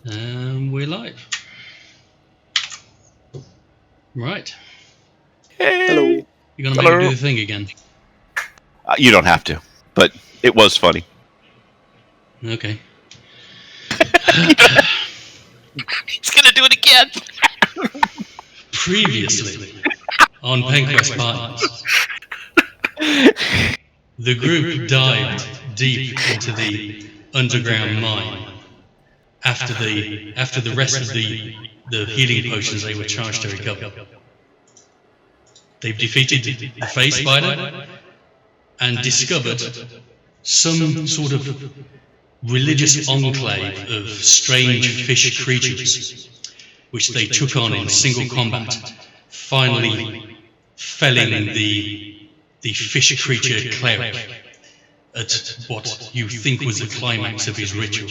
We're live. Right. Hello. You're going to make me do the thing again? You don't have to, but it was funny. Okay. He's going to do it again. Previously, on Penquest Partners, the group dived deep into the underground mine after the rest of the healing potions they were charged to recover. They've defeated the Phase Spider and discovered some sort of religious enclave of strange fish creatures, which they took on in single combat, finally felling the fish creature cleric at what you think was the climax of his ritual.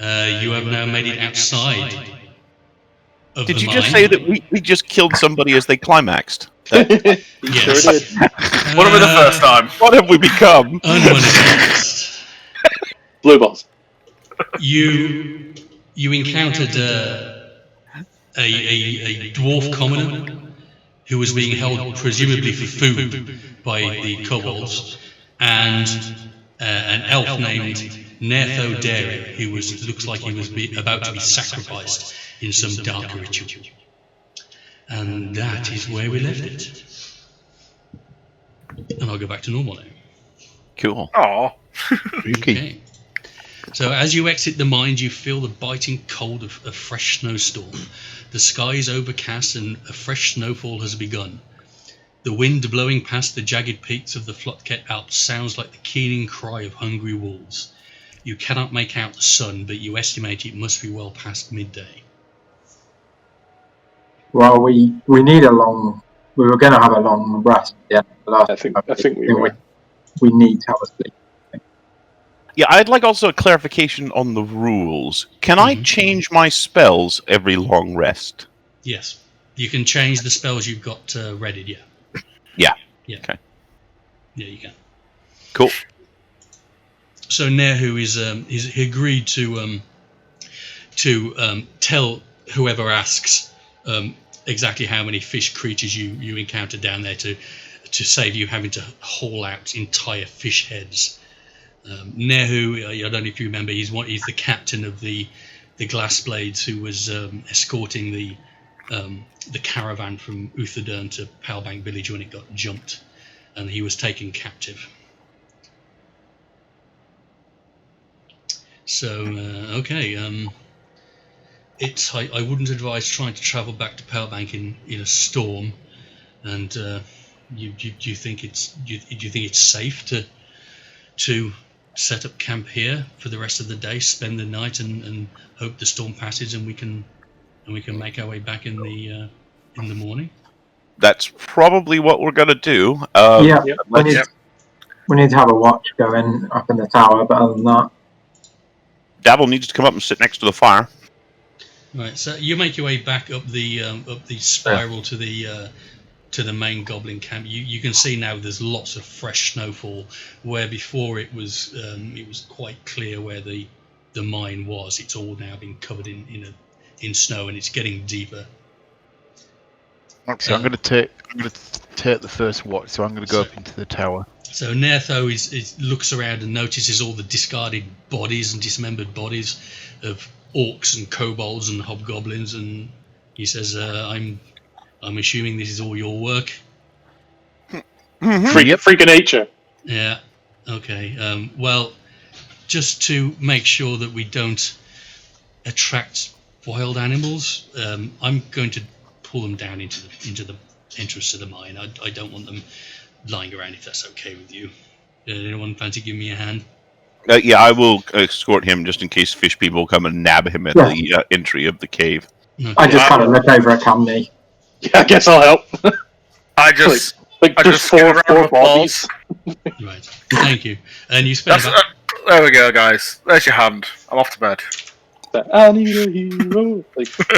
You have now made it outside of Did the you mine. just say that we just killed somebody as they climaxed? You Yes. sure did. What about the first time? What have we become? Unmonetized. Blue balls. You encountered a dwarf commoner who was being held presumably for food by the kobolds, and an elf named Nertho Dairy, who looks like he was about to be sacrificed in some dark ritual. And that is where we left it. And I'll go back to normal now. Cool. Aw. Okay. So as you exit the mine, you feel the biting cold of a fresh snowstorm. The sky is overcast and a fresh snowfall has begun. The wind blowing past the jagged peaks of the Flotket Alps sounds like the keening cry of hungry wolves. You cannot make out the sun, but you estimate it must be well past midday. Well, we need a long. We were going to have a long rest. Yeah, I think we were. We need to have a sleep. Yeah, I'd like also a clarification on the rules. Can I change my spells every long rest? Yes. You can change the spells you've got readied, yeah. Yeah. Okay. Yeah, you can. Cool. So Nehu he agreed to tell whoever asks exactly how many fish creatures you encounter down there to save you having to haul out entire fish heads. Nehu, I don't know if you remember, he's the captain of the Glass Blades who was escorting the caravan from Uthadurn to Palbank village when it got jumped, and he was taken captive. So okay, I wouldn't advise trying to travel back to Palbank in a storm. And do you think it's safe to set up camp here for the rest of the day, spend the night, and hope the storm passes and we can make our way back in the morning? That's probably what we're going to do. We need to have a watch going up in the tower, but other than that... Dabble needs to come up and sit next to the fire. Right, so you make your way back up the spiral to the main goblin camp. You can see now there's lots of fresh snowfall, where before it was quite clear where the mine was. It's all now been covered in snow, and it's getting deeper. So I'm going to take the first watch. So I'm going to go up into the tower. So Nertho looks around and notices all the discarded bodies and dismembered bodies of orcs and kobolds and hobgoblins, and he says, I'm assuming this is all your work? Freak of nature. Yeah, okay. Well, just to make sure that we don't attract wild animals, I'm going to pull them down into the entrance to the mine. I don't want them lying around, if that's okay with you. Anyone fancy giving me a hand? Yeah, I will escort him just in case fish people come and nab him at the entry of the cave. Okay. I just kind of look over at Camney. Yeah, I guess I'll help. I just four bodies. Right, thank you. And you spend there we go, guys. There's your hand. I'm off to bed. I need a hero.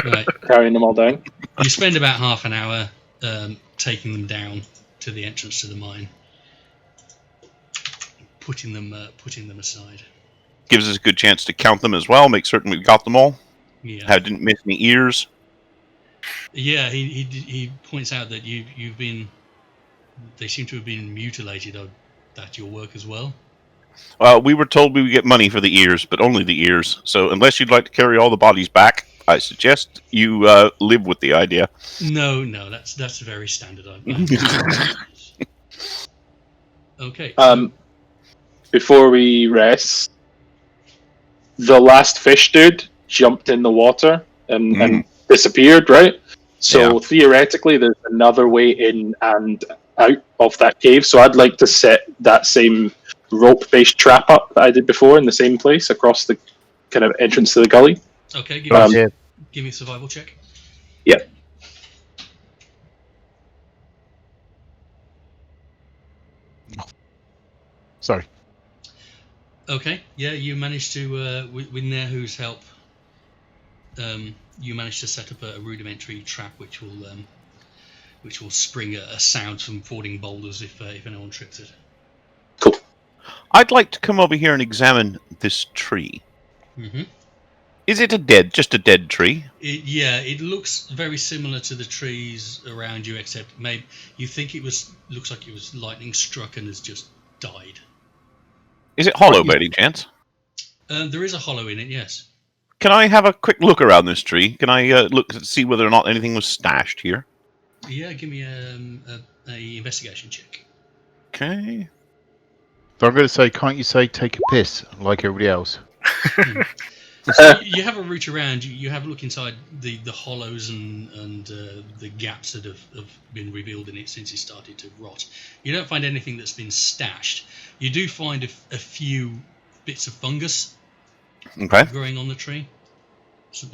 right. Carrying them all down. You spend about half an hour taking them down to the entrance to the mine, putting them aside. gives us a good chance to count them as well, make certain we've got them all. Yeah. I didn't miss any ears. Yeah, he points out that you've been. They seem to have been mutilated. At your work as well. We were told we would get money for the ears, but only the ears. So unless you'd like to carry all the bodies back, I suggest you live with the idea. No, that's very standard. Okay. Before we rest, the last fish dude jumped in the water and disappeared, right? So theoretically, there's another way in and out of that cave. So I'd like to set that same rope-based trap up that I did before in the same place across the kind of entrance to the gully. Okay, give me a survival check. Yeah. Sorry. Okay, yeah, you managed to, with Nehu's help, you managed to set up a rudimentary trap which will spring a sound from falling boulders if anyone trips it. Cool. I'd like to come over here and examine this tree. Mm-hmm. Is it just a dead tree? It looks very similar to the trees around you, except maybe you think looks like it was lightning struck and has just died. Is it hollow by any chance? There is a hollow in it, yes. Can I have a quick look around this tree? Can I look to see whether or not anything was stashed here? Yeah, give me a investigation check. Okay. So I'm going to say, can't you say take a piss like everybody else? So you have a route around. You have a look inside the hollows and the gaps that have been revealed in it since it started to rot. You don't find anything that's been stashed. You do find a few bits of fungus growing on the tree. So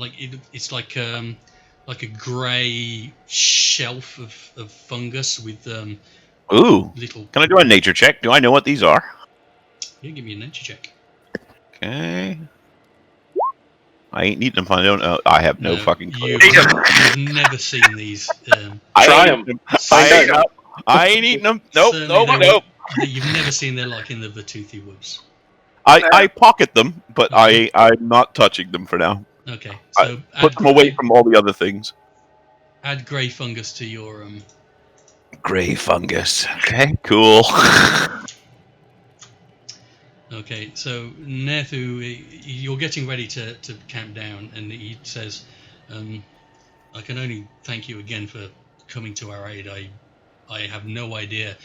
it's like a grey shelf of fungus with Ooh. little. Can I do a nature check? Do I know what these are? Yeah, give me a nature check. Okay. I ain't eating them. I don't know. I have no fucking clue. You've never seen these. Try them. I ain't eating them. Nope. You've never seen their like in the toothy woods. I pocket them, but I'm not touching them for now. Okay, so I put them away from all the other things. Add grey fungus to your Grey fungus. Okay, cool. Okay, so Nethu, you're getting ready to camp down, and he says, "I can only thank you again for coming to our aid. I have no idea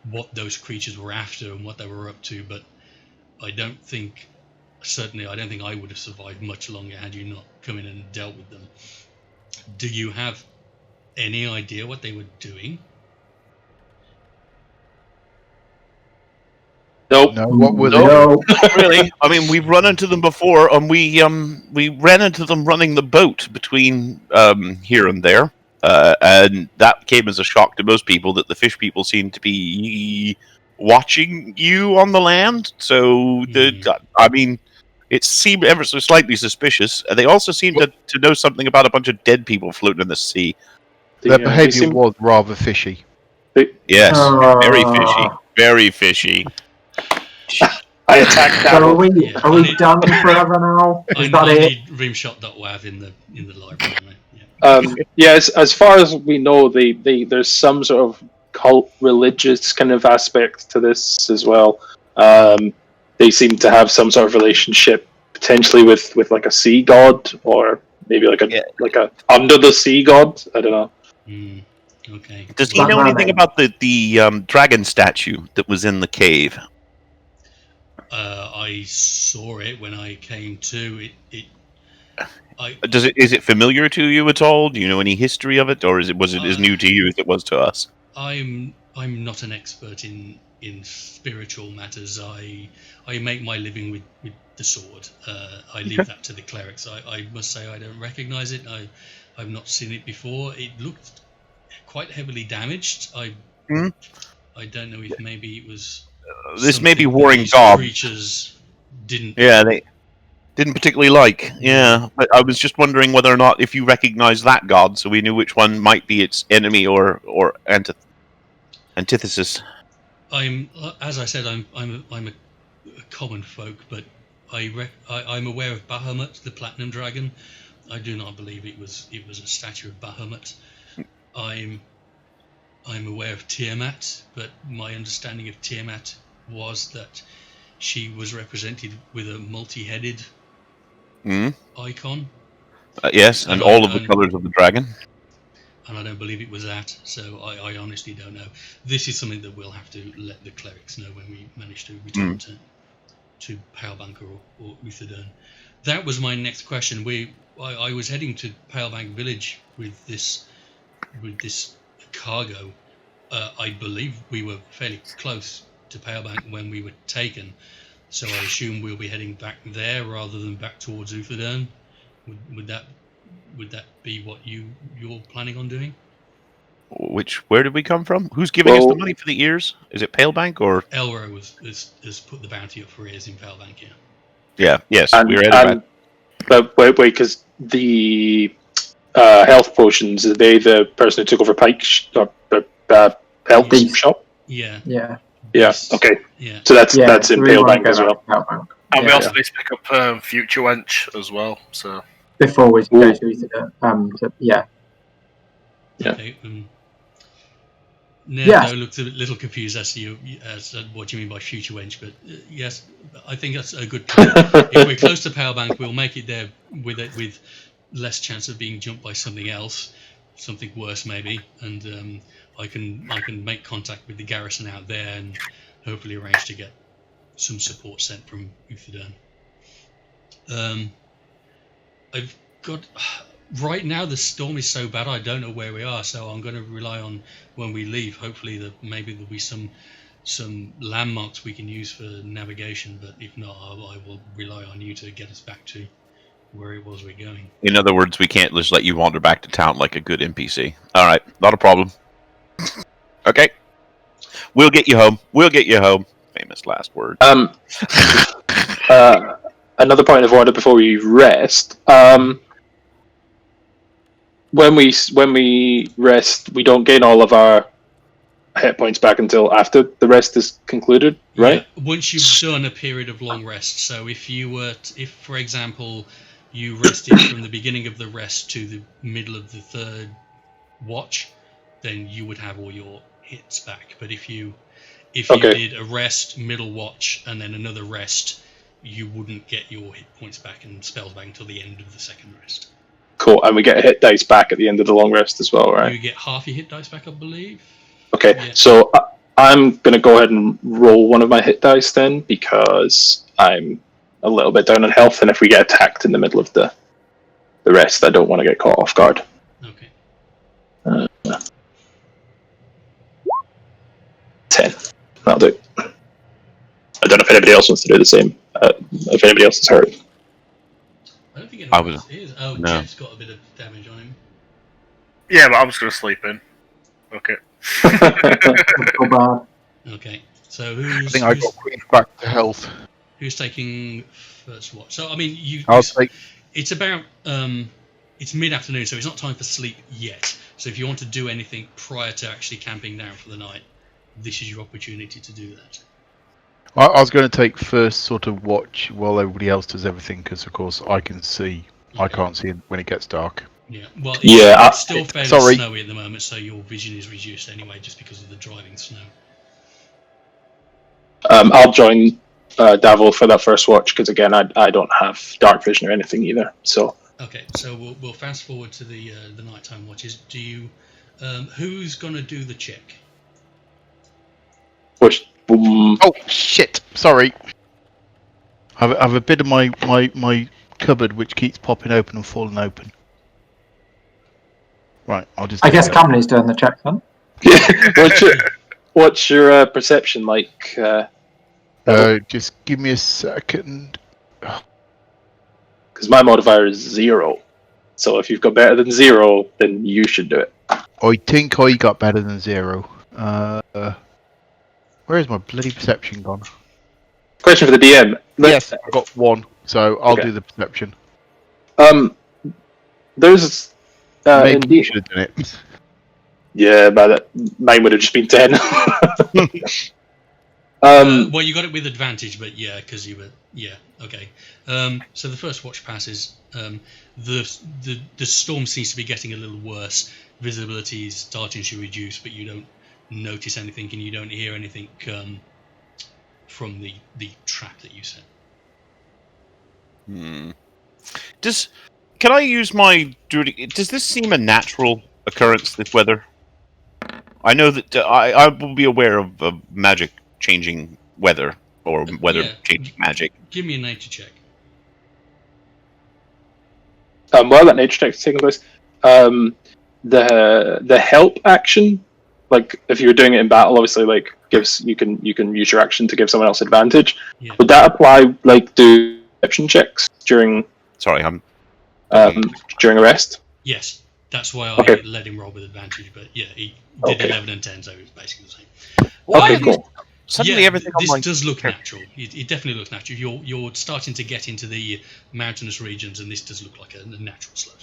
what those creatures were after and what they were up to, but I don't think I would have survived much longer had you not come in and dealt with them. Do you have any idea what they were doing?" Nope. No, what were they? No. Not really. I mean, we've run into them before, and we ran into them running the boat between here and there, and that came as a shock to most people that the fish people seem to be watching you on the land. So, I mean, it seemed ever so slightly suspicious. They also seemed to know something about a bunch of dead people floating in the sea. Their behaviour was rather fishy. Yes, very fishy. Very fishy. I attacked So that. are we done forever now? Is that I it? need rimshot.wav in the library. Right? Yeah, as far as we know, there's some sort of cult religious kind of aspect to this as well. They seem to have some sort of relationship potentially with like a sea god, or maybe like a under the sea god. I don't know. Okay. Does he know anything about the dragon statue that was in the cave? I saw it when I came to. Is it familiar to you at all? Do you know any history of it, or was it as new to you as it was to us? I'm not an expert in spiritual matters. I make my living with the sword. I leave that to the clerics. I must say I don't recognise it. I've not seen it before. It looked quite heavily damaged. I don't know if maybe it was. This may be something warring these gods. Creatures didn't. Yeah, they didn't particularly like. Yeah, but I was just wondering whether or not if you recognise that god, so we knew which one might be its enemy or antithesis. As I said, I'm a common folk, but I'm aware of Bahamut, the Platinum Dragon. I do not believe it was a statue of Bahamut. I'm aware of Tiamat, but my understanding of Tiamat was that she was represented with a multi-headed icon. Yes, and all of the colours of the dragon. And I don't believe it was that, so I honestly don't know. This is something that we'll have to let the clerics know when we manage to return to Palebank or Uthadern. That was my next question. I was heading to Palebank Village with this cargo. I believe we were fairly close to Palebank when we were taken, so I assume we'll be heading back there rather than back towards Uthadern. Would that be what you're planning on doing? Where did we come from? Who's giving us the money for the ears? Is it Palebank or Elro has put the bounty up for ears in Palebank? Yeah. Yes, and, we're heading back. But wait, because the health potions, are they the person who took over Pike's health shop? Yeah. Yeah. Yes. Okay. Yeah. So that's in Palebank as well. And we also need to pick up Future Wench as well. So before we go to Uthadern, yeah. Okay. Nerdo looked a little confused as what you mean by future wench, but yes, I think that's a good plan. If we're close to Powerbank, we'll make it there with less chance of being jumped by something else, something worse maybe, and I can make contact with the garrison out there and hopefully arrange to get some support sent from Uthadern. I've got. Right now, the storm is so bad, I don't know where we are, so I'm going to rely on when we leave. Hopefully, maybe there'll be some landmarks we can use for navigation, but if not, I will rely on you to get us back to where it was we're going. In other words, we can't just let you wander back to town like a good NPC. All right, not a problem. Okay. We'll get you home. Famous last word. Another point of order before we rest. When we rest, we don't gain all of our hit points back until after the rest is concluded, right? Yeah, once you've done a period of long rest. So if for example, you rested from the beginning of the rest to the middle of the third watch, then you would have all your hits back. But if you did a rest, middle watch, and then another rest, you wouldn't get your hit points back and spells back until the end of the second rest. Cool, and we get a hit dice back at the end of the long rest as well, right? You get half your hit dice back, I believe. Okay, yeah. So I'm going to go ahead and roll one of my hit dice then, because I'm a little bit down on health, and if we get attacked in the middle of the rest, I don't want to get caught off guard. Okay. 10. That'll do. I don't know if anybody else wants to do the same. If anybody else is hurt. I don't think anyone else is. Oh, no. Jeff's got a bit of damage on him. Yeah, but I'm just going to sleep in. Okay. Okay. So I think I got Queen back to health. Who's taking first watch? So I mean, it's about it's mid-afternoon, so it's not time for sleep yet. So if you want to do anything prior to actually camping down for the night, this is your opportunity to do that. I was going to take first sort of watch while everybody else does everything, because of course I can see. Okay. I can't see when it gets dark. Yeah, well, it's still fairly snowy at the moment, so your vision is reduced anyway, just because of the driving snow. I'll join Davil for that first watch, because again, I don't have dark vision or anything either. So okay, so we'll fast forward to the nighttime watches. Do you? Who's going to do the check? Which? Oh shit! Sorry. I have a bit of my cupboard which keeps popping open and falling open. Right, I'll just. I guess Camley's doing the check then. What's your perception like? Just give me a second. Because my modifier is 0, so if you've got better than 0, then you should do it. I think I got better than 0. Where is my bloody perception gone? Question for the DM. Yes, I got 1, so I'll do the perception. There's maybe indeed. You should have done it. Yeah, but mine would have just been 10. Well, you got it with advantage, but yeah, because you were okay. So the first watch passes. The storm seems to be getting a little worse. Visibility is starting to reduce, but you don't notice anything, and you don't hear anything from the trap that you set. Can I use my duty? Does this seem a natural occurrence? This weather. I know that I will be aware of magic changing weather or weather changing magic. Give me a nature check. While that nature check is taking place, the help action, like if you were doing it in battle, obviously, like you can use your action to give someone else advantage. Yeah. Would that apply? Like do perception checks during? Sorry, I'm during a rest. Yes, that's why I let him roll with advantage. But yeah, he did 11 and 10, so it was basically the same. Okay, cool. Suddenly everything this on my does look natural. It definitely looks natural. You're starting to get into the mountainous regions, and this does look like a natural slope.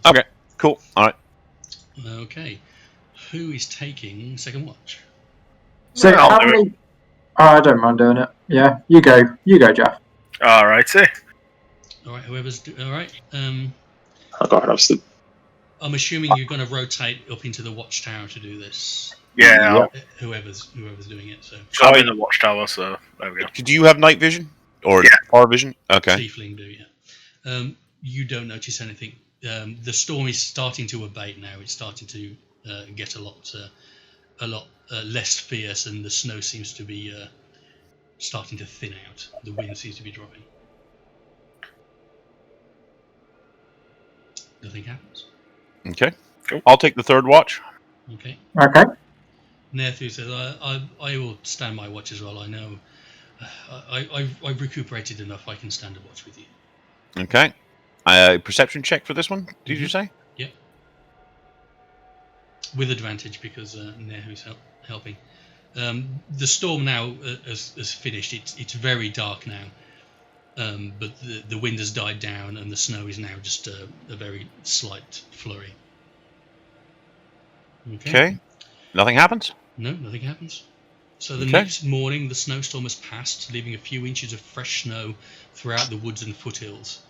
Okay, cool. All right. Okay, who is taking second watch? So how many? Oh, I don't mind doing it. Yeah, you go, Jeff. Alrighty. All right, whoever's all right. Oh God, I'm assuming you're going to rotate up into the watchtower to do this. Yeah. Whoever's doing it. So I'm in the watchtower, so there we go. Do you have night vision or far vision? Okay. Tiefling do, yeah. You don't notice anything. The storm is starting to abate now. It's starting to get a lot less fierce, and the snow seems to be starting to thin out. The wind seems to be dropping. Nothing happens. Okay. Cool. I'll take the third watch. Okay. Okay. Nethu says, I will stand my watch as well. I know I've recuperated enough. I can stand a watch with you. Okay. Perception check for this one, did you say? Yeah. With advantage because Nehu's helping. The storm now has finished. It's very dark now. But the wind has died down and the snow is now just a very slight flurry. Okay. Nothing happens? No, nothing happens. So the next morning, the snowstorm has passed, leaving a few inches of fresh snow throughout the woods and foothills.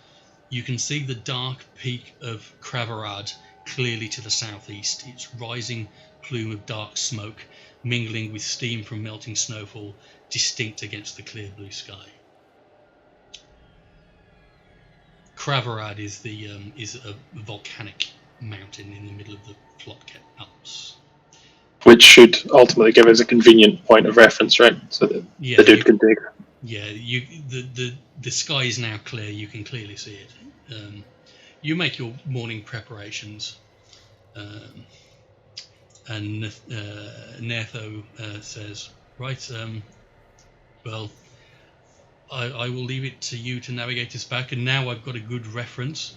You can see the dark peak of Kravarad clearly to the southeast, its rising plume of dark smoke mingling with steam from melting snowfall, distinct against the clear blue sky. Kravarad is a volcanic mountain in the middle of the Plotket Alps. Which should ultimately give us a convenient point of reference, right? So that the dude can dig. Yeah, the sky is now clear. You can clearly see it. You make your morning preparations, and Netho says, "Right, well, I will leave it to you to navigate us back. And now I've got a good reference.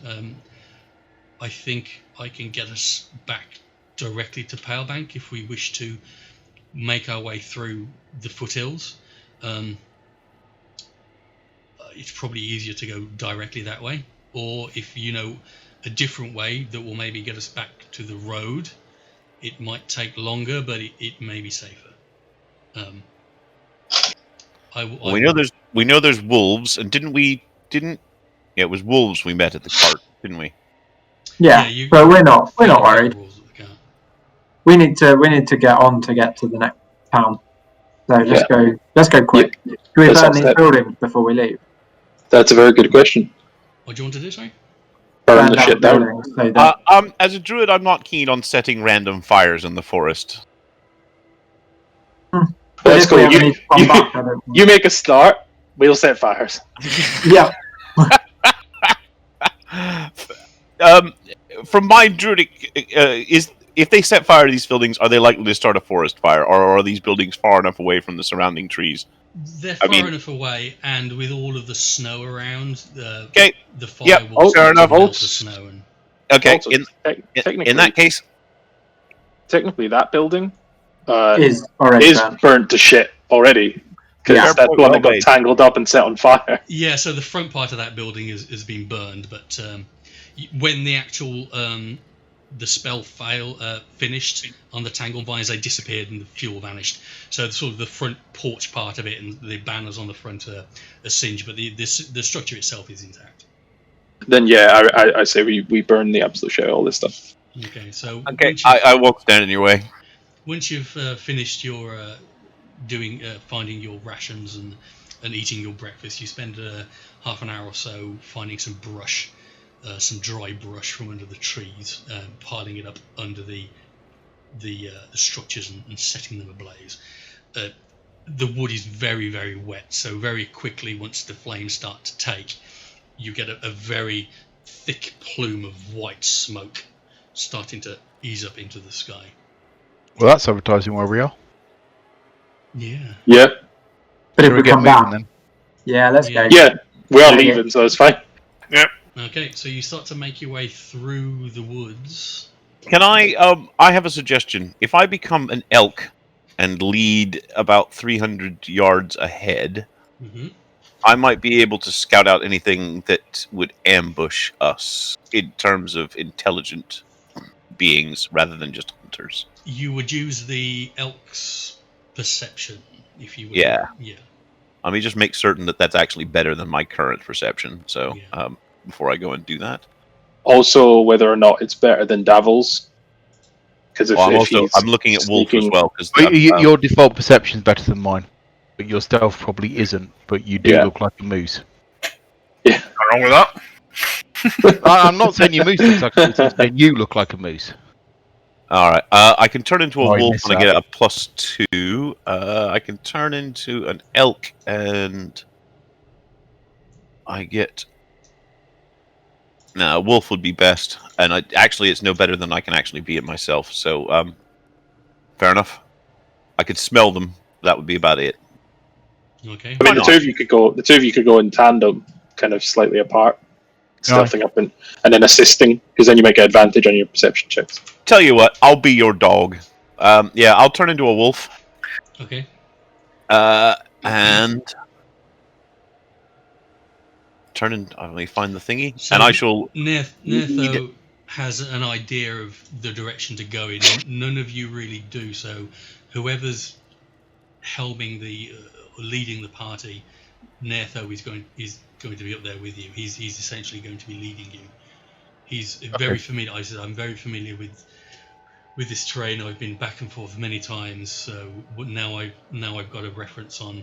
I think I can get us back directly to Palebank if we wish to make our way through the foothills. It's probably easier to go directly that way, or if you know a different way that will maybe get us back to the road, it might take longer, but it may be safer. We know there's wolves, and it was wolves we met at the cart, didn't we? Yeah, but we're not worried. We need to get on to get to the next town. So let's go quick. Yeah. Do we burn these buildings before we leave? That's a very good question. What do you want to do, sorry? Burn the shit down. As a druid, I'm not keen on setting random fires in the forest. Let's go. You make a start, we'll set fires. Yeah. From my druidic, if they set fire to these buildings, are they likely to start a forest fire, or are these buildings far enough away from the surrounding trees? They're far enough away, and with all of the snow around, the fire will melt the snow. Okay, in that case, technically that building is burnt to shit already. Because that one that got tangled up and set on fire. Yeah, so the front part of that building has been burned, but when the actual the spell finished on the tangle vines, they disappeared and the fuel vanished. So sort of the front porch part of it and the banners on the front are singed, but the structure itself is intact. Then yeah, I say we burn the absolute shit out of all this stuff. Okay, so I won't stand in your way. Once you've finished your finding your rations and eating your breakfast, you spend half an hour or so finding some brush, some dry brush from under the trees, piling it up under the structures and setting them ablaze. The wood is very, very wet, so very quickly, once the flames start to take, you get a very thick plume of white smoke starting to ease up into the sky. Well, that's advertising where we are. Yeah. Yeah. But if Shall we get come moving back, then? yeah, let's go. Yeah, we are Yeah. leaving, so it's fine. Okay, so you start to make your way through the woods. Can I have a suggestion. If I become an elk and lead about 300 yards ahead, Mm-hmm. I might be able to scout out anything that would ambush us in terms of intelligent beings rather than just hunters. You would use the elk's perception if you would. Yeah. Yeah. Let me just make certain that that's actually better than my current perception. So Yeah. before I go and do that. Also, whether or not it's better than Davil's. Because I'm looking at Wolf as well. Because Your default perception is better than mine, but your stealth probably isn't. But you do look like a moose. Yeah. What's wrong with that? I'm not saying your moose looks like a moose. I'm saying you look like a moose. All right. I can turn into a I wolf missed and I that. get a +2. I can turn into an elk and I get. No, wolf would be best, and it's no better than I can actually be it myself. So, fair enough. I could smell them. That would be about it. Okay. I mean, Why the two of you could go in tandem, kind of slightly apart, stealthing up and then assisting, because then you might get advantage on your perception checks. Tell you what, I'll be your dog. Yeah, I'll turn into a wolf. Okay. And let me find the thingy, So and I shall. Nertho has an idea of the direction to go in. None of you really do. So, whoever's helming leading the party, Nertho is going to be up there with you. He's essentially going to be leading you. He's very familiar. I said I'm very familiar with this terrain. I've been back and forth many times. So now I've got a reference on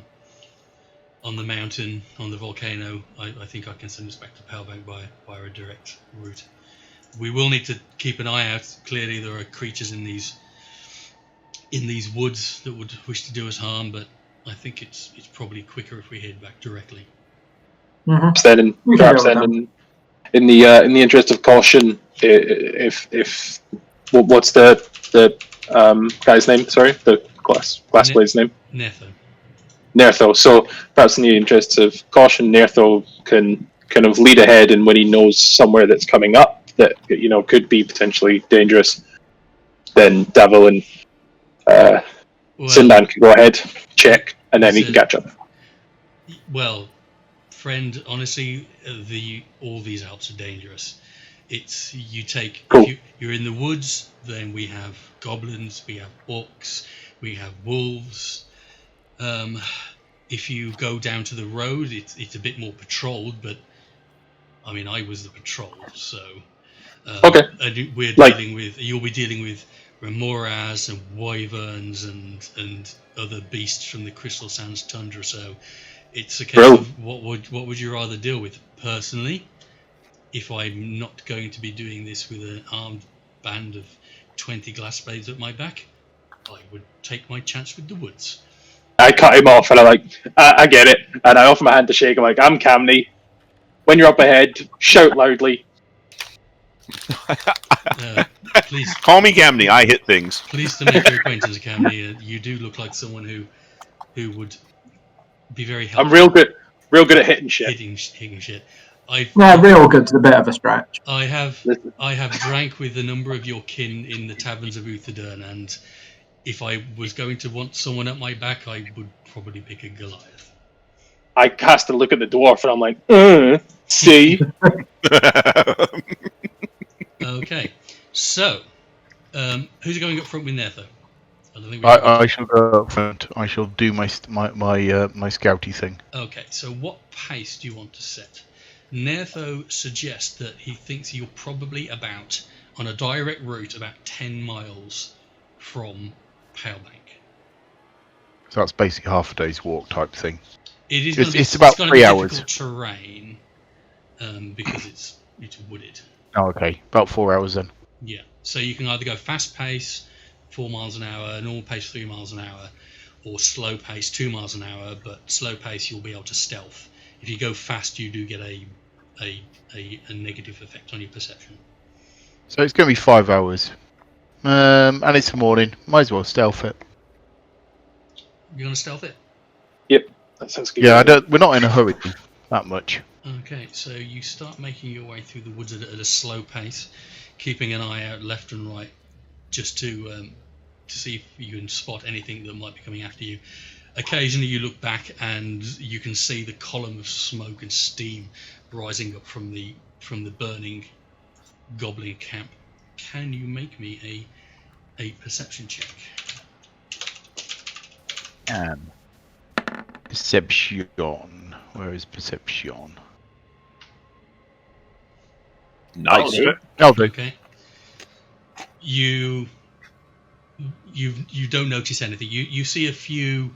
the mountain, on the volcano. I think I can send us back to Powerbank via a direct route. We will need to keep an eye out. Clearly, there are creatures in these woods that would wish to do us harm, but I think it's probably quicker if we head back directly. Mm-hmm. Perhaps then, in the interest of caution, if what's the guy's name? Sorry, the glassblade's name. Nertho. So perhaps in the interests of caution, Nertho can kind of lead ahead, and when he knows somewhere that's coming up that could be potentially dangerous, then Davil and Sindan can go ahead, check, and then he can catch up. Well, friend, honestly, all these Alps are dangerous. It's cool. If you're in the woods, then we have goblins, we have orcs, we have wolves. If you go down to the road, it's a bit more patrolled, but I mean, I was the patrol, so okay. You'll be dealing with remoras and wyverns and other beasts from the Crystal Sands tundra. So it's a case of what would you rather deal with? Personally, if I'm not going to be doing this with an armed band of 20 glassblades at my back, I would take my chance with the woods. I cut him off, and I'm like, I get it. And I offer my hand to shake. I'm like, I'm Camney. When you're up ahead, shout loudly. Please call me Camney. I hit things. Pleased to make your acquaintance, Camney. You do look like someone who would be very helpful. I'm real good at hitting shit. Hitting shit. Real good's a bit of a stretch. I have drank with a number of your kin in the taverns of Uthadern, and if I was going to want someone at my back, I would probably pick a Goliath. I cast a look at the dwarf, and I'm like, see? Okay, so who's going up front with Netho? I shall go up front. I shall do my scouty thing. Okay, so what pace do you want to set? Nertho suggests that he thinks you're probably on a direct route, about 10 miles from Palebank. So that's basically half a day's walk type thing. It is it's about 3 hours. Difficult terrain because it's wooded. Oh, okay. About 4 hours then. Yeah, so you can either go fast pace, 4 miles an hour, normal pace 3 miles an hour, or slow pace 2 miles an hour. But slow pace you'll be able to stealth. If you go fast, you do get a negative effect on your perception. So it's going to be 5 hours, and it's the morning. Might as well stealth it. You want to stealth it? Yep, that sounds good. Yeah, we're not in a hurry that much. Okay, so you start making your way through the woods at a slow pace, keeping an eye out left and right, just to see if you can spot anything that might be coming after you. Occasionally, you look back and you can see the column of smoke and steam rising up from the burning goblin camp. Can you make me a perception check? Perception. Where is perception? Nice. I'll do. Okay. You don't notice anything. You see a few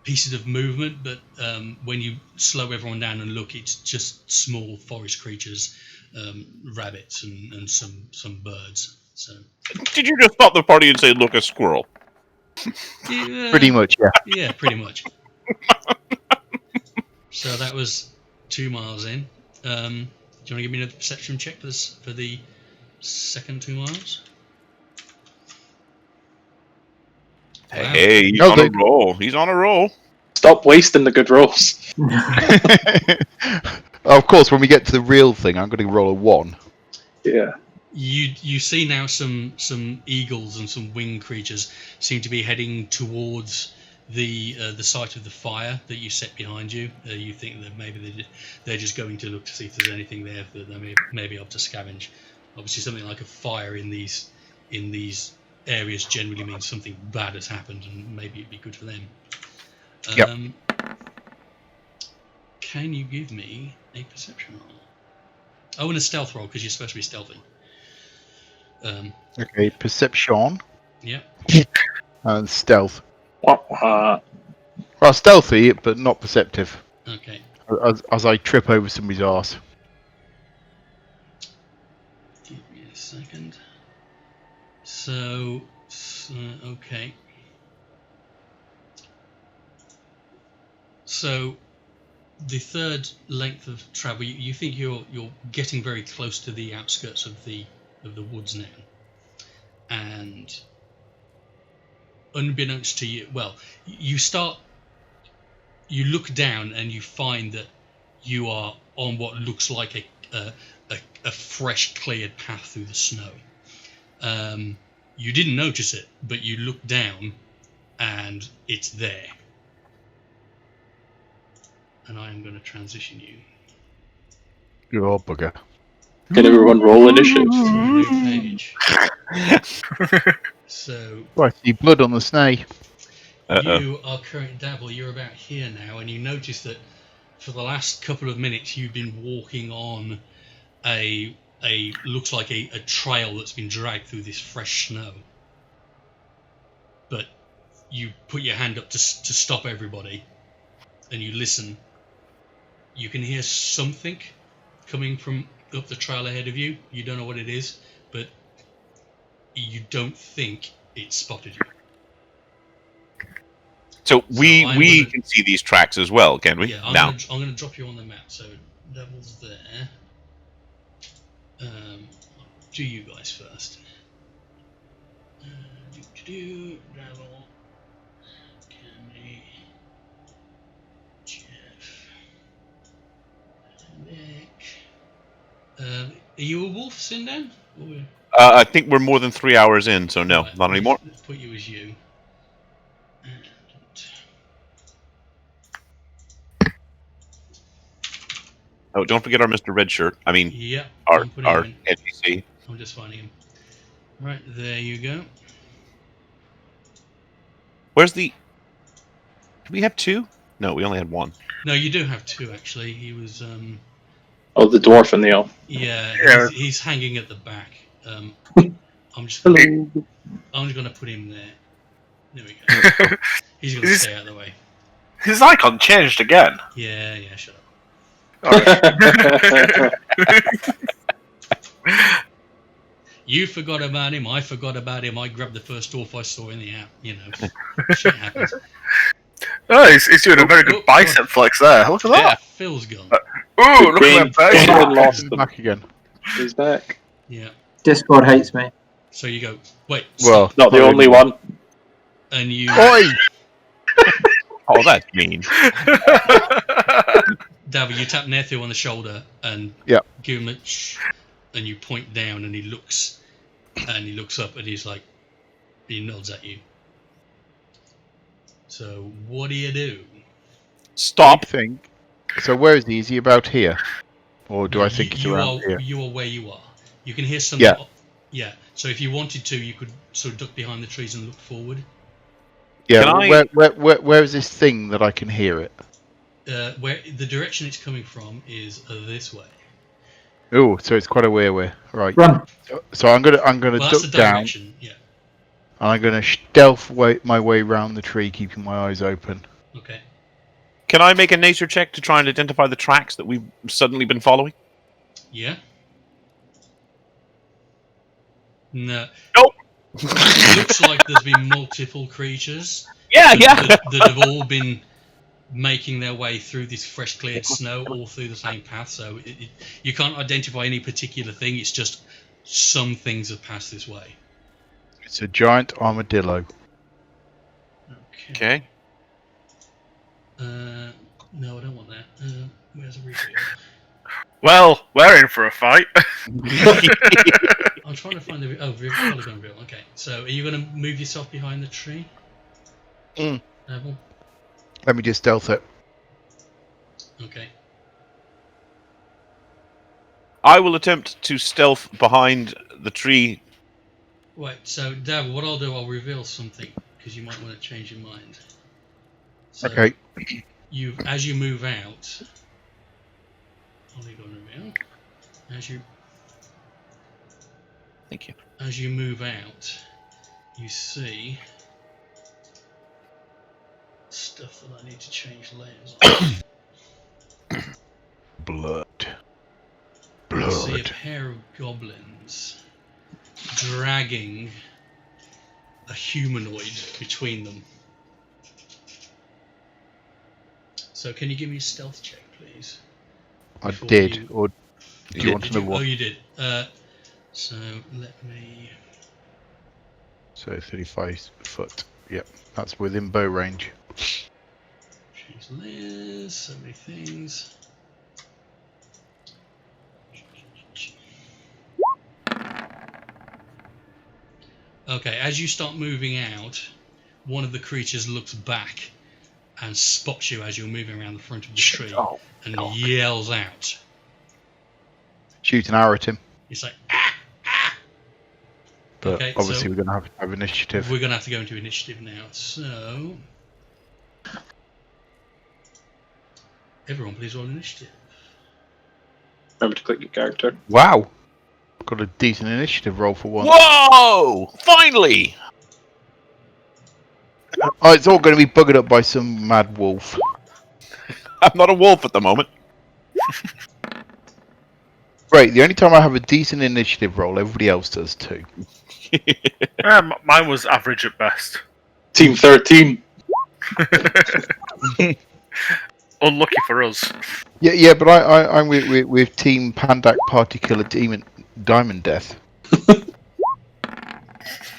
pieces of movement, but when you slow everyone down and look, it's just small forest creatures, rabbits and some birds. So. Did you just stop the party and say, "Look, a squirrel"? Pretty much, yeah. Yeah, pretty much. So that was 2 miles in. Do you want to give me another perception check for the second 2 miles? Hey, he's on a roll. He's on a roll. Stop wasting the good rolls. Of course, when we get to the real thing, I'm going to roll a 1. Yeah. You see now some eagles and some winged creatures seem to be heading towards the site of the fire that you set behind you. You think that maybe they're just going to look to see if there's anything there that they may be able to scavenge. Obviously, something like a fire in these areas generally means something bad has happened, and maybe it'd be good for them. Yep. Can you give me a perception roll? Oh, and a stealth roll, because you're supposed to be stealthy. Okay, perception. Yep. And stealth. Uh, Well, stealthy, but not perceptive. Okay. As I trip over somebody's arse. Give me a second. So okay. So the third length of travel, you think you're getting very close to the outskirts of the woods now, and unbeknownst to you, well, you look down and you find that you are on what looks like a fresh cleared path through the snow. You didn't notice it, but you look down and it's there. And I am going to transition you. You're a bugger. Can everyone roll initiative? To a new page. So Right, see blood on the snake. you are current dabble. You're about here now, and you notice that for the last couple of minutes you've been walking on a looks like a trail that's been dragged through this fresh snow. But you put your hand up to stop everybody, and you listen. You can hear something coming from up the trail ahead of you. You don't know what it is, but you don't think it spotted you. So we can see these tracks as well, can we? Yeah, I'm going to drop you on the map. So Devil's there. Do you guys first. Devil, Candy, Jeff, Nick. Are you a wolf, Sindan? I think we're more than 3 hours in, so no, Right, not anymore. Let's put you as you. And Oh, don't forget our Mr. Redshirt. I mean, Yeah, our I'm putting him in. NPC. I'm just finding him. Right, there you go. Where's the... Do we have 2? No, we only had 1. No, you do have 2 actually. He was Oh, the dwarf and the elf. yeah, Yeah. he's hanging at the back. I'm just Hello. gonna put him there. There we go. He's gonna stay out of the way. His icon changed again. Yeah, shut up. Alright. You forgot about him, I forgot about him, I grabbed the first dwarf I saw in the app, you know. Shit happens. Oh, he's doing a very good bicep flex there. Look at Yeah, that. Phil's gone. Ooh, look at that face. Lost him. Back again. He's back. Yeah. Discord hates me. So you go, wait, Well, stop. Not the only one. And you Oi! Oh, that's mean. David, you tap Nethu on the shoulder and Yep. give him a shh, and you point down and he looks up and he's like, he nods at you. So what do you do? Stop. I think. So where is he? Is he about here? Or do I think he's you around are, here? You are where you are. You can hear something. Yeah. Yeah. So if you wanted to, you could sort of duck behind the trees and look forward. Yeah, Can where is this thing that I can hear it? Where the direction it's coming from is this way. Oh, so it's quite a way away. Right. Run. So I'm gonna Well, that's duck the down, direction. Yeah. and I'm gonna stealth my way round the tree, keeping my eyes open. Okay. Can I make a nature check to try and identify the tracks that we've suddenly been following? Yeah. No. Nope. It looks like there's been multiple creatures. Yeah, that have all been making their way through this fresh cleared snow all through the same path, so you can't identify any particular thing, it's just some things have passed this way. It's a giant armadillo. Okay. No, I don't want that. Where's the reveal? Well, we're in for a fight. I'm trying to find the... Oh, polygon reveal. Okay, so are you going to move yourself behind the tree? Neville? Let me just stealth it. Okay. I will attempt to stealth behind the tree. Wait, so Dav, what I'll do, I'll reveal something, because you might want to change your mind. So Okay. As you move out... Polygon reveal. Thank you. As you move out, you see stuff that I need to change layers on. Blood. You see a Blood. pair of goblins dragging a humanoid between them. So can you give me a stealth check, please? I Before did. you- Or do you want to know Oh, what? you did. So let me... So 35 foot. Yep, that's within bow range. Change layers, so many things. Okay, as you start moving out, one of the creatures looks back and spots you as you're moving around the front of the tree and yells out. Shoot an arrow at him. It's like, ah, ah! But Okay, obviously so we're going to have initiative. we're going to have to go into initiative now. So, everyone please roll initiative. Remember to click your character. Wow! Got a decent initiative roll for once. Whoa! Finally! Oh, it's all going to be buggered up by some mad wolf. I'm not a wolf at the moment. Right, the only time I have a decent initiative roll, everybody else does too. Mine was average at best. Team 13. Unlucky for us. Yeah, but I'm with Team Pandak Party Killer Demon Diamond Death.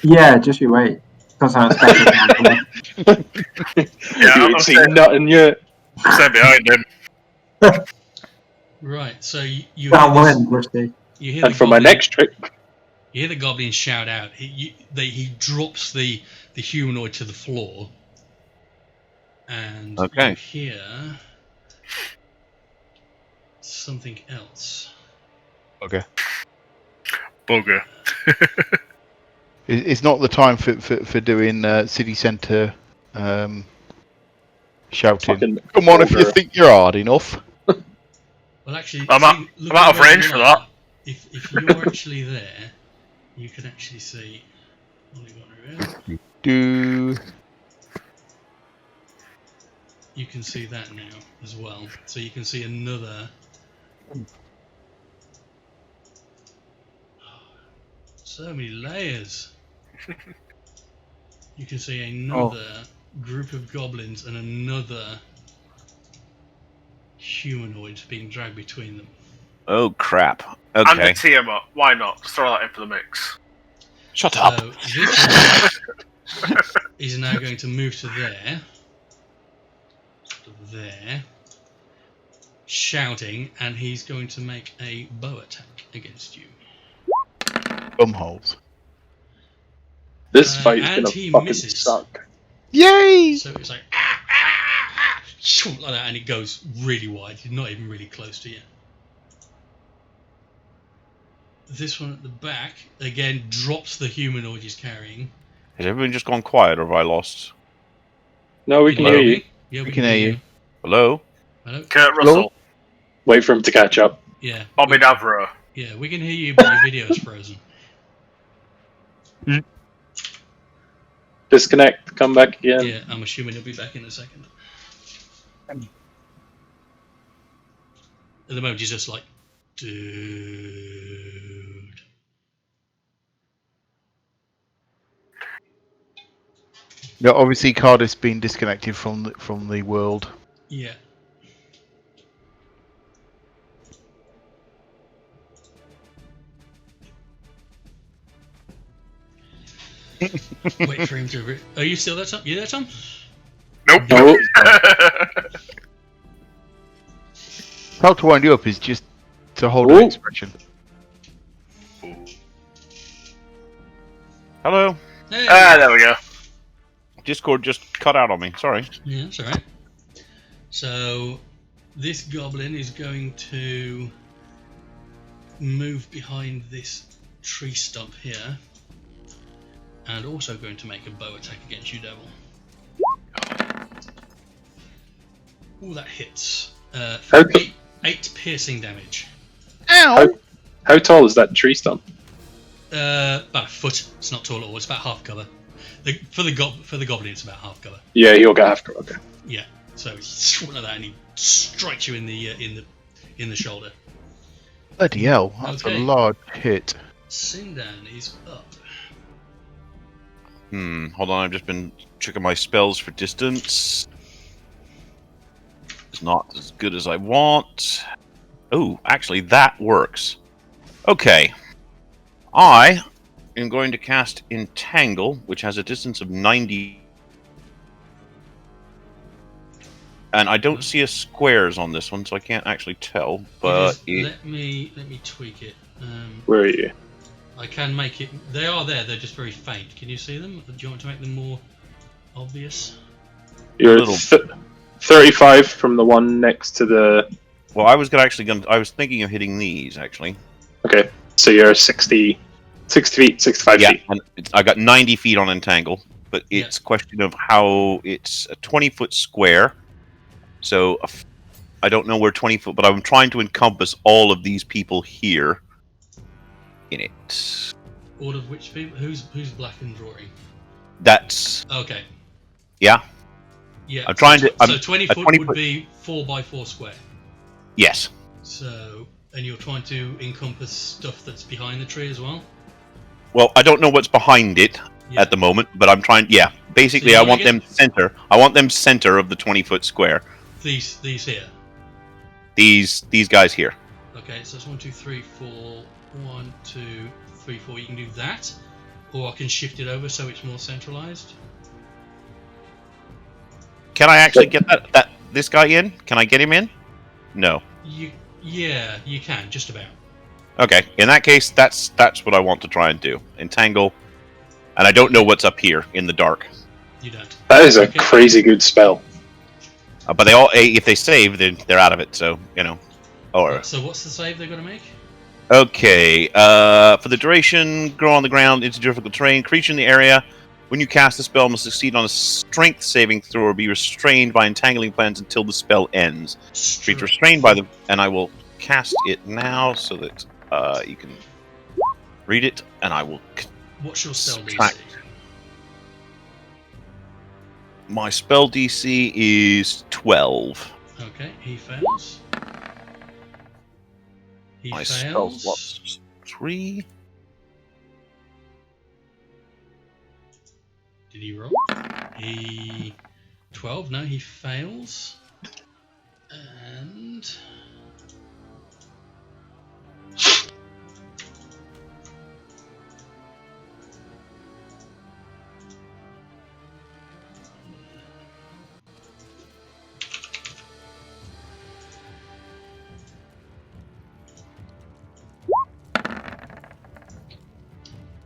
Yeah, just you wait. That's how it's better. Yeah, You I'm ain't seen nothing yet. staying behind him. Right, so you hear Down this, wind, Rusty. you hear And the for my goblin- next trick, You hear the goblin shout out. He drops the humanoid to the floor, and Okay. you hear something else. Okay. Bugger. It's not the time for doing city centre shouting. Fucking Come on, if you ogre. think you're hard enough. Well, actually, I'm look out at of where range you for are. that. If you're actually there, you can actually see. Do You can see that now as well. So you can see another. So many layers. You can see another group of goblins and another humanoid being dragged between them. Oh crap. And the Okay. Tiamat. Why not? Just throw that in for the mix. Shut up. So this one is now going to move to there, shouting, and he's going to make a bow attack against you. bumholes. This fight's and gonna he fucking misses. suck. Yay! So it's like like that, and it goes really wide. You're not even really close to you. This one at the back again drops the humanoid he's carrying. Has everyone just gone quiet, or have I lost? No, we can hear you. Yeah, We can hear you. Hello? Hello? Kurt Russell. Wait for him to catch up. Yeah. Bobby Davro. Yeah, we can hear you, but your video's frozen. Disconnect, come back again. Yeah, I'm assuming he'll be back in a second. At the moment, he's just like, dude. Yeah, obviously Cardiff's been disconnected from the world. Yeah. Wait for him to. Are you still there, Tom? You there, Tom? Nope. No. How to wind you up is just to hold an Ooh. expression. Hello? Hey. There we go. Discord just cut out on me. Sorry. Yeah, that's alright. So, this goblin is going to move behind this tree stump here, and also going to make a bow attack against you, Devil. Ooh, that hits. For Okay. 8 piercing damage. Ow! How tall is that tree stump? About a foot. It's not tall at all. It's about half cover. For the goblin, it's about half cover. Yeah, he'll get half cover. Okay. Yeah. So he's like that, and he strikes you in the shoulder. Bloody hell, that's Okay. a large hit. Sindan is up. Hold on, I've just been checking my spells for distance. It's not as good as I want. Oh, actually, that works. Okay. I am going to cast Entangle, which has a distance of 90. And I don't see a squares on this one, so I can't actually tell. But Let me tweak it. Where are you? I can make it. They are there. They're just very faint. Can you see them? Do you want to make them more obvious? You're Little. 35 from the one next to the. well, I was thinking of hitting these actually. Okay, so you're 60 feet, 65 Yeah, feet. and I got 90 feet on Entangle, but it's a question of how it's a 20-foot square. So I don't know where 20 foot, but I'm trying to encompass all of these people here in it. All of which people? Who's black and drawing? That's Okay. yeah. Yeah. I'm trying to. So 20 foot 20 would foot. be 4x4 square. Yes. So, and you're trying to encompass stuff that's behind the tree as well. Well, I don't know what's behind it Yeah. at the moment, but I'm trying. Yeah. Basically, So you I wanna want get- them center. I want them center of the 20-foot square. These here. These guys here. Okay, so it's 1, 2, 3, 4. 1, 2, 3, 4. You can do that, or I can shift it over so it's more centralized. Can I actually get this guy in? Can I get him in? No. Yeah, you can just about. Okay. In that case, that's what I want to try and do. Entangle, and I don't know what's up here in the dark. You don't. That is a Okay. crazy good spell. But they all, if they save, they're out of it. So you know. Or So what's the save they're going to make? okay, for the duration, grow on the ground into difficult terrain. Creature in the area, when you cast the spell, must succeed on a strength saving throw or be restrained by entangling plants until the spell ends. Creature restrained by the, and I will cast it now so that you can read it, and I will. What's your spell subtract. DC? My spell DC is 12. Okay, he fails. He My spell fails. slot's 3. Did he roll? He 12. No, he fails. And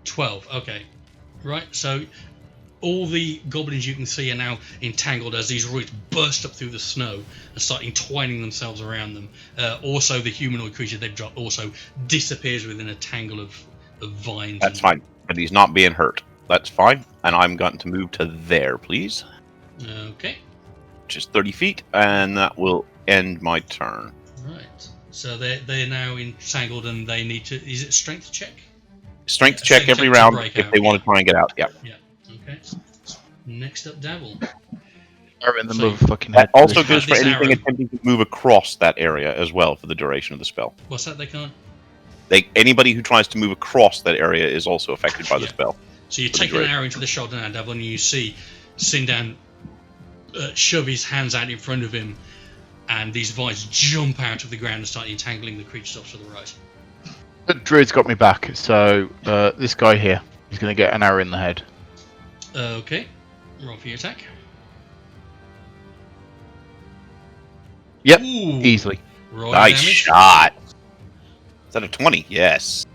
12. Okay, right. So all the goblins you can see are now entangled as these roots burst up through the snow and start entwining themselves around them. Also, the humanoid creature they've dropped also disappears within a tangle of vines. That's fine, but he's not being hurt. That's fine, and I'm going to move to there, please. Okay. Which is 30 feet, and that will end my turn. Right. So they're now entangled and they need to. Is it strength check? Strength check Strength every check to round break if out, they want to try and get out. Yeah. Yeah. Okay. Next up, Devil. Arrow in the So- motherfucking That head. also Have goes for this anything arrow. attempting to move across that area as well for the duration of the spell. What's that? They can't. Anybody who tries to move across that area is also affected by the Yeah. spell. So you For the take an duration. arrow into the shoulder now, Devil, and you see Sindan shove his hands out in front of him, and these vines jump out of the ground and start entangling the creatures off to the right. The druid's got me back, so this guy here is going to get an arrow in the head. Okay. Roll for your attack. Yep, Ooh. easily. Roll Nice damage. shot. Is that a 20? Yes.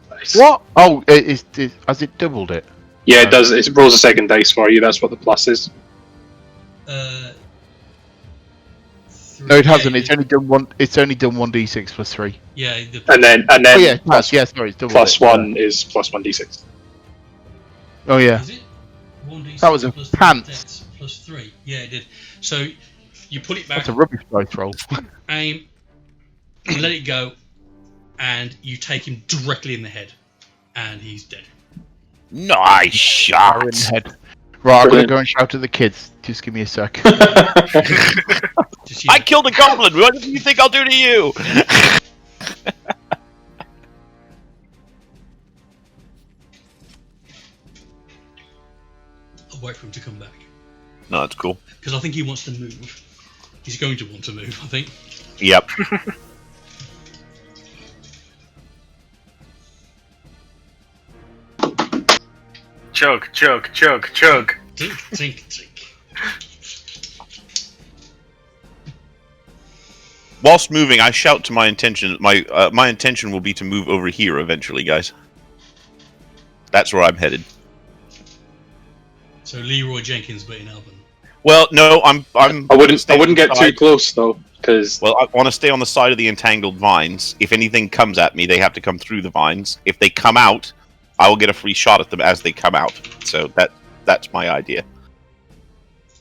Nice. What? Oh, has it doubled it? Yeah, it does. It rolls a second dice for you. That's what the plus is. No, it hasn't. Yeah, It's only done one. It's only done 1d6 plus 3. Yeah. And then Oh yeah, it plus, has. Yeah, sorry, it's doubled plus it. 1 is plus 1d6. Oh yeah. Is it? 1d6 That was a plus pants. dex plus 3. Yeah, it did. So you put it back, That's a rubbish dice roll. aim, you let it go, and you take him directly in the head, and he's dead. Nice shot. Arrow in the head. Right, I'm gonna Brilliant. go and shout at the kids. Just give me a sec. Just, you I know, killed a goblin. What do you think I'll do to you? I'll wait for him to come back No, that's cool. because I think he wants to move. He's going to want to move, I think. Yep. Chug, chug, chug, chug. Tink, tink, tink. Whilst moving, I shout to my intention. My intention will be to move over here eventually, guys. That's where I'm headed. So Leroy Jenkins, but in Alban. Well, no, I wouldn't get too side. close though, because Well, I want to stay on the side of the entangled vines. If anything comes at me, they have to come through the vines. If they come out, I will get a free shot at them as they come out. So that's my idea.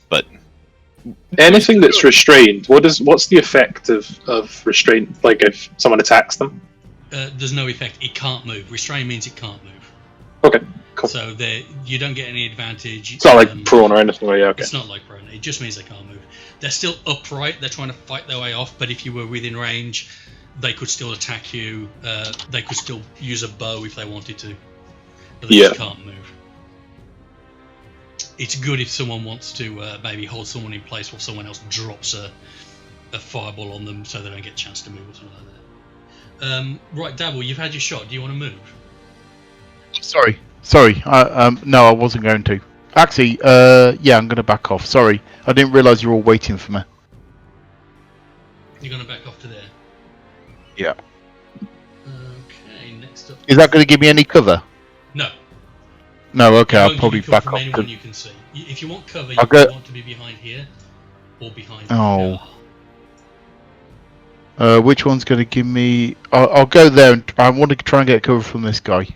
But anything that's restrained, what's the effect of restraint? Like if someone attacks them? There's no effect. It can't move. Restrain means it can't move. Okay, cool. So you don't get any advantage. It's not like prone or anything. Like, yeah, okay. It's not like prone. It just means they can't move. They're still upright. They're trying to fight their way off. But if you were within range, they could still attack you. They could still use a bow if they wanted to. But they just can't move. It's good if someone wants to maybe hold someone in place while someone else drops a fireball on them so they don't get a chance to move or something like that. Right, Dabble, you've had your shot. Do you want to move? Sorry. No, I wasn't going to. Actually, yeah, I'm going to back off. Sorry, I didn't realise you were all waiting for me. You're going to back off to there. Yeah. Okay, next up. Is that going to give me any cover? No. No. Okay, It I'll won't probably give you cover back from off. anyone you can see. If you want cover, I'll you go- want to be behind here or behind. Oh. Which one's going to give me? I'll go there. And I want to try and get cover from this guy.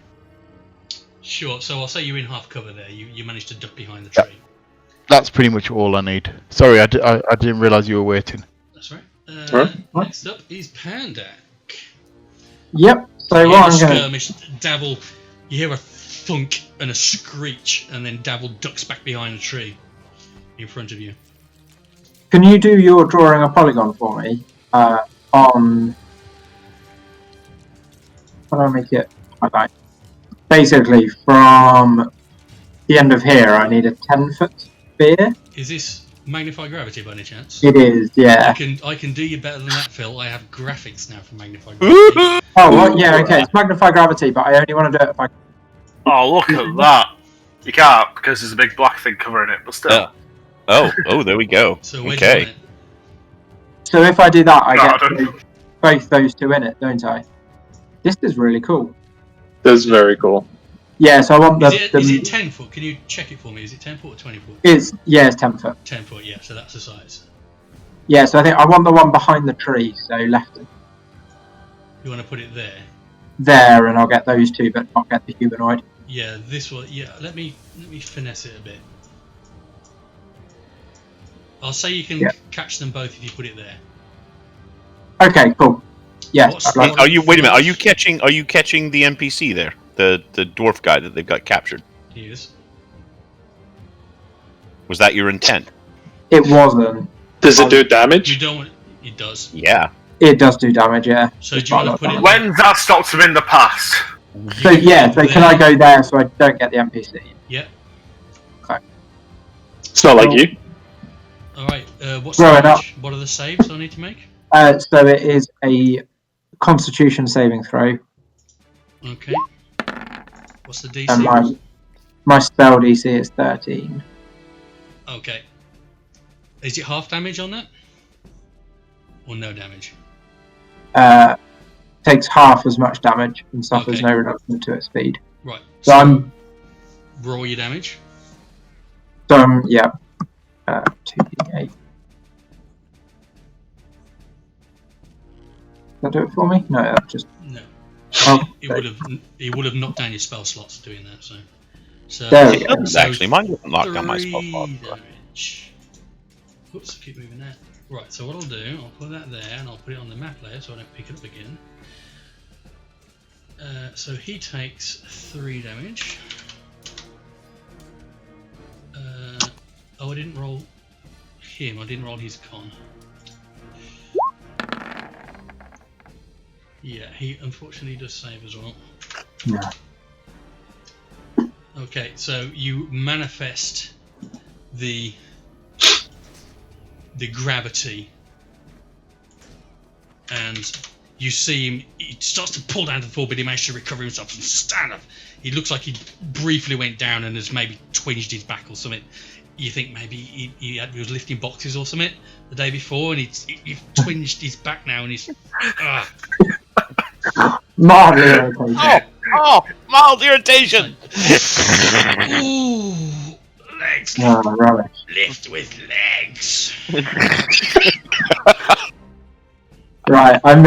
Sure. So I'll say you're in half cover there. You managed to duck behind the tree. That's pretty much all I need. Sorry, I didn't realise you were waiting. That's right. Right. Next up is Pandak. Yep. So You what hear I'm a going to... skirmish, Dabble. You hear a thunk and a screech, and then Dabble ducks back behind a tree in front of you. Can you do your drawing a polygon for me? On... How do I make it? Okay. Basically, from the end of here, I need a 10-foot sphere. Is this Magnify Gravity by any chance? It is, yeah. I can do you better than that, Phil. I have graphics now for Magnify Gravity. Oh, well, yeah, okay. It's Magnify Gravity, but I only want to do it if I... Oh, look at that! You can't because there's a big black thing covering it, but still. Oh, there we go. So where'd you want Okay. it? So if I do that, I No, I get don't. both those two in it, don't I? This is really cool. That's very cool. Yeah, so I want Is it 10 foot? Can you check it for me? Is it 10 foot or 20 foot? It's 10 foot. 10 foot, yeah, so that's the size. Yeah, so I think I want the one behind the tree, so left You want to put it there? there, and I'll get those two, but not get the humanoid. Yeah, this one. Yeah, let me finesse it a bit. I'll say you can catch them both if you put it there. Okay, cool. Yes. What's- I'd like- Are you? Wait a minute. Are you catching the NPC there? The dwarf guy that they've got captured. He is. Was that your intent? It wasn't. Does it do You damage? don't want. It does. Yeah. It does do damage, yeah. So do you want to put it? When that stopped him in the past. So yeah, so can I go there so I don't get the NPC? Yeah. It's not like you. All right. What's Throw the it up. damage? What are the saves I need to make? So it is a Constitution saving throw, Okay. What's the DC? and my spell DC is 13. Okay. Is it half damage on that? Or no damage? Takes half as much damage and suffers Okay. no reduction to its speed. Right. So I'm roll your damage. yeah. 2d8. That do it for me? No, that just. No. Oh, It would have knocked down your spell slots doing that. So. There we It go. doesn't actually. Mine doesn't knock down my 3 spell slot. damage. Oops, keep moving that. Right, so what I'll do, I'll put that there and I'll put it on the map layer so I don't pick it up again. So he takes 3 damage. Oh, I didn't roll him, I didn't roll his con. Yeah, he unfortunately does save as well. Yeah. Okay, so you manifest the gravity, and you see him. He starts to pull down to the floor, but he managed to recover himself and stand up. He looks like he briefly went down and has maybe twinged his back or something. You think maybe he was lifting boxes or something the day before, and he twinged his back now, and he's. Mildly irritating. Oh, mild irritation. Ooh, legs. Oh, rubbish. Lift with legs. Right, I'm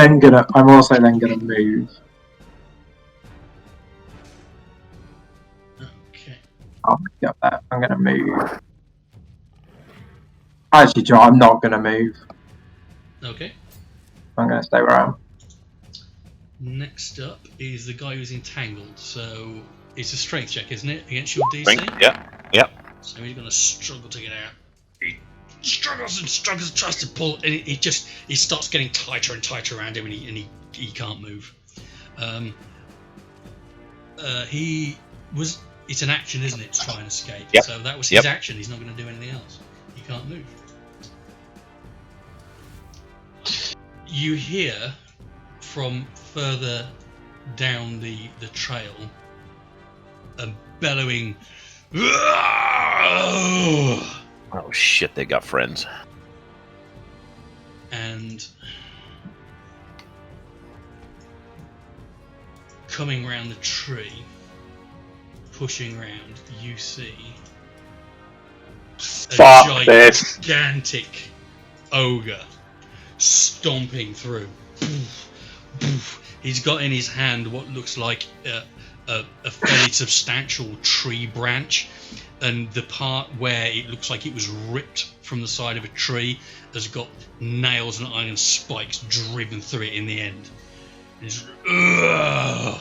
also then gonna move. Okay. I'll pick up that. I'm gonna move. Actually, Joe, I'm not gonna move. Okay. I'm gonna stay where I am. Next up is the guy who's entangled. So it's a strength check, isn't it, against your DC? Strength, yeah. So he's going to struggle to get out. He struggles and struggles, tries to pull, and he starts getting tighter and tighter around him, and he can't move. It's an action, isn't it, to try and escape? Yep. So that was his action. He's not going to do anything else. He can't move. You hear from further down the trail a bellowing. Oh shit! They got friends. And coming round the tree, pushing round, you see Fuck this. gigantic ogre stomping through. He's got in his hand what looks like a fairly substantial tree branch, and the part where it looks like it was ripped from the side of a tree has got nails and iron spikes driven through it in the end. He's, ugh,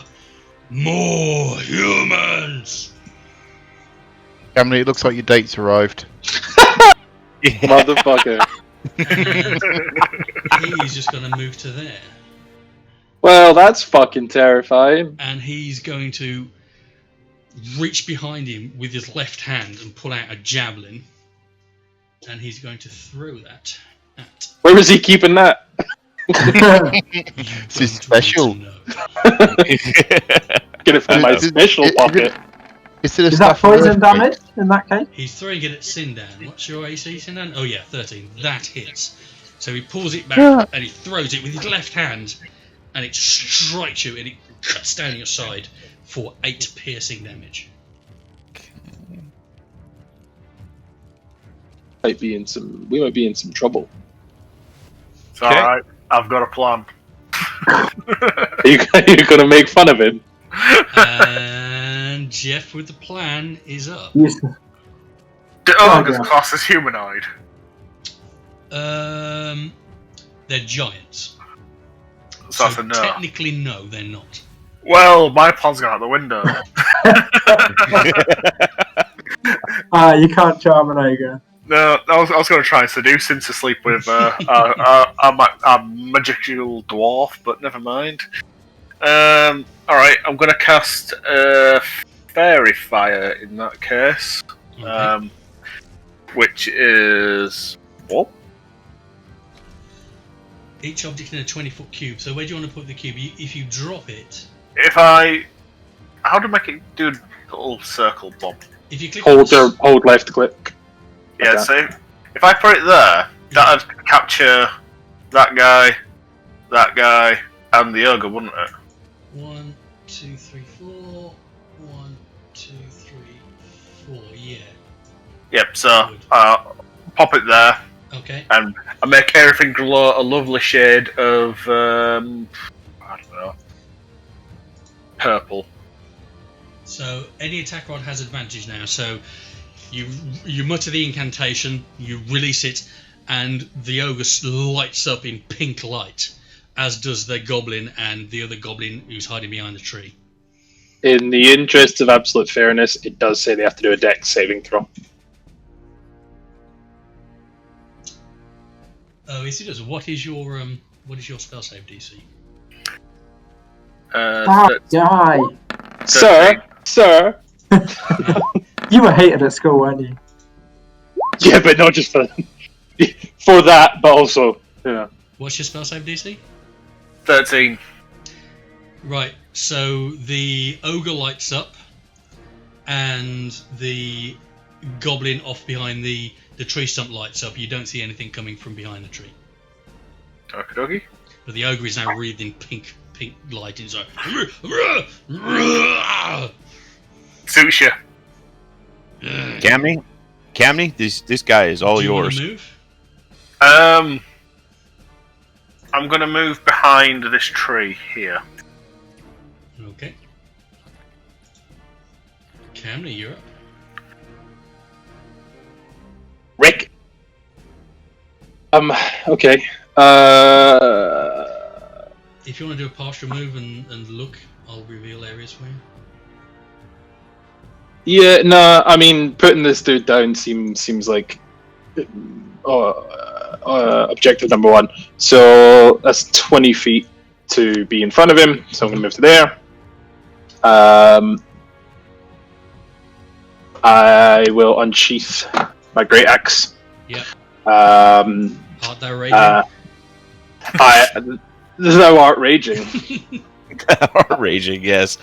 more humans! Cameron, it looks like your date's arrived. Motherfucker. He's just going to move to there. Well, that's fucking terrifying. And he's going to reach behind him with his left hand and pull out a javelin. And he's going to throw that at... Where is he keeping that? This is special. Get it from my special pocket. Is it a Is that staff of poison earthquake? damage in that case? He's throwing it at Sindan. What's your AC, Sindan? Oh yeah, 13. That hits. So he pulls it back and he throws it with his left hand, and it strikes you and it cuts down your side for 8 piercing damage. We might be in some trouble. It's alright, I've got a plan. Are you gonna make fun of him? And Jeff with the plan is up. Yes. The ogre's class is humanoid. They're giants. So that's a no. Technically, no, they're not. Well, my plan's gone out the window. You can't charm an ogre. No, I was going to try and seduce him to sleep with a magical dwarf, but never mind. Alright, I'm going to cast Fairy Fire in that case. Okay. Which is... What? Each object in a 20-foot cube. So where do you want to put the cube? If you drop it... If I... How do I make it do a little circle bomb? If you click Hold left click. Yeah, Okay. so if I put it there, that'd capture that guy, and the ogre, wouldn't it? 1, 2, 3, 4. 1, 2, 3, 4. Yeah. Yep, so pop it there, Okay. and I make everything glow a lovely shade of, I don't know, purple. So any attack rod has advantage now. So you mutter the incantation, you release it, and the ogre lights up in pink light, as does the goblin and the other goblin who's hiding behind the tree. In the interest of absolute fairness, it does say they have to do a dex saving throw. Oh, yes, it does. What is your spell save DC? Die! Sir. You were hated at school, weren't you? Yeah, but not just for that, but also, What's your spell save DC? 13. Right. So the ogre lights up, and the goblin off behind the tree stump lights up. You don't see anything coming from behind the tree. Okie dokie. But the ogre is now wreathed in pink light inside. Suits you. Camney, this guy is all Do you want yours. to move? I'm gonna move behind this tree here. Okay. Camney, you're up. Rick. Okay. If you want to do a partial move and look, I'll reveal areas for you. Yeah, no, I mean, putting this dude down seems like objective number 1. So that's 20 feet to be in front of him, so I'm going to move to there. I will unsheath my great axe. Yeah. Art thou raging? Thou art raging. Art raging, yes.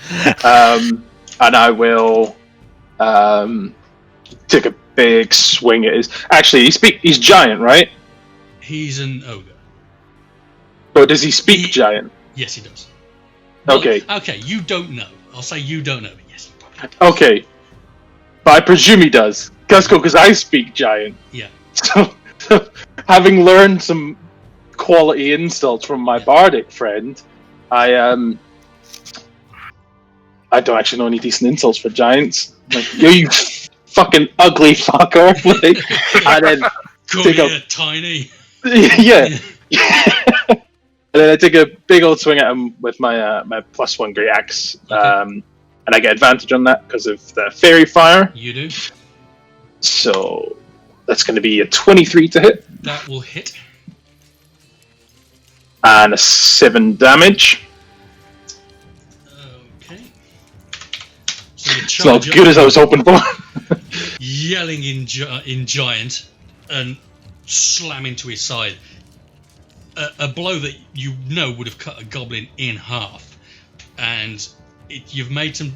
And I will take a big swing at his. Actually, he's giant, right? He's an ogre. But does he speak giant? Yes, he does. Okay. Well, okay, you don't know. I'll say you don't know, but yes. Okay. But I presume he does. Because I speak giant. Yeah. So, having learned some quality insults from my bardic friend, I don't actually know any decent insults for giants. Like, you fucking ugly fucker! Like, and then Call take me a tiny. yeah. And then I take a big old swing at him with my my +1 great axe, and I get advantage on that because of the fairy fire. You do. So that's going to be a 23 to hit. That will hit. And a 7 damage. Okay. So you It's not charge as good up, as I was hoping for. yelling in giant, and slam into his side. A blow that you know would have cut a goblin in half, and you've made some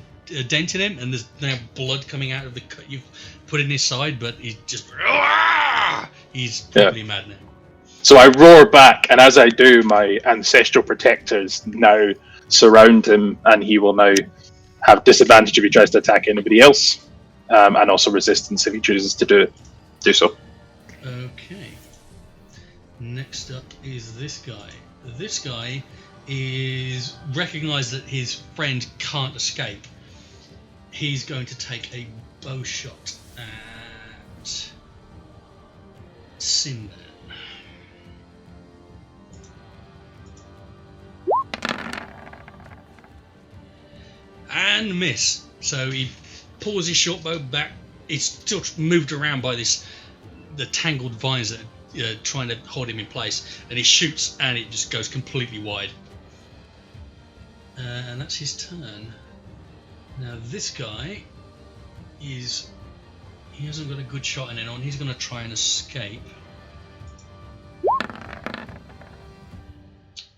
dent in him, and there's now blood coming out of the cut you've put in his side, but he's just he's probably mad now. So I roar back, and as I do, my ancestral protectors now surround him, and he will now have disadvantage if he tries to attack anybody else, and also resistance if he chooses to do so. Okay. Next up is this guy. This guy is recognised that his friend can't escape. He's going to take a bow shot at Sinbad. And miss. So he pulls his short bow back. It's still moved around by the tangled vines that are trying to hold him in place. And he shoots, and it just goes completely wide. And that's his turn. Now this guy he hasn't got a good shot in it on. He's going to try and escape.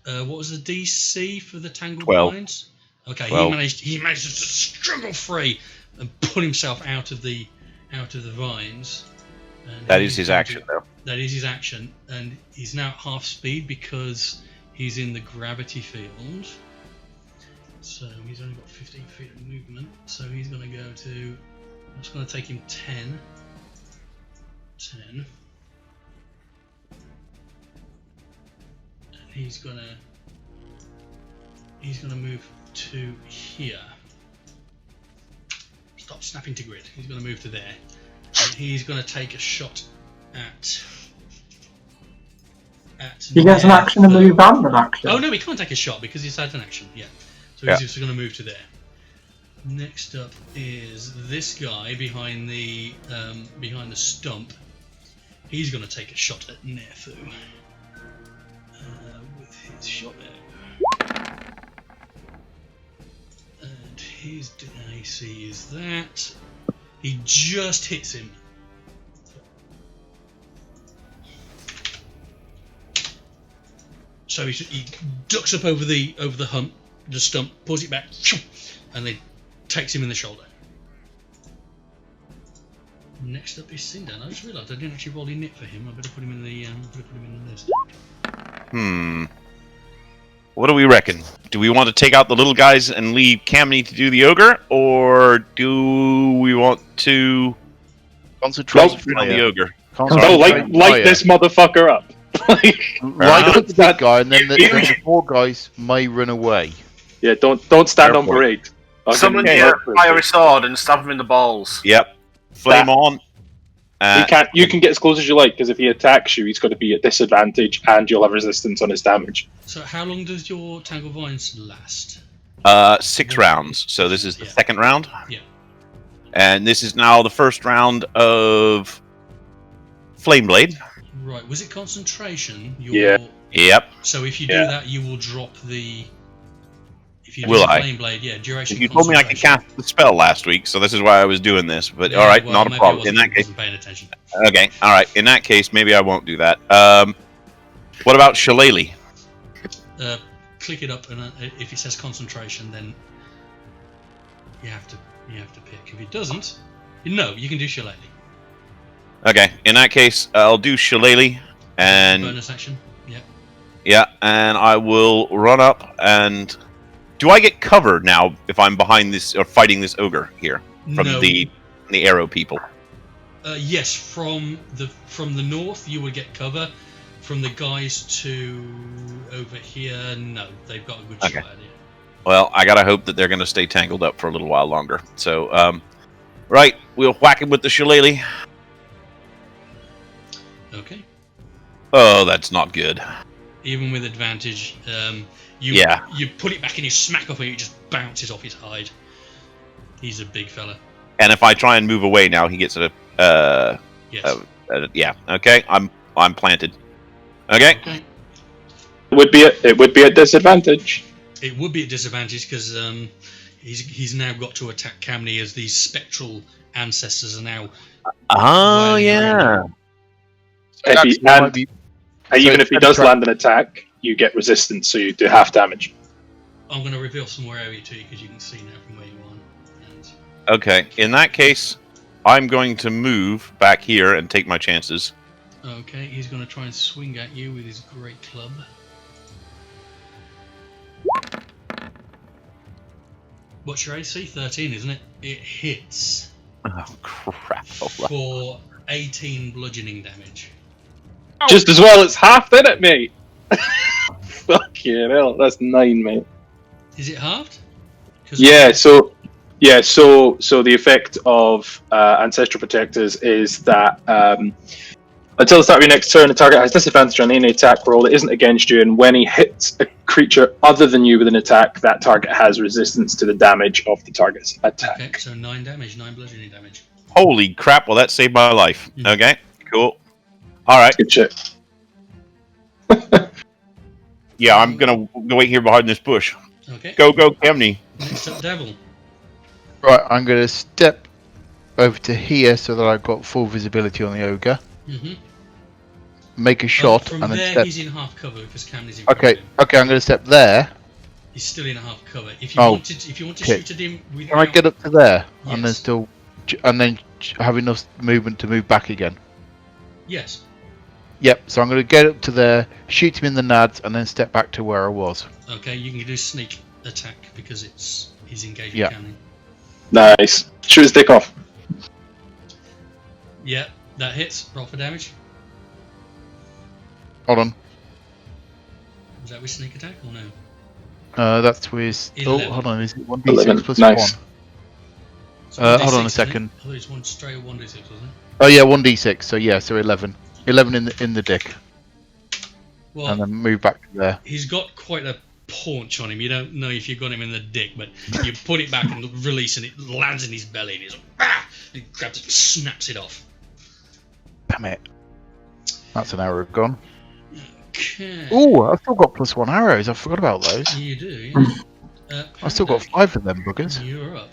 What was the DC for the tangled 12. vines? Okay, 12. he managed to struggle free and pull himself out of the vines. And That is his action, though. That is his action, and he's now at half speed because he's in the gravity field. So he's only got 15 feet of movement. So he's going to go to. That's going to take him 10. 10. And he's going to move to here. Stop snapping to grid. He's going to move to there. And he's going to take a shot at. He gets an action to move and an action. Oh no, he can't take a shot because he's had an action. Yeah. So he's just going to move to there. Next up is this guy behind the stump. He's going to take a shot at Nefu with his shot arrow. And his AC is that. He just hits him. So he ducks up over the hump, the stump, pulls it back, and then takes him in the shoulder. Next up is Sindan. I just realised I didn't actually roll in it for him. I better put him in the list. What do we reckon? Do we want to take out the little guys and leave Kamini to do the ogre, or do we want to concentrate on the ogre? No, light this motherfucker up. Light up the big guy, and then the four guys may run away. Yeah, don't stand on parade. Summon your fiery sword and stab him in the balls. Yep. Flame on. You can get as close as you like, because if he attacks you, he's going to be at disadvantage, and you'll have resistance on his damage. So how long does your Tangle Vines last? 6 rounds. So this is the second round. Yeah. And this is now the first round of Flame Blade. Right. Was it concentration? Yeah. Yep. So if you do that, you will drop the. If you do Will the I? Flame Blade, yeah, duration. You told me I could cast the spell last week, so this is why I was doing this. But all right, not a problem. In that case, wasn't paying attention. Okay, all right. In that case, maybe I won't do that. What about Shillelagh? Click it up, and if it says concentration, then you have to pick. If it doesn't, no, you can do Shillelagh. Okay, in that case, I'll do Shillelagh and bonus action. Yeah. Yeah, and I will run up and. Do I get cover now if I'm behind this or fighting this ogre here from the arrow people? Yes, from the north you would get cover. From the guys to over here, no, they've got a good Okay. shot at it. Well, I gotta hope that they're gonna stay tangled up for a little while longer. So, right, we'll whack him with the shillelagh. Okay. Oh, that's not good. Even with advantage, you put it back and you smack off and it just bounces off his hide. He's a big fella. And if I try and move away now, he gets a. Yes. Yeah. Okay. I'm planted. Okay. Okay. It would be at disadvantage. It would be a disadvantage because he's now got to attack Camney as these spectral ancestors are now. Oh wilding yeah. around. Even if he does land an attack, you get resistance, so you do half damage. I'm going to reveal some more area to you because you can see now from where you are. And Okay. In that case, I'm going to move back here and take my chances. okay, he's going to try and swing at you with his great club. What's your AC? 13, isn't it? It hits Oh crap! for 18 bludgeoning damage. Just as well, it's half in it, mate. Fucking hell, that's 9, mate. Is it halved? Yeah. So the effect of Ancestral Protectors is that until the start of your next turn, the target has disadvantage on any attack roll that isn't against you, and when he hits a creature other than you with an attack, that target has resistance to the damage of the target's attack. Okay, so 9 damage, 9 bludgeoning damage. Holy crap! Well, that saved my life. Mm. Okay. Cool. All right. Good shit. Yeah, I'm gonna wait here behind this bush. Okay. Go, Camney. Next up, Devil. Right, I'm going to step over to here so that I've got full visibility on the ogre. Mm-hmm. Make a shot From and then there, step. he's in half cover because Camney's in front Okay, of him. okay, I'm going to step there. He's still in a half cover. If you Oh, want to okay. shoot at him without... Can I get up to there and then Yes. still, and then have enough movement to move back again? Yes. Yep. So I'm going to get up to there, shoot him in the nads, and then step back to where I was. Okay, you can do sneak attack because he's engaged Yeah. with Camney. Nice. Shoot his dick off. Yeah, that hits. Roll for damage. Hold on. Was that with sneak attack or no? That's with. 11. Oh, hold on. Is it 1d6 11, plus nice. 1? So Hold 1d6, on a isn't it? second. I thought it was one straight 1d6, wasn't it? Oh yeah, 1d6. So yeah, so 11. 11 in the dick, Well, and then move back to there. he's got quite a paunch on him. You don't know if you've got him in the dick, but you put it back and release, and it lands in his belly, and he's like, ah! He grabs it and snaps it off. Damn it. That's an arrow gone. Okay. Ooh, I've still got +1 arrows. I forgot about those. You do, yeah. I've still got 5 of them buggers. You're up.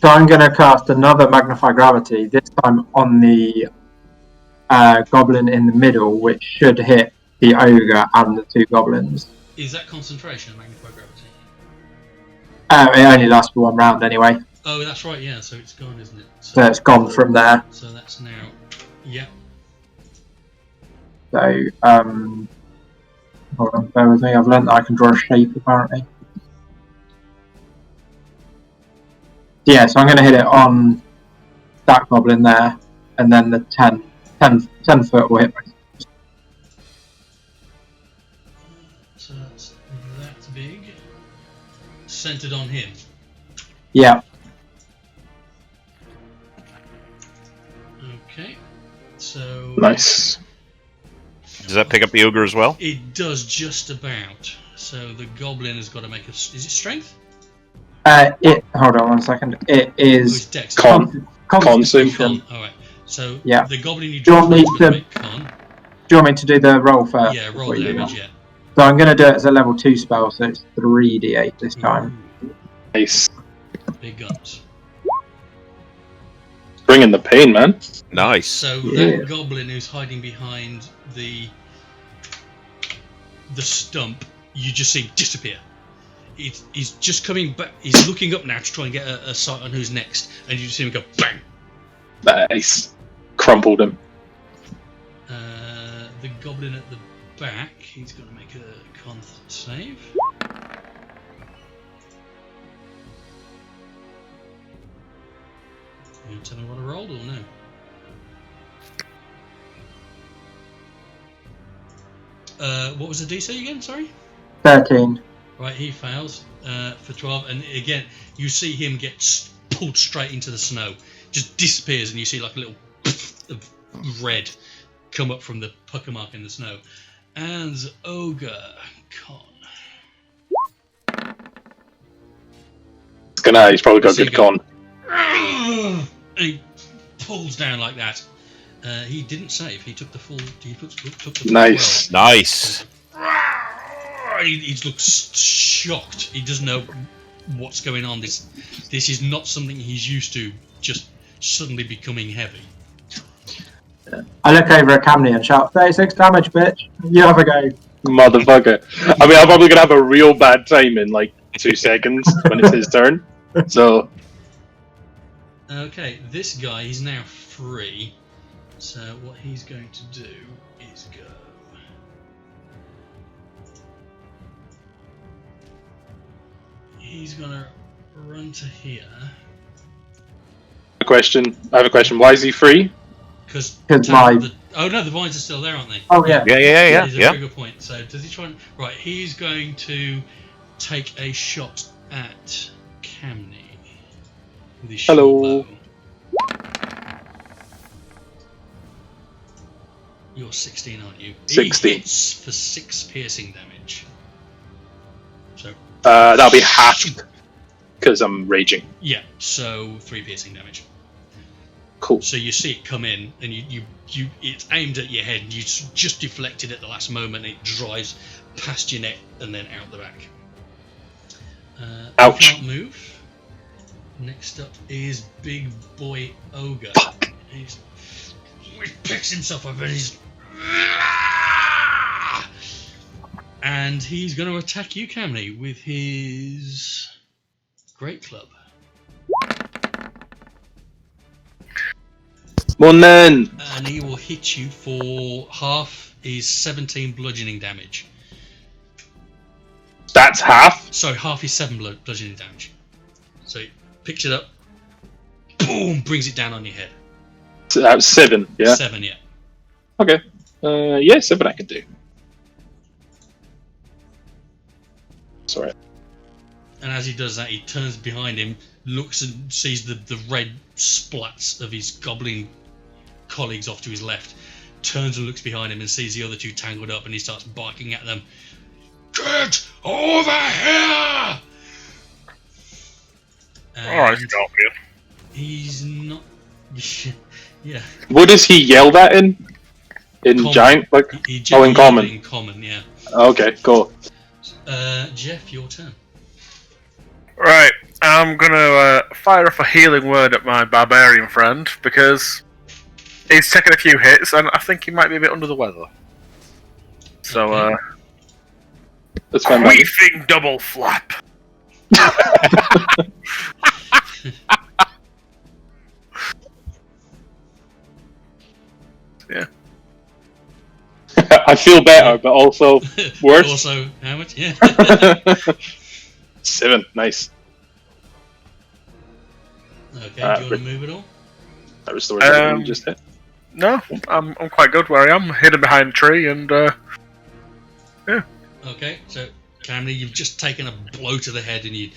So I'm going to cast another Magnify Gravity, this time on the goblin in the middle, which should hit the ogre and the 2 goblins. Is that concentration, Magnify Gravity? It only lasts for 1 round anyway, Oh, that's right, yeah, so it's gone, isn't it? so it's gone from there. So that's now... Yeah. So, hold on, bear with me. I've learnt that I can draw a shape apparently. Yeah, so I'm going to hit it on that goblin there, and then the 10 foot will hit me. So that's that big. Centered on him. Yeah, Okay. So... Nice. Does that pick up the ogre as well? It does just about. So the goblin has got to make a... Is it strength? hold on 1 second. It Oh, it's is dex. Constitution. Alright. So Yeah. the goblin you Do you want me draw to- make con. Do you want me to do the roll first? Yeah, roll before you do damage, that? yeah. So I'm going to do it as a level 2 spell, so it's 3d8 this time. Ooh, Nice. big guns. Bringing the pain, man. Nice. So Yeah. that goblin who's hiding behind the stump, you just see him disappear. He's just coming back. He's looking up now to try and get a sight on who's next, and you just see him go bang. Nice. Crumpled him. The goblin at the back, he's going to make a con save. You gonna tell me what I rolled or no? what was the DC again? Sorry. 13. Right, he fails for 12, and again you see him get pulled straight into the snow, just disappears, and you see like a little of red come up from the pucker mark in the snow. And Ogre Con. He's probably got a good con. And he pulls down like that. He didn't save. He took the full. He took the full Nice. 12. Nice. He looks shocked. He doesn't know what's going on. This is not something he's used to. Just suddenly becoming heavy. I look over at Camney and shout, 36 damage, bitch. You have a go. Motherfucker. I mean, I'm probably going to have a real bad time in like 2 seconds when it's his turn. So. Okay, this guy is now free. So what he's going to do is go. He's gonna run to here. I have a question. Why is he free? Because my... Oh no, the vines are still there, aren't they? Oh yeah. Yeah. It's a very good point. So does he try and... Right, he's going to take a shot at Camney. With his Hello. short bow. You're 16, aren't you? 16. He hits for 6 piercing damage. So that'll be halved because I'm raging. yeah, so 3 piercing damage. Cool. So you see it come in, and you it's aimed at your head, and you just deflected at the last moment, and it drives past your neck and then out the back. Ouch. You can't move. Next up is Big Boy Ogre. Fuck. He picks himself up and he's going to attack you, Camney, with his Great Club. One then. And he will hit you for half his 17 bludgeoning damage. That's half. Sorry, half his 7 bludgeoning damage. So he picks it up, boom, brings it down on your head. So that's 7, yeah? 7, yeah. Okay. Yeah, 7 I can do. Sorry. And as he does that, he turns behind him, looks and sees the red splats of his goblin colleagues off to his left, turns and looks behind him and sees the other 2 tangled up, and he starts barking at them. Get over here! Alright, Scorpion. He's not... yeah. What does he yell that in? In Common. giant? Like, He in common. In common, yeah. Okay, cool. Jeff, your turn. Right, I'm gonna fire off a healing word at my barbarian friend because he's taken a few hits and I think he might be a bit under the weather. So, Okay. That's fine. buddy. queefing double flap. Yeah. I feel better, but also worse. Also, how much? Yeah. 7, nice. Okay, do you want to move at all? That restores everything you just hit. No, I'm quite good where I am, hidden behind a tree, and yeah. Okay, so Camney, you've just taken a blow to the head, and your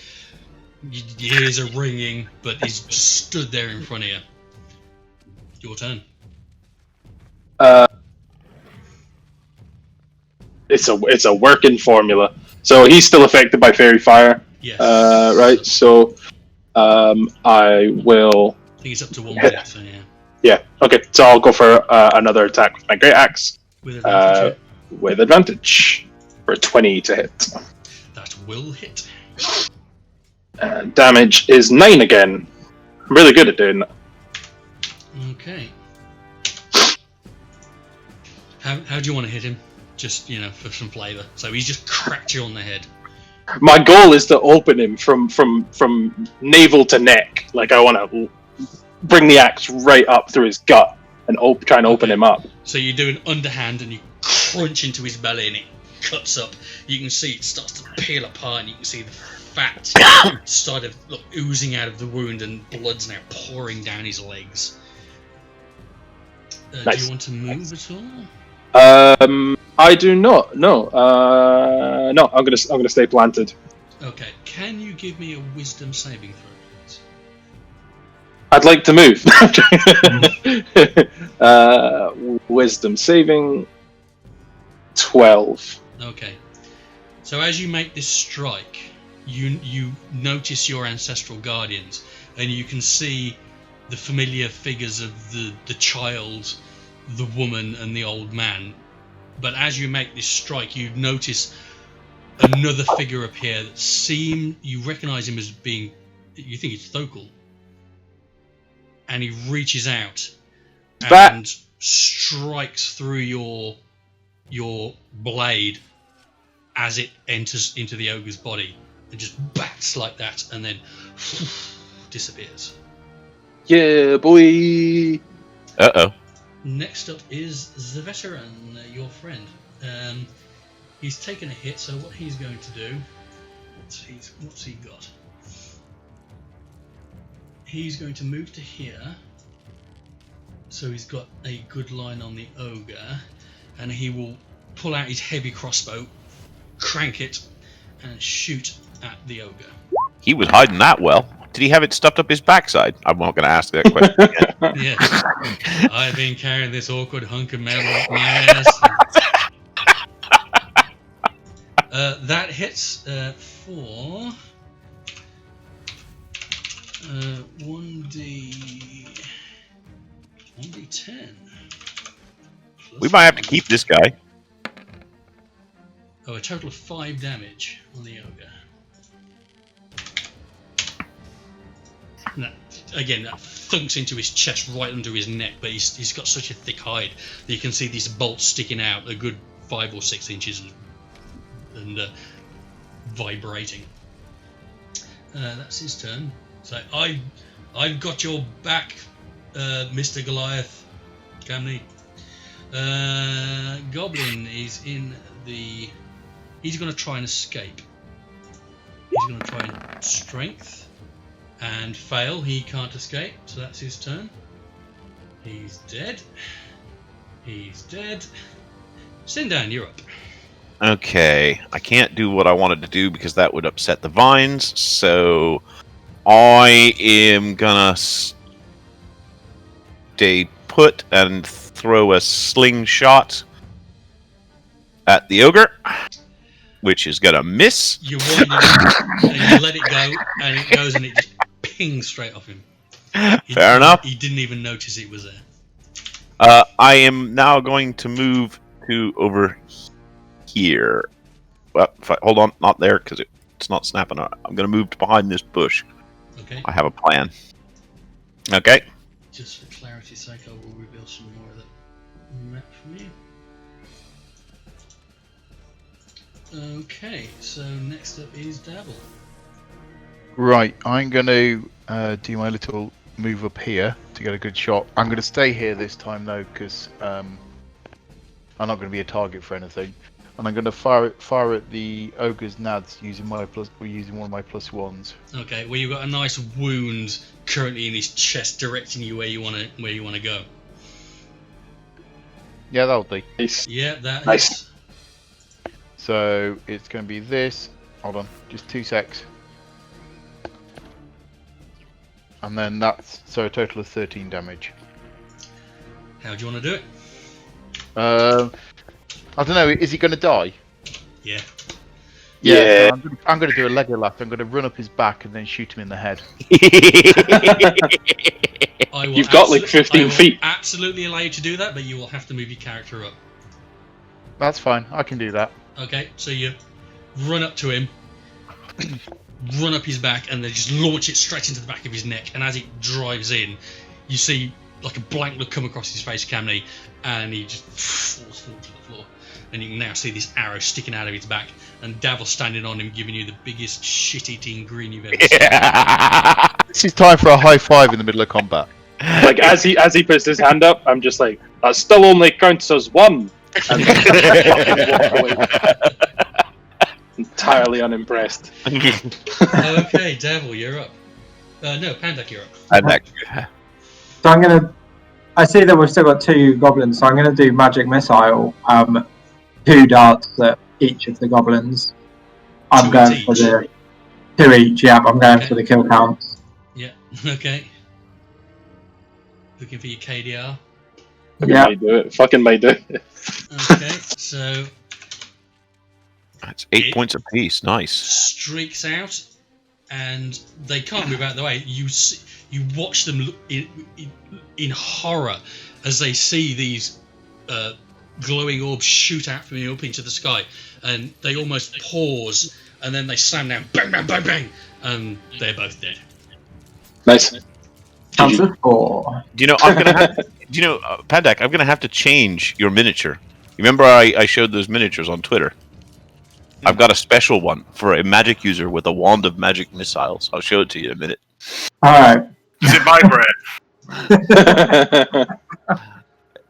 ears are ringing, but he's just stood there in front of you. Your turn. It's a working formula. So he's still affected by fairy fire. Yes. Right. So I will. I think it's up to 1 minute, so yeah. Yeah. Okay. So I'll go for another attack with my great axe With advantage, with advantage for 20 to hit. that will hit. Damage is 9 again. I'm really good at doing that. Okay. How do you want to hit him? Just, for some flavour. So he's just cracked you on the head. My goal is to open him from navel to neck. Like, I want to bring the axe right up through his gut and try and open him up. So you do an underhand and you crunch into his belly and it cuts up. You can see it starts to peel apart and you can see the fat start of oozing out of the wound and blood's now pouring down his legs. Nice. Do you want to move at all? I do not. No. No. I'm gonna stay planted. Okay. Can you give me a wisdom saving throw, please? I'd like to move. Wisdom saving 12. Okay. So as you make this strike, you notice your ancestral guardians, and you can see the familiar figures of the child, the woman, and the old man. But as you make this strike, you notice another figure appear that you recognize him as being, you think it's Thokul. And he reaches out and strikes through your blade as it enters into the ogre's body, and just bats like that, and then disappears. Yeah, boy. Uh-oh. Next up is the veteran, your friend. He's taken a hit, so what he's going to do... What's he got? He's going to move to here. So he's got a good line on the ogre, and he will pull out his heavy crossbow, crank it, and shoot at the ogre. He was hiding that well. Did he have it stuffed up his backside? I'm not going to ask that question again. Yes. I've been carrying this awkward hunk of metal up my ass. That hits for 1d10. We might have to keep this guy. Oh, a total of 5 damage on the ogre. That thunks into his chest right under his neck, but he's got such a thick hide that you can see these bolts sticking out a good 5 or 6 inches and vibrating. That's his turn. So I've got your back, Mr. Goliath. Camney. Goblin is in the... He's going to try and escape. He's going to try and strength and fail. He can't escape, so that's his turn. He's dead. He's dead. Sindan, you're up. Okay, I can't do what I wanted to do because that would upset the vines, so I am gonna stay put and throw a slingshot at the ogre, which is gonna miss. You wind it up and you let it go, and it goes and it just pings straight off him. Fair enough. He didn't even notice it was there. I am now going to move to over here. Well, hold on, not there because it's not snapping. I'm going to move to behind this bush. Okay. I have a plan. Okay. Just for clarity's sake, I will reveal some more of the map for you. Okay, so next up is Dabble. Right, I'm going to do my little move up here to get a good shot. I'm going to stay here this time though, because I'm not going to be a target for anything. And I'm going to fire at the ogre's nads using one of my plus ones. Okay, well you've got a nice wound currently in his chest, directing you where you want to go. Yeah, that'll do. Nice. Yeah, that Nice. is. So it's going to be this. Hold on, just 2 secs. And then that's so a total of 13 damage. How do you want to do it? I don't know. Is he going to die? Yeah. Yeah. So I'm going to do a Legolas. I'm going to run up his back and then shoot him in the head. You've got like 15 feet. Absolutely allow you to do that, but you will have to move your character up. That's fine. I can do that. Okay, so you run up to him, run up his back, and then just launch it straight into the back of his neck. And as it drives in, you see like a blank look come across his face, Camney, and he just falls to the floor. And you can now see this arrow sticking out of his back, and Davil standing on him, giving you the biggest shit-eating grin you've ever seen. This is time for a high five in the middle of combat. Like as he puts his hand up, I'm just like, that still only counts as one. And walk away. Entirely unimpressed. Okay, Davil, you're up. No, Pandak, you're up. So I see that we've still got 2 goblins, so I'm gonna do magic missile. 2 darts at each of the goblins. I'm Two going at for each? the 2 each. Yeah, I'm going Okay. for the kill counts. Yeah. Okay. Looking for your KDR. Yeah. Might do it. Fucking might do it. Okay. So That's 8 It- points apiece. Nice. streaks out, and they can't move out of the way. You watch them look in horror as they see these glowing orbs shoot out from you up into the sky, and they almost pause, and then they slam down, bang, bang, bang, bang, and they're both dead. Nice. Counts of 4. Do you know? I'm gonna have. Do you know, Pandak? I'm gonna have to change your miniature. You remember I showed those miniatures on Twitter? I've got a special one for a magic user with a wand of magic missiles. I'll show it to you in a minute. Alright. Does it vibrate?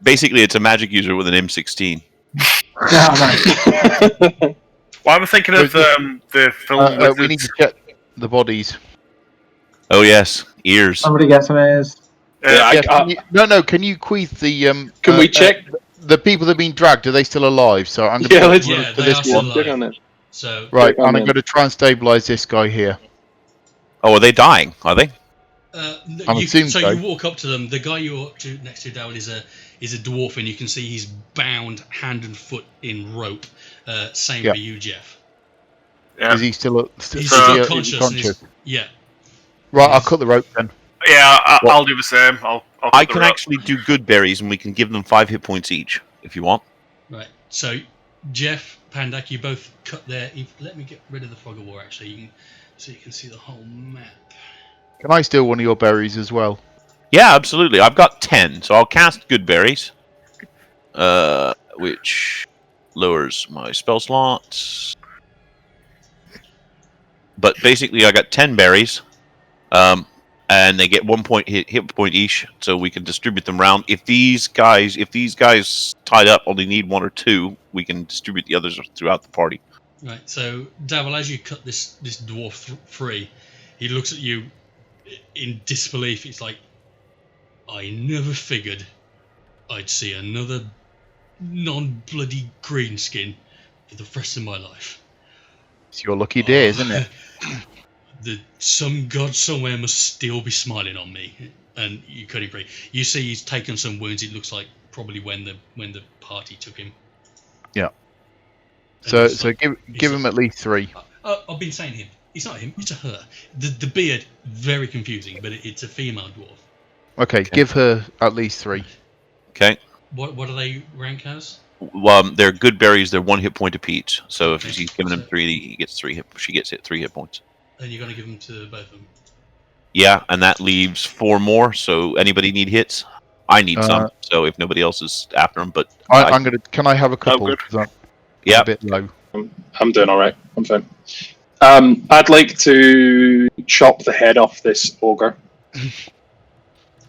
Basically, it's a magic user with an M16. Yeah, nice. Well, I'm thinking of the film. with We need to check the bodies. Oh yes, ears. Somebody get some ears. Yeah, Yes, can you queef the can we check? the people that have been dragged? Are they still alive? So I'm Yeah, going let's to Yeah, for they this are still one. Check alive. on it. So right, on and I'm them. going to try and stabilize this guy here. Oh, are they dying? Are they? I'm assuming so so. you walk up to them. The guy you're up to next to, Darwin, is a dwarf, and you can see he's bound hand and foot in rope. Same Yeah. for you, Jeff. Yeah, Is he still He's So- still is he conscious. And he's, yeah. Right, I'll cut the rope then. yeah, I'll do the same. I'll I cut can the rope. actually do good berries, and we can give them 5 hit points each if you want. Right. So, Jeff, Pandak, you both cut there. Let me get rid of the fog of war, actually, so you can see the whole map. Can I steal one of your berries as well? Yeah, absolutely. I've got 10, so I'll cast good berries, which lowers my spell slots. But basically, I got 10 berries, and they get 1 point hit point each, so we can distribute them around. If these guys tied up only need 1 or 2, we can distribute the others throughout the party. Right. So, Davil, as you cut this dwarf free, he looks at you in disbelief. It's like, I never figured I'd see another non-bloody greenskin for the rest of my life. It's your lucky day, isn't it? Some god somewhere must still be smiling on me. And you cut him free. You see he's taken some wounds. It looks like probably when the party took him. Yeah. And So it's like- give him at least 3. I've been saying him. It's not him. It's a her. The beard, very confusing, but it's a female dwarf. Okay, give her at least 3. Okay. What do they rank as? They're good berries. They're 1 hit point apiece. So if Okay. she's giving him So- 3, he gets 3 hit. She gets 3 hit points. And you're going to give them to both of them. Yeah, and that leaves 4 more. So anybody need hits? I need some. So if nobody else is after them, but I'm gonna. Can I have a couple? good. 'Cause I'm yeah, a bit low. I'm doing all right. I'm fine. I'd like to chop the head off this ogre.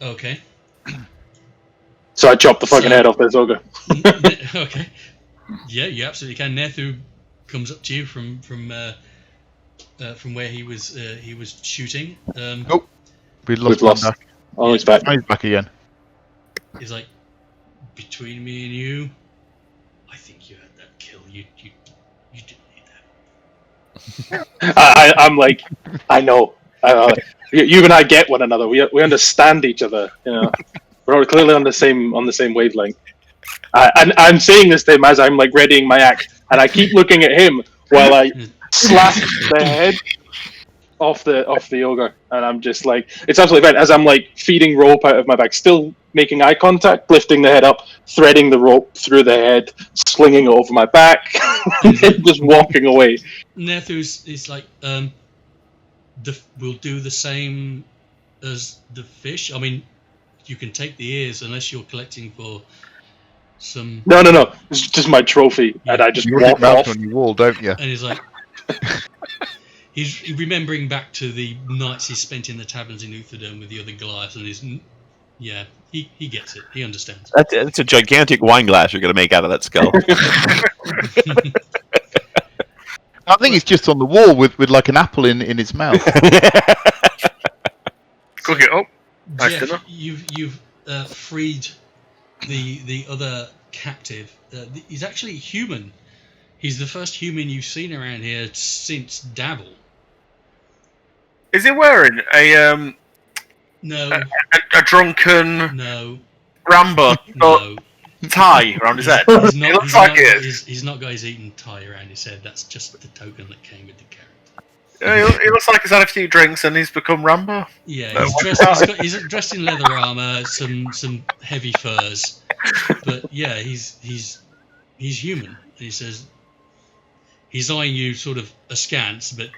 Okay. So I chop the fucking So- head off this ogre. Okay. Yeah, you absolutely can. Nethu comes up to you from where he was shooting. Oh. We've We've lost. lost. Oh, he's back. Oh, he's back again. He's like, between me and you, I think you had that kill. You didn't need that. I'm like, I know. You and I get one another. We understand each other. You know, we're all clearly on the same wavelength. And I'm saying this to him as I'm like readying my axe, and I keep looking at him while I slap the head off the ogre, and I'm just like, it's absolutely fine. As I'm like feeding rope out of my bag, still making eye contact, lifting the head up, threading the rope through the head, slinging it over my back, and then just walking away. Nethu's is like, we'll do the same as the fish. I mean, you can take the ears unless you're collecting for some. No, it's just my trophy, and I just You walk walk off. on your wall, don't you? And he's like, he's remembering back to the nights he spent in the taverns in Utherdom with the other Goliaths, and he gets it. He understands. that's a gigantic wine glass you're going to make out of that skull. I think it's just on the wall with like an apple in its mouth. Cook it up. Nice Jeff, dinner. you've freed the other captive. He's actually human. He's the first human you've seen around here since Dabble. Is he wearing a drunken No. Rambo No. tie around his head? He's not, It looks like it. He's not got his Eton tie around his head. That's just the token that came with the character. He looks like he's had a few drinks and he's become Rambo. Yeah, he's dressed in leather armor, some heavy furs, but yeah, he's human. And he says he's eyeing you sort of askance, but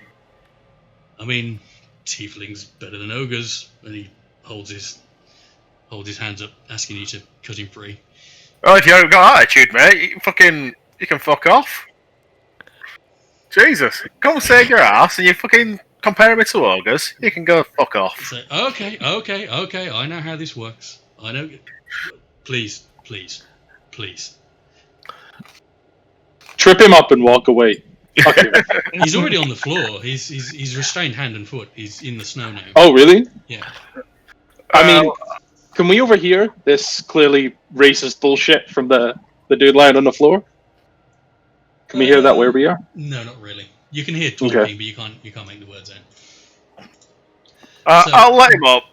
I mean, tiefling's better than ogres, and he holds his hands up, asking you to cut him free. Oh, if you haven't got attitude, mate, you can fuck off. Jesus, come save your ass, and you fucking compare me to ogres. You can go fuck off. So, okay, I know how this works. I know. Please. Trip him up and walk away. Okay. He's already on the floor. He's restrained hand and foot. He's in the snow now. Oh, really? Yeah. I mean, can we overhear this clearly racist bullshit from the dude lying on the floor? Can we hear that where we are? No, not really. You can hear talking, but you can't make the words out. I'll let him up,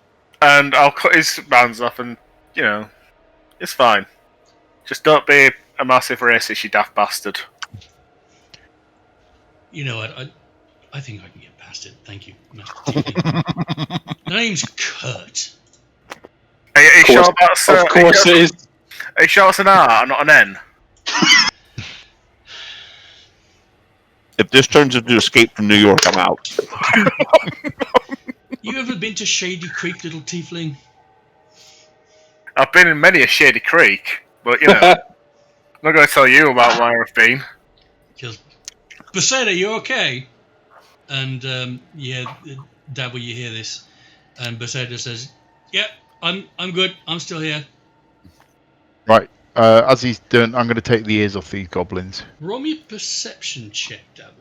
and I'll cut his bands off, and it's fine. Just don't be a massive racist, you daft bastard. You know what? I think I can get past it. Thank you. The name's Kurt. Are you sure that's of course it is. Are you sure it's an R, not an N? If this turns into Escape from New York, I'm out. You ever been to Shady Creek, little tiefling? I've been in many a shady creek, but I'm not going to tell you about where I've been. Because, Beseda, you okay? And Dabble, you hear this, and Beseda says, "Yeah, I'm good. I'm still here." Right. As he's done, I'm going to take the ears off these goblins. Roll me a perception check, Dabble.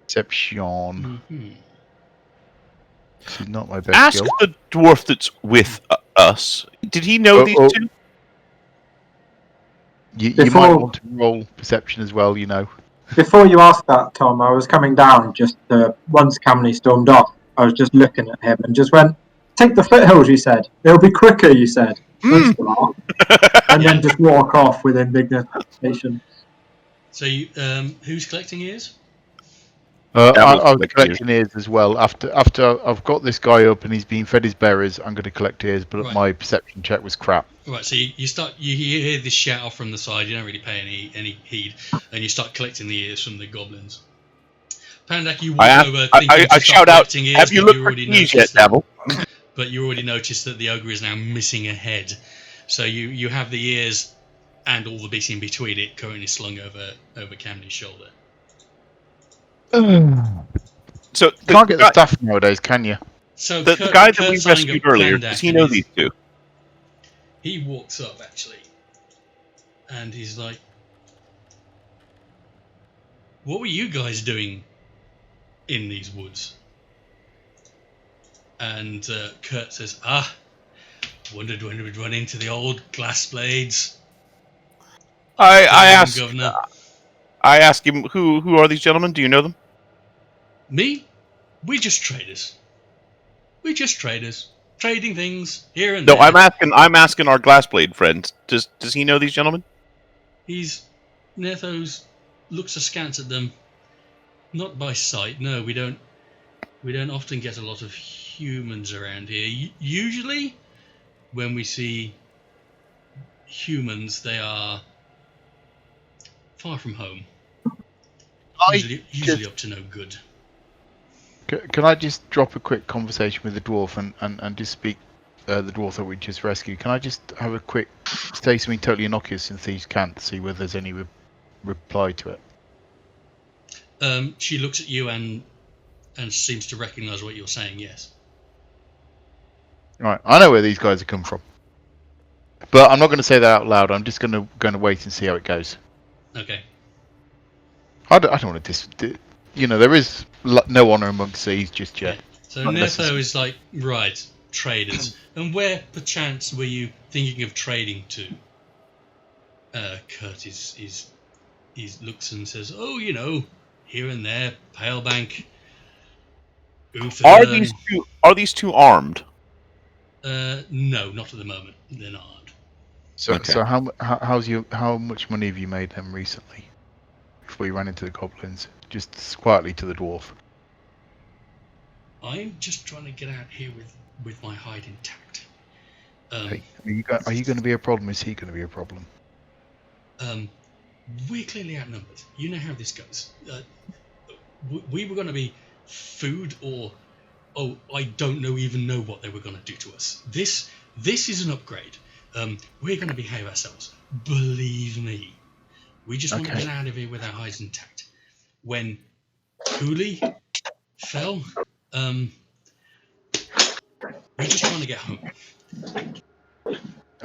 Perception. Mm-hmm. This is not my best Ask skill. the dwarf that's with us. Did he know these two? You might want to roll perception as well, Before you asked that, Tom, I was coming down just once Camney stormed off. I was just looking at him and just went, "Take the foothills," you said. "It'll be quicker," you said. And then just walk off with indignation. So, who's collecting ears? I was collecting ears as well. After I've got this guy up and he's been fed his berries, I'm going to collect ears, but my perception check was crap. Right, so you hear this shout off from the side, you don't really pay any heed, and you start collecting the ears from the goblins. Pandak, you walk over thinking I shout out, ears, "Have you looked for keys yet, Dabble?" But you already noticed that the ogre is now missing a head. So you have the ears and all the bits in between it currently slung over Camden's shoulder. So you can't get the staff nowadays, can you? So the guy that we rescued earlier, does he know these two? He walks up, actually, and he's like, "What were you guys doing in these woods?" And Kurt says, "Wondered when we'd run into the old glass blades." I ask him, who are these gentlemen? Do you know them? Me? We're just traders. Trading things here and there. No, I'm asking our glassblade friend. Does he know these gentlemen? Nethos looks askance at them. Not by sight. No, we don't often get a lot of humans around here. Usually, when we see humans, they are far from home. Usually up to no good. Can I just drop a quick conversation with the dwarf and just speak the dwarf that we just rescued? Can I just have a quick say something totally innocuous in Thieves' Cant to see whether there's any reply to it? She looks at you and seems to recognise what you're saying. Yes. Right, I know where these guys have come from, but I'm not going to say that out loud. I'm just going to wait and see how it goes. Okay. I don't want to there is no honour amongst thieves just yet. So Netho is like, right, traders. And where, perchance, were you thinking of trading to? Kurt is looks and says, "Oh, here and there, Palebank, Uthodurn." Are these two armed? No, not at the moment. They're not armed. So, Okay. so how much money have you made them recently? Before you ran into the goblins, just quietly to the dwarf. I'm just trying to get out here with my hide intact. Hey, are you going to be a problem? Is he going to be a problem? We're clearly outnumbered. You know how this goes. We were going to be food, or I don't even know what they were going to do to us. This is an upgrade. We're going to behave ourselves. Believe me. We just want to get out of here with our hides intact. When Cooley fell, we're just trying to get home.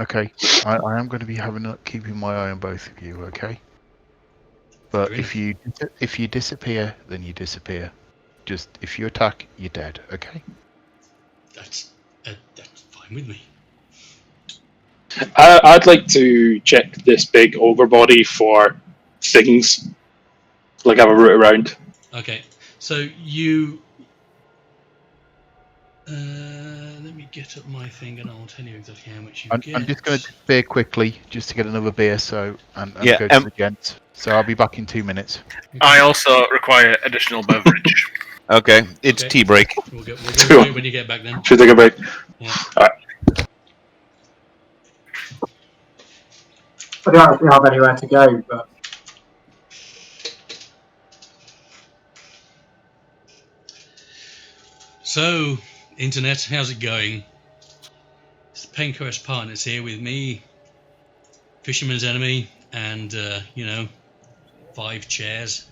Okay, I am going to be keeping my eye on both of you. Okay, but Really? if you disappear, then you disappear. Just if you attack, you're dead. Okay. That's fine with me. I'd like to check this big overbody for things. Like have a route around. Okay, so you. Let me get up my thing and I'll tell you exactly how much you get. I'm just going to beer quickly, just to get another beer. So and Yeah, go to the gents. So I'll be back in 2 minutes. Okay. I also require additional beverage. Okay, it's Okay. tea break. We'll go away when you get back then. Should we take a break? Yeah. Alright. I don't actually have anywhere to go, but So, internet, how's it going? It's the Penquest Partners here with me, Fisherman's Enemy, and 5 chairs.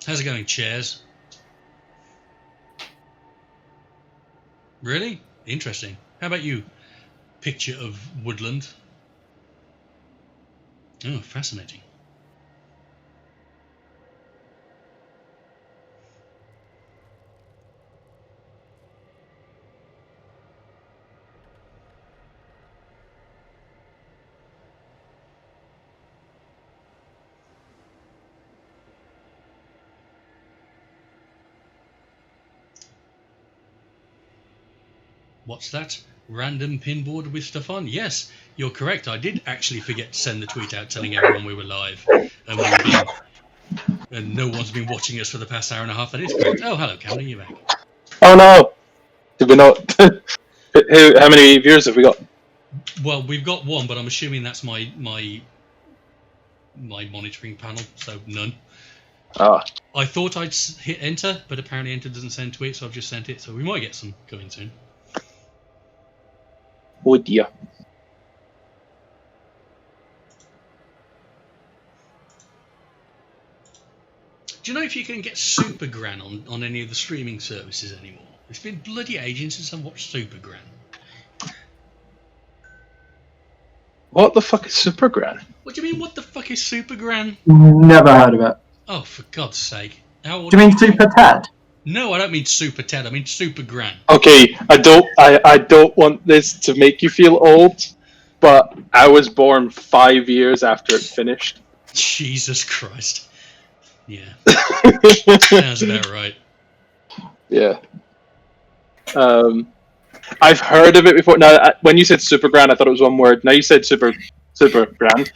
How's it going, chairs? Really? Interesting. How about you? Picture of woodland. Oh, fascinating. What's that? Random pinboard with stuff on? Yes, you're correct. I did actually forget to send the tweet out telling everyone we were live. And no one's been watching us for the past hour and a half. That is correct. Oh, hello, Cameron. You're back. Oh no! Did we not? How many viewers have we got? Well, we've got one, but I'm assuming that's my monitoring panel, so none. Ah. I thought I'd hit enter, but apparently enter doesn't send tweets, so I've just sent it. So we might get some coming soon. Oh dear. Do you know if you can get Super Gran on any of the streaming services anymore? It's been bloody ages since I've watched Super Gran. What the fuck is Super Gran? What do you mean, what the fuck is Super Gran? never heard of it. Oh, for God's sake. How old Do you are mean Super Ted? No, I don't mean Super Ted. I mean Super Gran. Okay, I don't want this to make you feel old, but I was born 5 years after it finished. Jesus Christ. Yeah. Sounds about right. Yeah. I've heard of it before. Now, when you said Super Gran, I thought it was one word. Now you said Super Gran.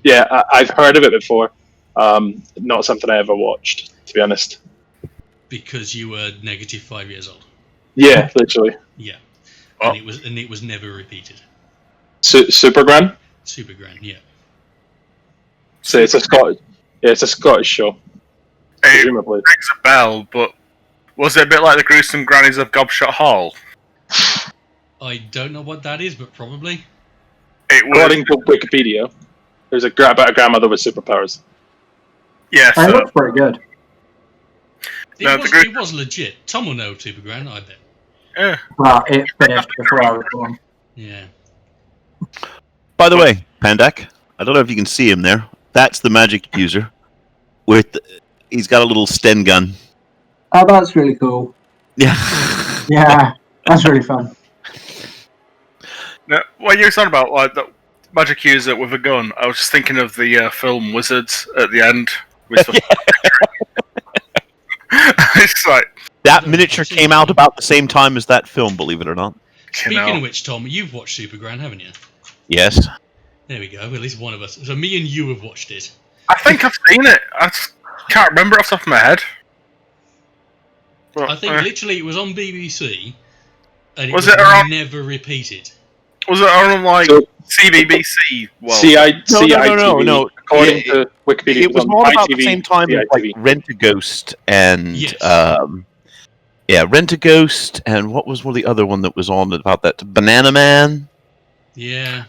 Yeah, I've heard of it before. Not something I ever watched, to be honest. Because you were negative 5 years old. Yeah, literally. Yeah. Oh. And it was never repeated. Super Gran? Super Gran, yeah. So it's a Scottish show. It Presumably. rings a bell, but was it a bit like the gruesome grannies of Gobshot Hall? I don't know what that is, but probably. It was. According to Wikipedia, there's about a grandmother with superpowers. Yeah, It so looks pretty good. It was legit. Tom will know Super Gran, I bet. yeah. Well, it finished before I was born. Yeah. By the way, Pandak, I don't know if you can see him there. That's the magic user. He's got a little Sten gun. Oh, that's really cool. Yeah. Yeah, that's really fun. No, what you were talking about, like the magic user with a gun, I was just thinking of the film Wizards at the end. It's like that miniature came out about the same time as that film, believe it or not. Speaking of which, Tom, you've watched Super Grand, haven't you? Yes. There we go. At least one of us. So me and you have watched it. I think I've seen it. I just can't remember it off the top of my head. But, I think literally it was on BBC, and it Was was it around- never repeated. Was it on like So- CBBC? Well, No. According to Wikipedia, It was on all about ITV, the same time as like CITV. Rent-A-Ghost and Yes. Rent-A-Ghost and what was the other one that was on about that? Banana Man. Yeah.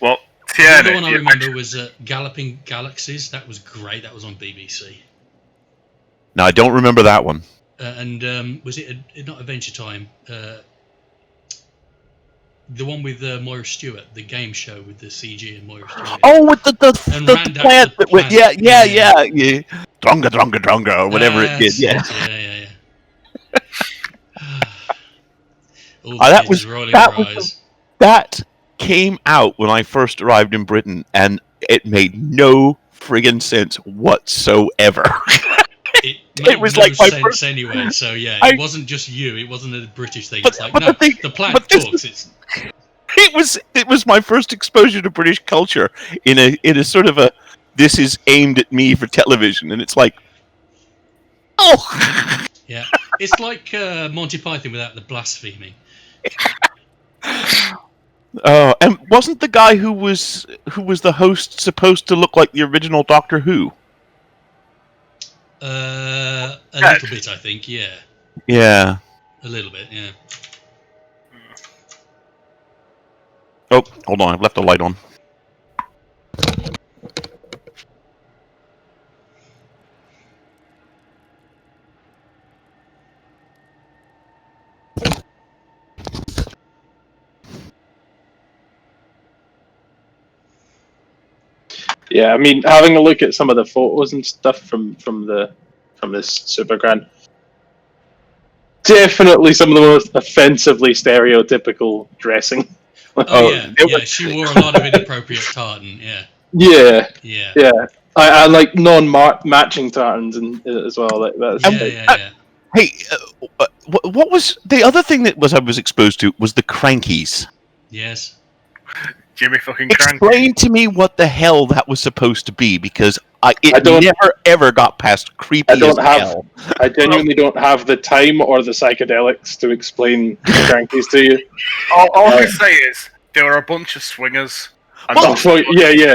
well, The yeah. other one I remember was Galloping Galaxies. That was great. That was on BBC. No, I don't remember that one. And was it not Adventure Time? The one with Moira Stewart, the game show with the CG and Moira Stewart. Oh, with the And the Randall plant the that went, plant. yeah. Dronga, or whatever it did. That's Yeah. it, yeah. All that kids was- rolling that their was eyes. That came out when I first arrived in Britain, and it made no friggin' sense whatsoever. It made was no like my sense first- anyway. So yeah, I- it wasn't just you. It wasn't a British thing. But- It's like but no, the thing- the plant but this talks. is- It was my first exposure to British culture in a sort of a this is aimed at me for television, and it's like, oh, Yeah, it's like Monty Python without the blasphemy. and wasn't the guy who was the host supposed to look like the original Doctor Who? A little bit, I think. Yeah, Yeah. a little bit. Yeah. Oh, hold on, I've left the light on. Yeah, I mean, having a look at some of the photos and stuff from this Super Grand, definitely some of the most offensively stereotypical dressing. Oh yeah, it yeah. was- She wore a lot of inappropriate tartan. Yeah, Yeah, yeah, yeah. I like non-matching tartans and as well. Like that's yeah. Hey, what was the other thing that I was exposed to was the Crankies. Yes. Jimmy fucking Crank. Explain to me what the hell that was supposed to be, because I it don't- never ever got past creepy I don't as have- hell. I genuinely don't have the time or the psychedelics to explain Crankies to you. All I can say is there were a bunch of swingers. And Oh, so, yeah,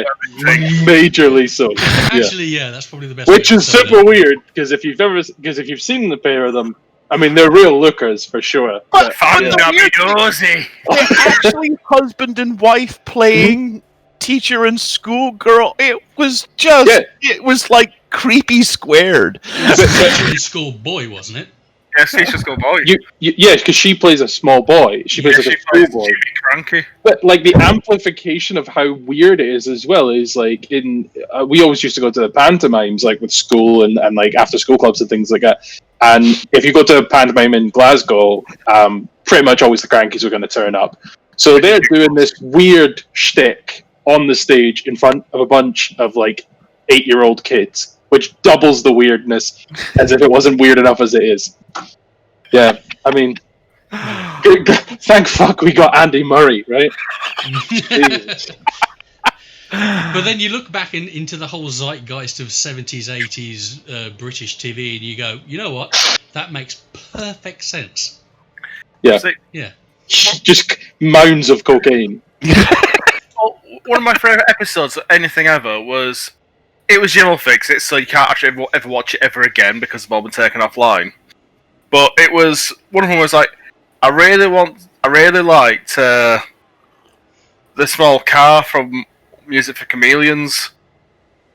majorly so. Yeah. Actually, yeah, that's probably the best. Which way is to say super that. weird because if you've seen the pair of them, I mean they're real lookers for sure. But, Found yeah. me dozy. They're actually husband and wife playing teacher and schoolgirl. It was just, it was like creepy squared. It was a teacher in school boy, wasn't it? Yes, teacher's go boy. Yeah, because she plays a small boy. She plays like a schoolboy. Jimmy Cranky. But like the amplification of how weird it is as well is like in we always used to go to the pantomimes like with school and like after school clubs and things like that. And if you go to a pantomime in Glasgow, pretty much always the Crankies are going to turn up. So they're doing this weird shtick on the stage in front of a bunch of like 8-year-old kids, which doubles the weirdness as if it wasn't weird enough as it is. Yeah, I mean, thank fuck we got Andy Murray, right? Jesus. But then you look back into the whole zeitgeist of 70s, 80s British TV, and you go, you know what? That makes perfect sense. Yeah. Yeah. Just mounds of cocaine. Well, one of my favourite episodes of anything ever was it was Jim will fix it, so you can't actually ever watch it ever again because it's all been taken offline. But it was one of them was like, I really liked the small car from Music for Chameleons,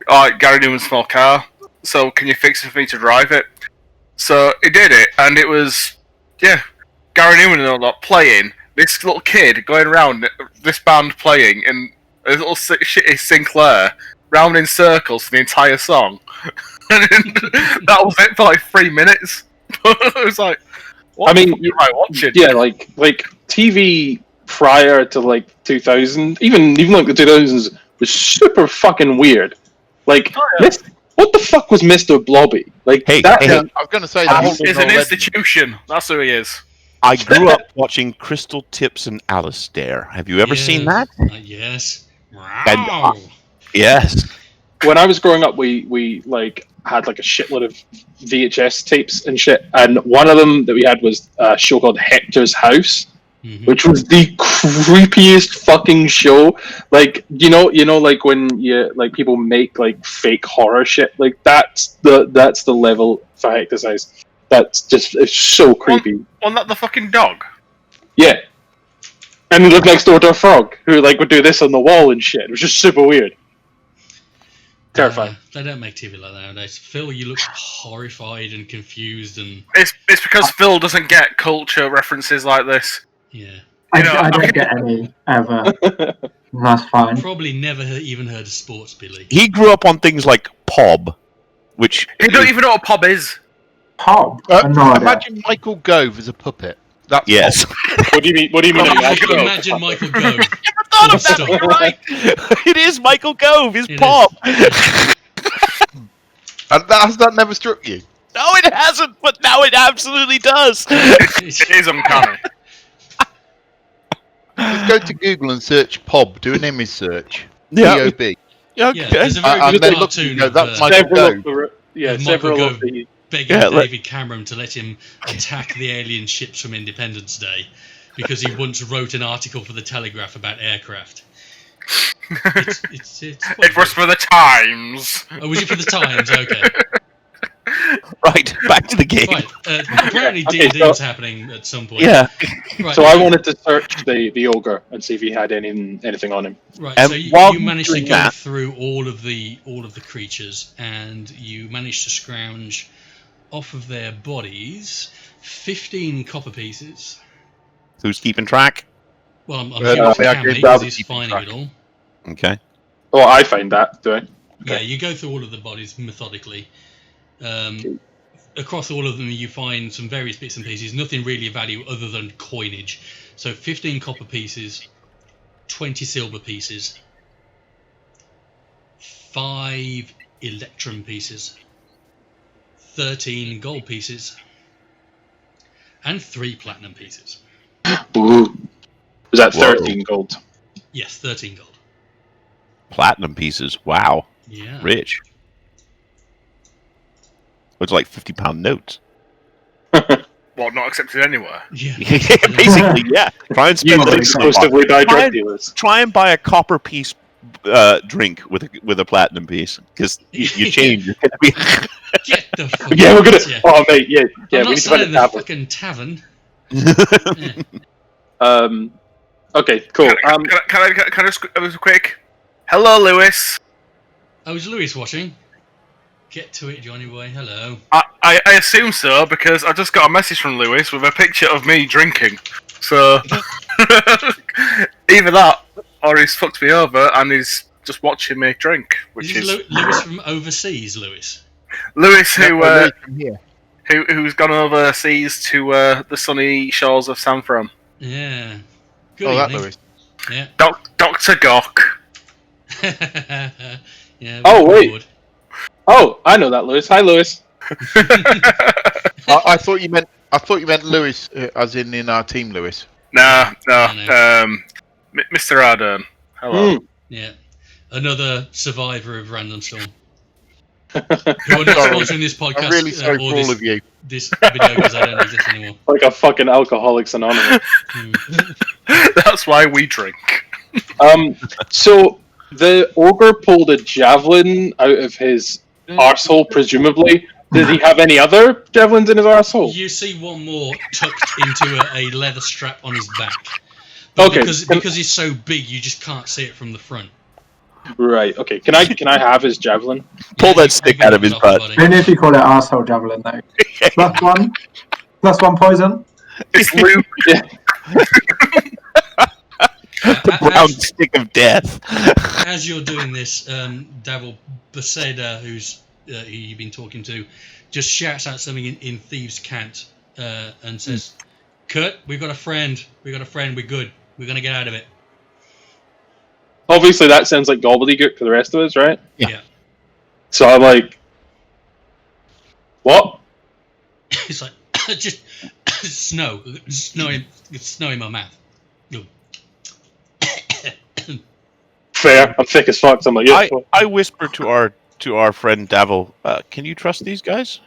like Gary Newman's small car. So can you fix it for me to drive it? So he did it, and it was Gary Newman and all that playing. This little kid going around this band playing in a little shitty Sinclair, round in circles for the entire song. And that was it for like 3 minutes. It was like, What I the mean, fuck am I watching? yeah, like TV prior to like 2000, even like the 2000s was super fucking weird. Like, Oh, yeah. what the fuck was Mr. Blobby? Like Hey, that. hey, Yeah, I was going to say the whole He's an institution. That's who he is. I grew up watching Crystal Tips and Alistair. Have you ever seen that? Yes. And, Wow. yes. When I was growing up, we like had like a shitload of VHS tapes and shit, and one of them that we had was a show called Hector's House, which was the creepiest fucking show. Like you know, like when people make like fake horror shit. Like that's the level for Hector's House. It's so creepy. Wasn't that the fucking dog? Yeah, and he lived next door to a frog who like would do this on the wall and shit. It was just super weird. Terrifying. They don't make TV like that nowadays. Phil, you look horrified and confused, and It's because Phil doesn't get culture references like this. yeah, I don't get any ever. That's fine. probably never even heard of Sports Billy. He grew up on things like Pob, which... You don't even know what pop is. Pop. No idea. imagine Michael Gove as a puppet. That's Yes. What do you mean? What do you mean? Imagine Michael Gove. I thought of that, Stop. you're right. It is Michael Gove, his It Pob. And has that never struck you? No, it hasn't, but now it absolutely does. It is uncanny. Just go to Google and search Pob. Do an image search. Yeah. P-O-B. Yeah, Okay. there's a very And good then look, cartoon you know, of that's Michael Several Gove. of the, yeah, Michael several Gove of the. begging Yeah, David Cameron to let him attack the alien ships from Independence Day because he once wrote an article for the Telegraph about aircraft. It's quite It was for the Times. Oh, was it for the Times? Okay. Right, back to the game. Right. Apparently Okay, D&D so- was happening at some point. Yeah. Right. So I wanted to search the ogre and see if he had anything on him. Right, And so you while managed to doing go that- through all of the creatures, and you managed to scrounge off of their bodies 15 copper pieces. Who's keeping track? Well, I'm Yeah, sure it's I Cammy gave because David he's keeping finding track. it all. Okay. Oh, I find that, do I? Yeah, you go through all of the bodies methodically. Across all of them, you find some various bits and pieces. Nothing really of value other than coinage. So 15 copper pieces, 20 silver pieces, 5 electrum pieces, 13 gold pieces, and 3 platinum pieces. Ooh. Was that Whoa. 13 gold? Yes, 13 gold. Platinum pieces. Wow. Yeah. Rich. Looks like £50 notes. What, not accepted anywhere? Yeah. Basically, yeah. Try and You spend the exclusively buy Try drug and- dealers. Try and buy a copper piece drink with a platinum piece, because you change. It's gonna be Get the fuck Yeah, we're gonna. out, yeah. Oh, mate, yeah, I'm we not need to find a saying the tavern. fucking tavern. Yeah. Okay, cool. Can I just quick? Hello, Lewis. Oh, is Lewis watching? Get to it, Johnny boy. Hello. I assume so because I just got a message from Lewis with a picture of me drinking. So either that or he's fucked me over and he's just watching me drink, which Is is this Lewis from overseas, Lewis? Lewis From here. who's gone overseas to the sunny shores of San Fran. Yeah. Good Oh, that evening. Lewis. Yeah. Dr. Gok. Yeah. Oh, we're wait. bored. Oh, I know that, Lewis. Hi, Lewis. I thought you meant Lewis, as in our team, Lewis. No. No. Mr. Ardern. Hello. Yeah. Another survivor of Random Storm. Who are not sponsoring this podcast I'm really sorry or for this, all of you. this video because I don't exist anymore. Like a fucking Alcoholics Anonymous. That's why we drink. So the ogre pulled a javelin out of his arsehole, presumably. Did he have any other javelins in his arsehole? You see one more tucked into a leather strap on his back. But Okay. Because he's so big, you just can't see it from the front. Right. Okay. Can I have his javelin? Pull Yeah, that you stick can out of knock his it off, butt. buddy. Only if you call it arsehole javelin, though. +1 poison. It's Luke. The brown stick of death. As you're doing this, Davil Beseda, who you've been talking to, just shouts out something in Thieves' Cant, and says, "Kurt, we've got a friend. We're good. We're gonna get out of it." Obviously, that sounds like gobbledygook to the rest of us, right? Yeah. So I'm like, what? It's like just snow in my mouth. Fair. I'm thick as fuck. So I'm like, yeah. I whisper to our friend Davil, can you trust these guys?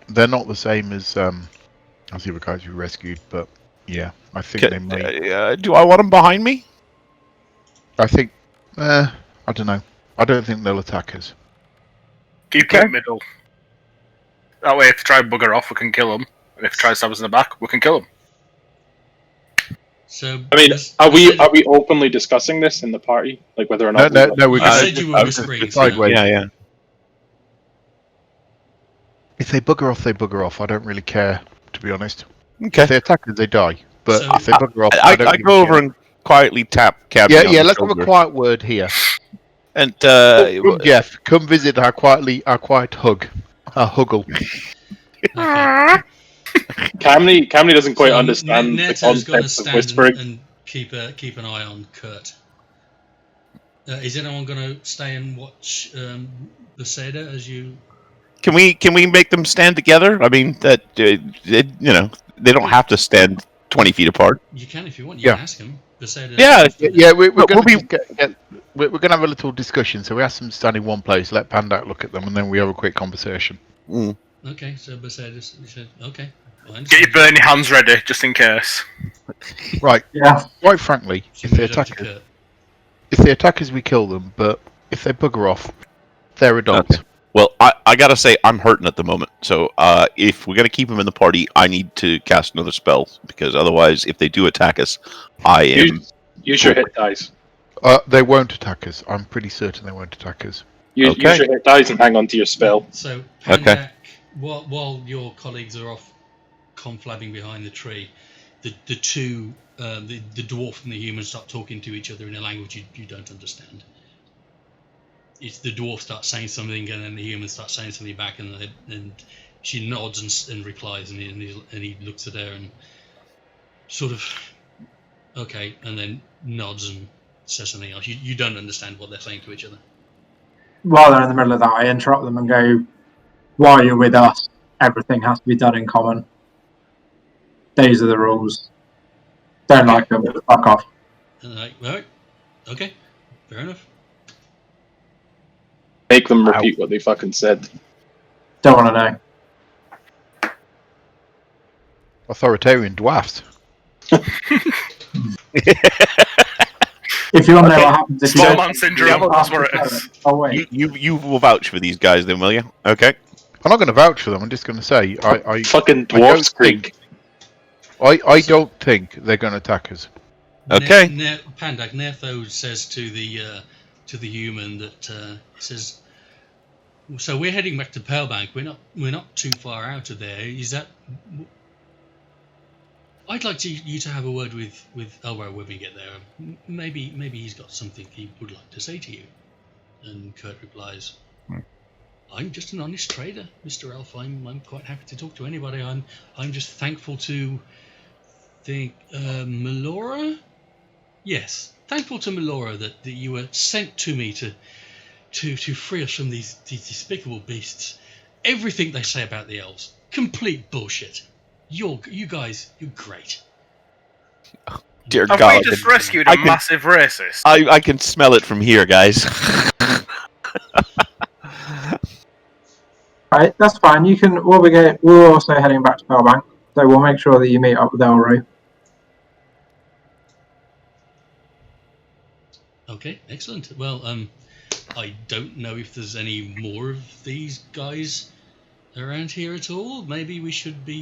They're not the same as the other guys we rescued, but yeah, I think they may. Do I want them behind me? I think. I don't know. I don't think they'll attack us. Keep them in the middle. That way, if they try and bugger off, we can kill them. And if they try and stab us in the back, we can kill them. So, I mean, are we openly discussing this in the party, like whether or not? No. We're You said you were whispering. sideways. Yeah. If they bugger off, they bugger off. I don't really care, to be honest. Okay. If they attack us, they die. But So- if they bugger off, I I don't go over and quietly tap Cabby. Yeah. Let's have a quiet word here. And Come, Jeff, come visit our quiet hug. Our huggle. Okay. Camney doesn't quite understand the Neto's going to concept of stand whispering. and keep an eye on Kurt. Is anyone going to stay and watch Beseda as you? Can we make them stand together? I mean, that they don't have to stand 20 feet apart. You can if you want. You can ask him. Beseda. Yeah. We're going to have a little discussion. So we ask them to stand in one place, let Pandak look at them, and then we have a quick conversation. Mm. Okay, so Beseda said, "Okay." Get your burning hands ready, just in case. Right. Yeah. Quite frankly, So if they move up attack to us, Kurt. we kill them. But if they bugger off, they're adults. Okay. Well, I gotta say, I'm hurting at the moment. So if we're gonna keep them in the party, I need to cast another spell, because otherwise, if they do attack us, I am... Use your hit dice. They won't attack us. I'm pretty certain they won't attack us. Use your hit dice and hang on to your spell. So, Okay. Pandak, while your colleagues are off conflabbing behind the tree, the two, the dwarf and the human start talking to each other in a language you don't understand. It's the dwarf starts saying something, and then the human starts saying something back, and she nods and replies, and he looks at her and sort of, okay, and then nods and says something else. You don't understand what they're saying to each other. While they're in the middle of that, I interrupt them and go, "While you're with us, everything has to be done in common. These are the rules. Don't like them, fuck off." And they're like, "Right, okay, fair enough." Make them repeat what they fucking said. Don't want to know. Authoritarian dwarfs. If you want to know what happens if you Small don't... man syndrome, that's what it is. Oh, wait. You will vouch for these guys, then, will you? Okay. I'm not going to vouch for them. I'm just going to say I Fucking I don't dwarfs think- creek. I don't think they're going to attack us. Okay. Pandak, Netho says to the human that says, "So we're heading back to Pearlbank. We're not too far out of there. Is that? I'd like you to have a word with Elro when we get there. Maybe he's got something he would like to say to you." And Kurt replies, "I'm just an honest trader, Mr. Elf. I'm quite happy to talk to anybody. I'm just thankful to think Melora. Yes, thankful to Melora that you were sent to me to free us from these despicable beasts. Everything they say about the elves, complete bullshit. You guys, you're great." Dear Have God. we just rescued a massive racist? I can smell it from here, guys. Right, that's fine. You can. We're also heading back to Pearlbank, so we'll make sure that you meet up with Elro. Okay, excellent. Well, I don't know if there's any more of these guys around here at all. Maybe we should be,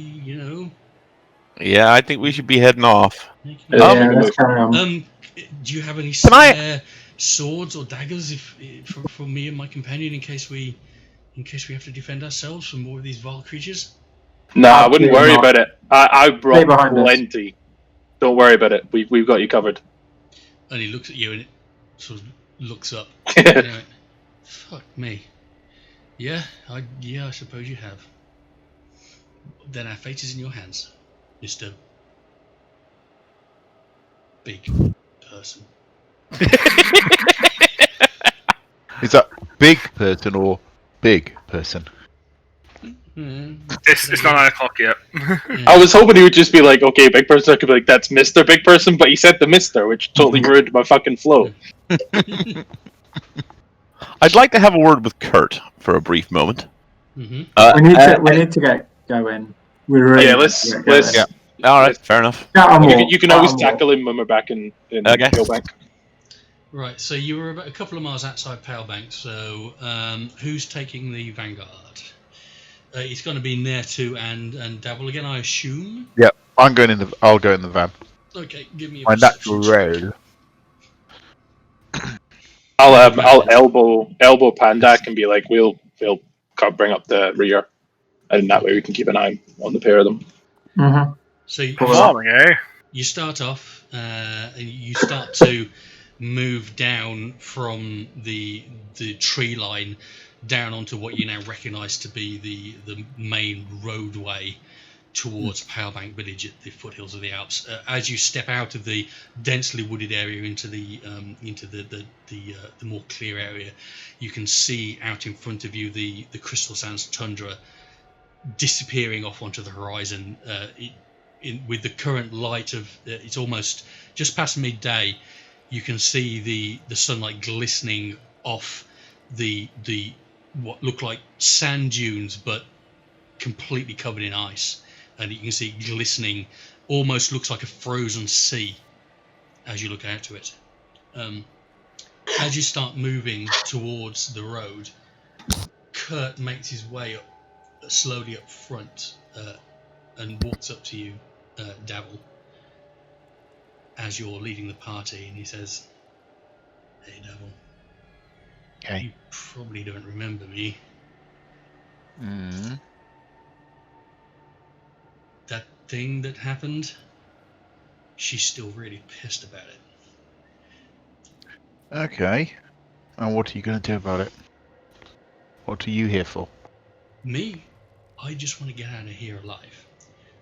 Yeah, I think we should be heading off. Let's carry on. Do you have any Can I- spare swords or daggers for me and my companion in case we have to defend ourselves from more of these vile creatures? Nah, I wouldn't Absolutely worry not. about it. I Stay brought behind us. plenty. Don't worry about it. We've got you covered. And he looks at you and it sort of looks up. Anyway, fuck me. Yeah, I suppose you have. Then our fate is in your hands, Mr. Big Person. Is that big person or big person? It's not 9 o'clock yet. I was hoping he would just be like, okay, big person. I could be like, that's Mr. Big Person, but he said the Mr., which totally ruined my fucking flow. I'd like to have a word with Kurt for a brief moment. Mm-hmm. We need to get going. We're really let's. Yeah. All right, fair enough. You can always tackle him when we're back in Palebank. Right, so you were about a couple of miles outside Palebank, so who's taking the Vanguard? It's going to be Nertu and Dabble again, I assume? Yeah, I'll go in the van. Okay, give me a My natural perception check. road. I'll elbow Pandak and be like, we'll bring up the rear, and that way we can keep an eye on the pair of them. Mm-hmm. So you start off, and you start to move down from the tree line down onto what you now recognise to be the main roadway towards Palebank Village at the foothills of the Alps. As you step out of the densely wooded area into the more clear area, you can see out in front of you the Crystal Sands tundra disappearing off onto the horizon. With the current light of it's almost just past midday, you can see the sunlight glistening off the what look like sand dunes, but completely covered in ice, and you can see it glistening, almost looks like a frozen sea as you look out to it. As you start moving towards the road, Kurt makes his way up slowly up front and walks up to you, Dabble, as you're leading the party, and he says, "Hey, Dabble. Okay. You probably don't remember me. That thing that happened, she's still really pissed about it." Okay. And what are you going to do about it? What are you here for? Me? I just want to get out of here alive.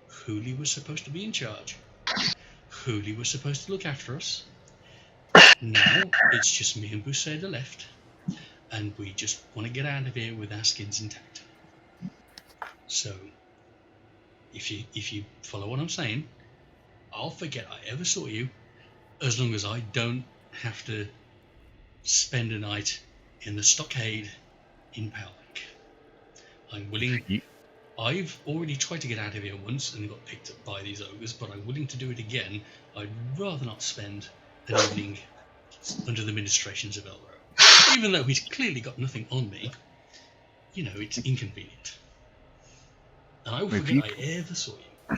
Hooli was supposed to be in charge. Hooli was supposed to look after us. Now it's just me and Buseda left, and we just want to get out of here with our skins intact. So, if you follow what I'm saying, I'll forget I ever saw you, as long as I don't have to spend a night in the stockade in Palebank. I'm willing. I've already tried to get out of here once and got picked up by these ogres, but I'm willing to do it again. I'd rather not spend an evening under the ministrations of Elro. Even though he's clearly got nothing on me, it's inconvenient. And I will forget I ever saw you.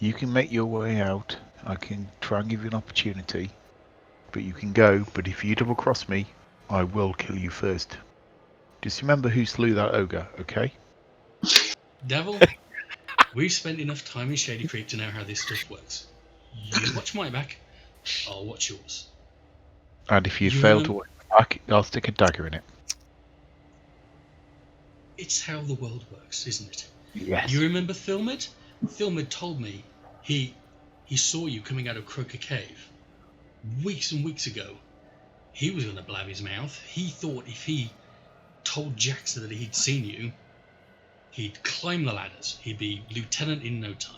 You can make your way out. I can try and give you an opportunity. But you can go, but if you double cross me, I will kill you first. Just remember who slew that ogre, okay? Devil, we've spent enough time in Shady Creek to know how this stuff works. You watch my back, I'll watch yours. And if you fail to watch my back, I'll stick a dagger in it. It's how the world works, isn't it? Yes. You remember Thilmid? Thilmid told me he saw you coming out of Croker Cave weeks and weeks ago. He was going to blab his mouth. He thought if he told Jackson that he'd seen you, he'd climb the ladders. He'd be lieutenant in no time.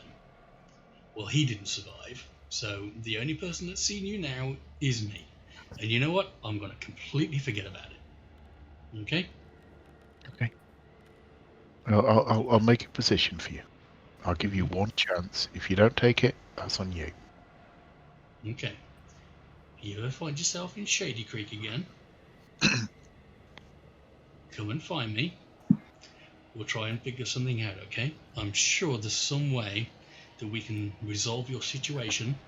Well, he didn't survive, so the only person that's seen you now is me. And you know what? I'm going to completely forget about it. Okay? Okay. I'll make a position for you. I'll give you one chance. If you don't take it, that's on you. Okay. You ever find yourself in Shady Creek again? Come and find me. We'll try and figure something out, okay? I'm sure there's some way that we can resolve your situation.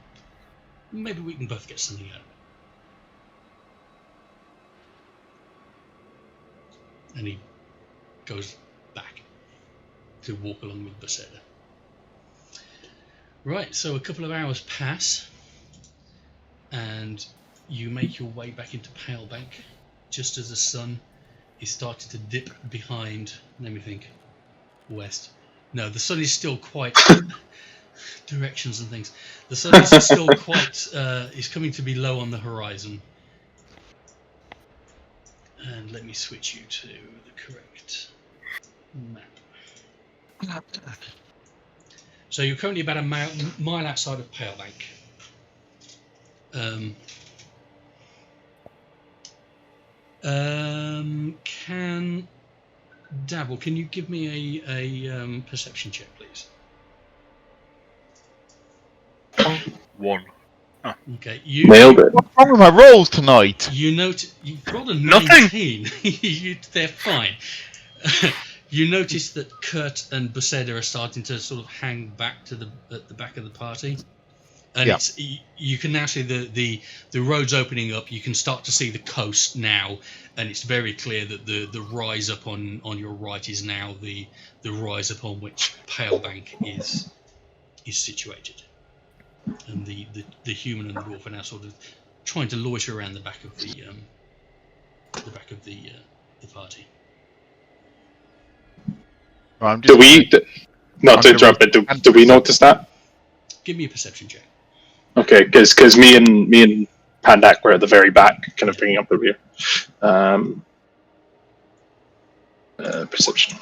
Maybe we can both get something out of it. And he goes back to walk along with Buseda. Right, so a couple of hours pass, and you make your way back into Palebank just as the sun is starting to dip behind. Let me think. West. No, the sun is still quite directions and things. The sun is still quite is coming to be low on the horizon. And let me switch you to the correct map. So you're currently about a mile outside of Palebank. Can Dabble, can you give me a perception check, please? 1. Okay, you Nailed it. What's wrong with my rolls tonight? You notice you rolled a Nothing. 19. They're fine. You notice that Kurt and Buseda are starting to sort of hang back at the back of the party, and Yeah. you can now see the roads opening up. You can start to see the coast now, and it's very clear that the rise up on your right is now the rise upon which Palebank is situated, and the human and the dwarf are now sort of trying to loiter around the back of the party. Right, I'm Do just we? Not to I'm gonna interrupt, but do we notice that? Give me a perception check. Okay, because me and Pandak were at the very back, kind of bringing up the rear. Perception.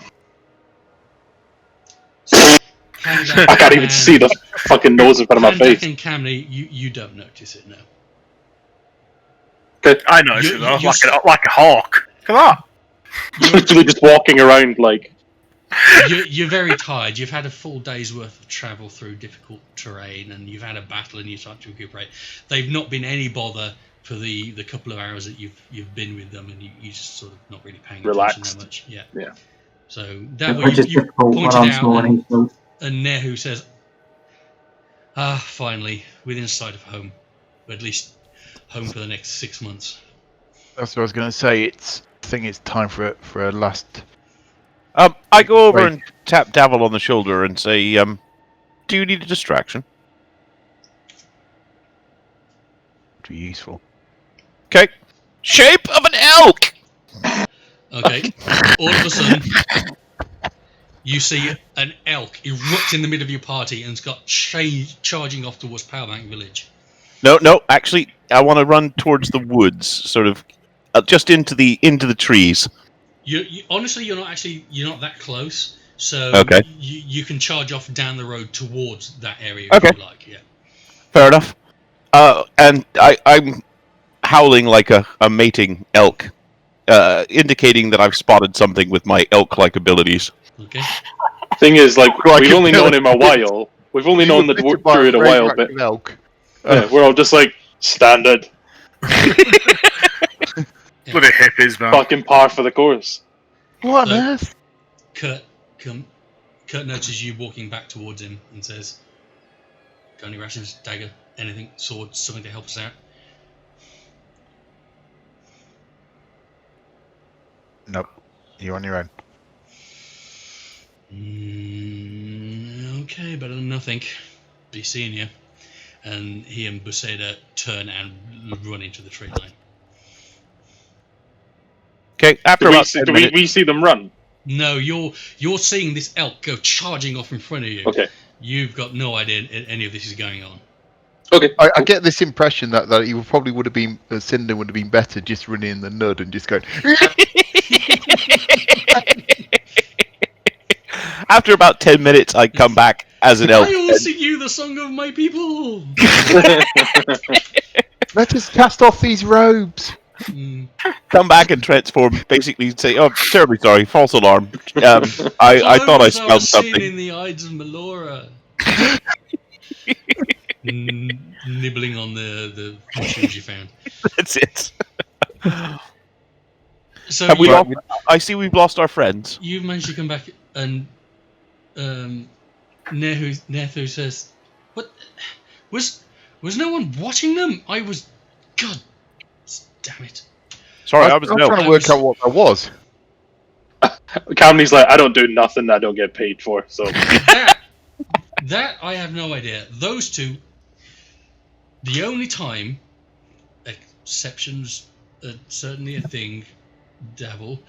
I can't even see the fucking nose in front of my Pandak face. and Camney, you don't notice it, no. I noticed You- it though, you- like a hawk. Come on. Literally just walking around like. You're very tired. You've had a full day's worth of travel through difficult terrain, and you've had a battle, and you start to recuperate. They've not been any bother for the couple of hours that you've been with them, and you just sort of not really paying attention that much. Yeah. So that way Which is you difficult when pointed I'm out, small and he's small. and Nehu says, finally, within sight of home, or at least home for the next 6 months. That's what I was going to say. I think it's time for a last. I go over Right. and tap Davil on the shoulder and say, "Do you need a distraction?" To be useful. Okay. Shape of an elk. Okay. All of a sudden, you see an elk erupt in the middle of your party and it's got charging off towards Powerbank Village. No. Actually, I want to run towards the woods, sort of, just into the trees. Honestly, you're not that close, so Okay. you can charge off down the road towards that area Okay. if you like. Yeah. Fair enough. And I'm howling like a mating elk, indicating that I've spotted something with my elk-like abilities. Okay. Thing is, like, Like we've a only known him a village. while. We've only known the Bitten by druid a very while, much but an elk. yeah, we're all just like standard, Bloody hippies, man. fucking par for the course. What on So- earth? Kurt notices you walking back towards him and says, "Got any rations, dagger, anything, sword, something to help us out?" Nope. You're on your own. Okay, better than nothing. Be seeing you. And he and Buseda turn and run into the tree line. Okay. After Do we about see, 10 do minutes, we see them run? No, you're seeing this elk go charging off in front of you. Okay. You've got no idea any of this is going on. Okay. I get this impression that he probably would have been, Cinder would have been better just running in the nud and just going. after about 10 minutes, I come back as an elk. I will sing you the song of my people. Let us cast off these robes. Come back and transform. Basically, say, "Oh, terribly sorry, false alarm. I thought I smelled something." in the Ides of Melora. Nibbling on the mushrooms you found. That's it. So Have we lost, I see we've lost our friends. you've managed to come back, and Nethu says, "What was no one watching them? I was, God, damn it." Sorry, I I'm was trying no. to work out what that was. Camney's like, I don't do nothing I don't get paid for. So That I have no idea. Those two, the only time, exceptions are certainly a thing, Devil.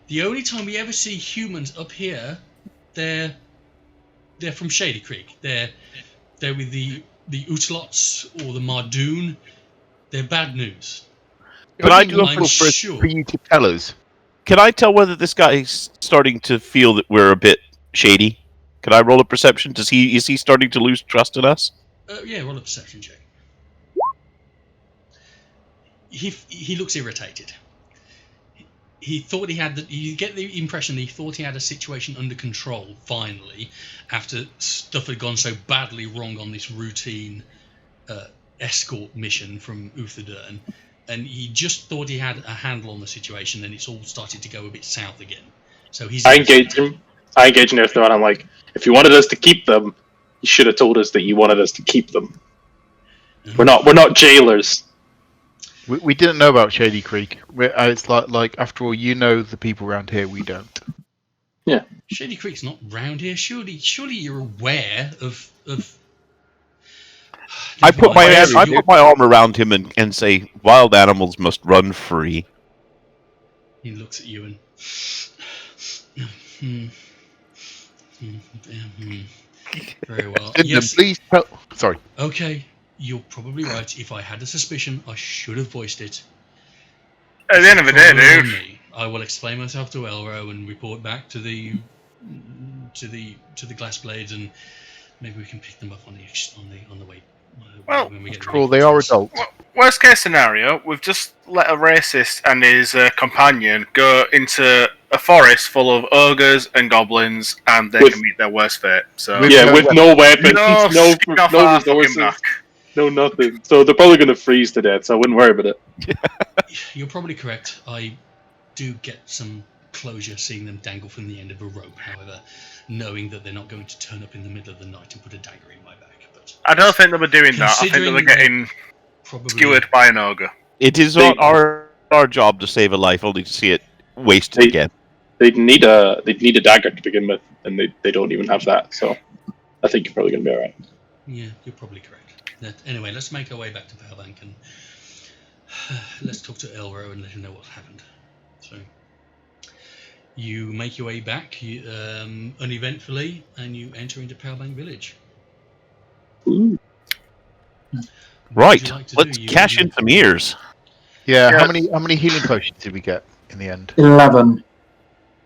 The only time we ever see humans up here, they're from Shady Creek. They're with the Utalots or the Mardoon. They're bad news. Can I do a I'm full sure. For you to tell us. Can I tell whether this guy is starting to feel that we're a bit shady? Can I roll a perception? Is he starting to lose trust in us? Yeah, roll a perception check. He looks irritated. He thought he had you get the impression that he thought he had a situation under control finally, after stuff had gone so badly wrong on this routine escort mission from Uthadern, and he just thought he had a handle on the situation, and it's all started to go a bit south again. So he's. I engage him. I engage in Uthadern. I'm like, if you wanted us to keep them, you should have told us that you wanted us to keep them. We're not jailers. We didn't know about Shady Creek. It's like after all, you know the people around here. We don't. Yeah. Shady Creek's not round here. Surely you're aware of. I put my arm around him and say, "Wild animals must run free." He looks at you and. Very well. Yes. Please tell. Sorry. Okay, you're probably right. If I had a suspicion, I should have voiced it. At the end of the day, dude. I will explain myself to Elro and report back to the glass blades, and maybe we can pick them up on the way. Well, when we get Cool. They are adults. Worst case scenario, we've just let a racist and his companion go into a forest full of ogres and goblins, and they can meet their worst fate. So with no weapons, no resources, resources, no nothing. So they're probably going to freeze to death. So I wouldn't worry about it. You're probably correct. I do get some closure seeing them dangle from the end of a rope. However, knowing that they're not going to turn up in the middle of the night and put a dagger in my back. But I don't think they were doing that. I think they were getting skewered by an ogre. It is not our job to save a life, only to see it wasted again. They'd need a dagger to begin with, and they don't even have that. So I think you're probably going to be all right. Yeah, you're probably correct. Anyway, let's make our way back to Powerbank and let's talk to Elro and let him know what happened. So you make your way back uneventfully, and you enter into Powerbank Village. Ooh. Right, let's cash in some ears. Yeah. How many healing potions did we get in the end? 11.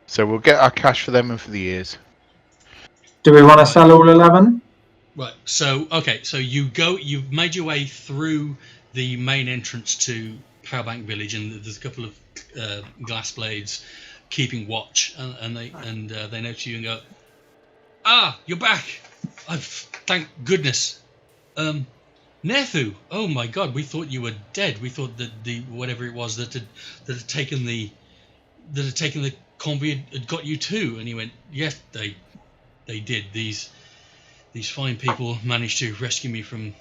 So we'll get our cash for them and for the ears. Do we want to sell all 11? Right. So you've made your way through the main entrance to Powerbank Village, and there's a couple of glass blades keeping watch, and they notice you and go, "Ah, you're back! Thank goodness." Nethu, oh my God, we thought you were dead. We thought that the whatever it was that had taken the convoy had got you too. And he went, yes, they did. These fine people managed to rescue me from.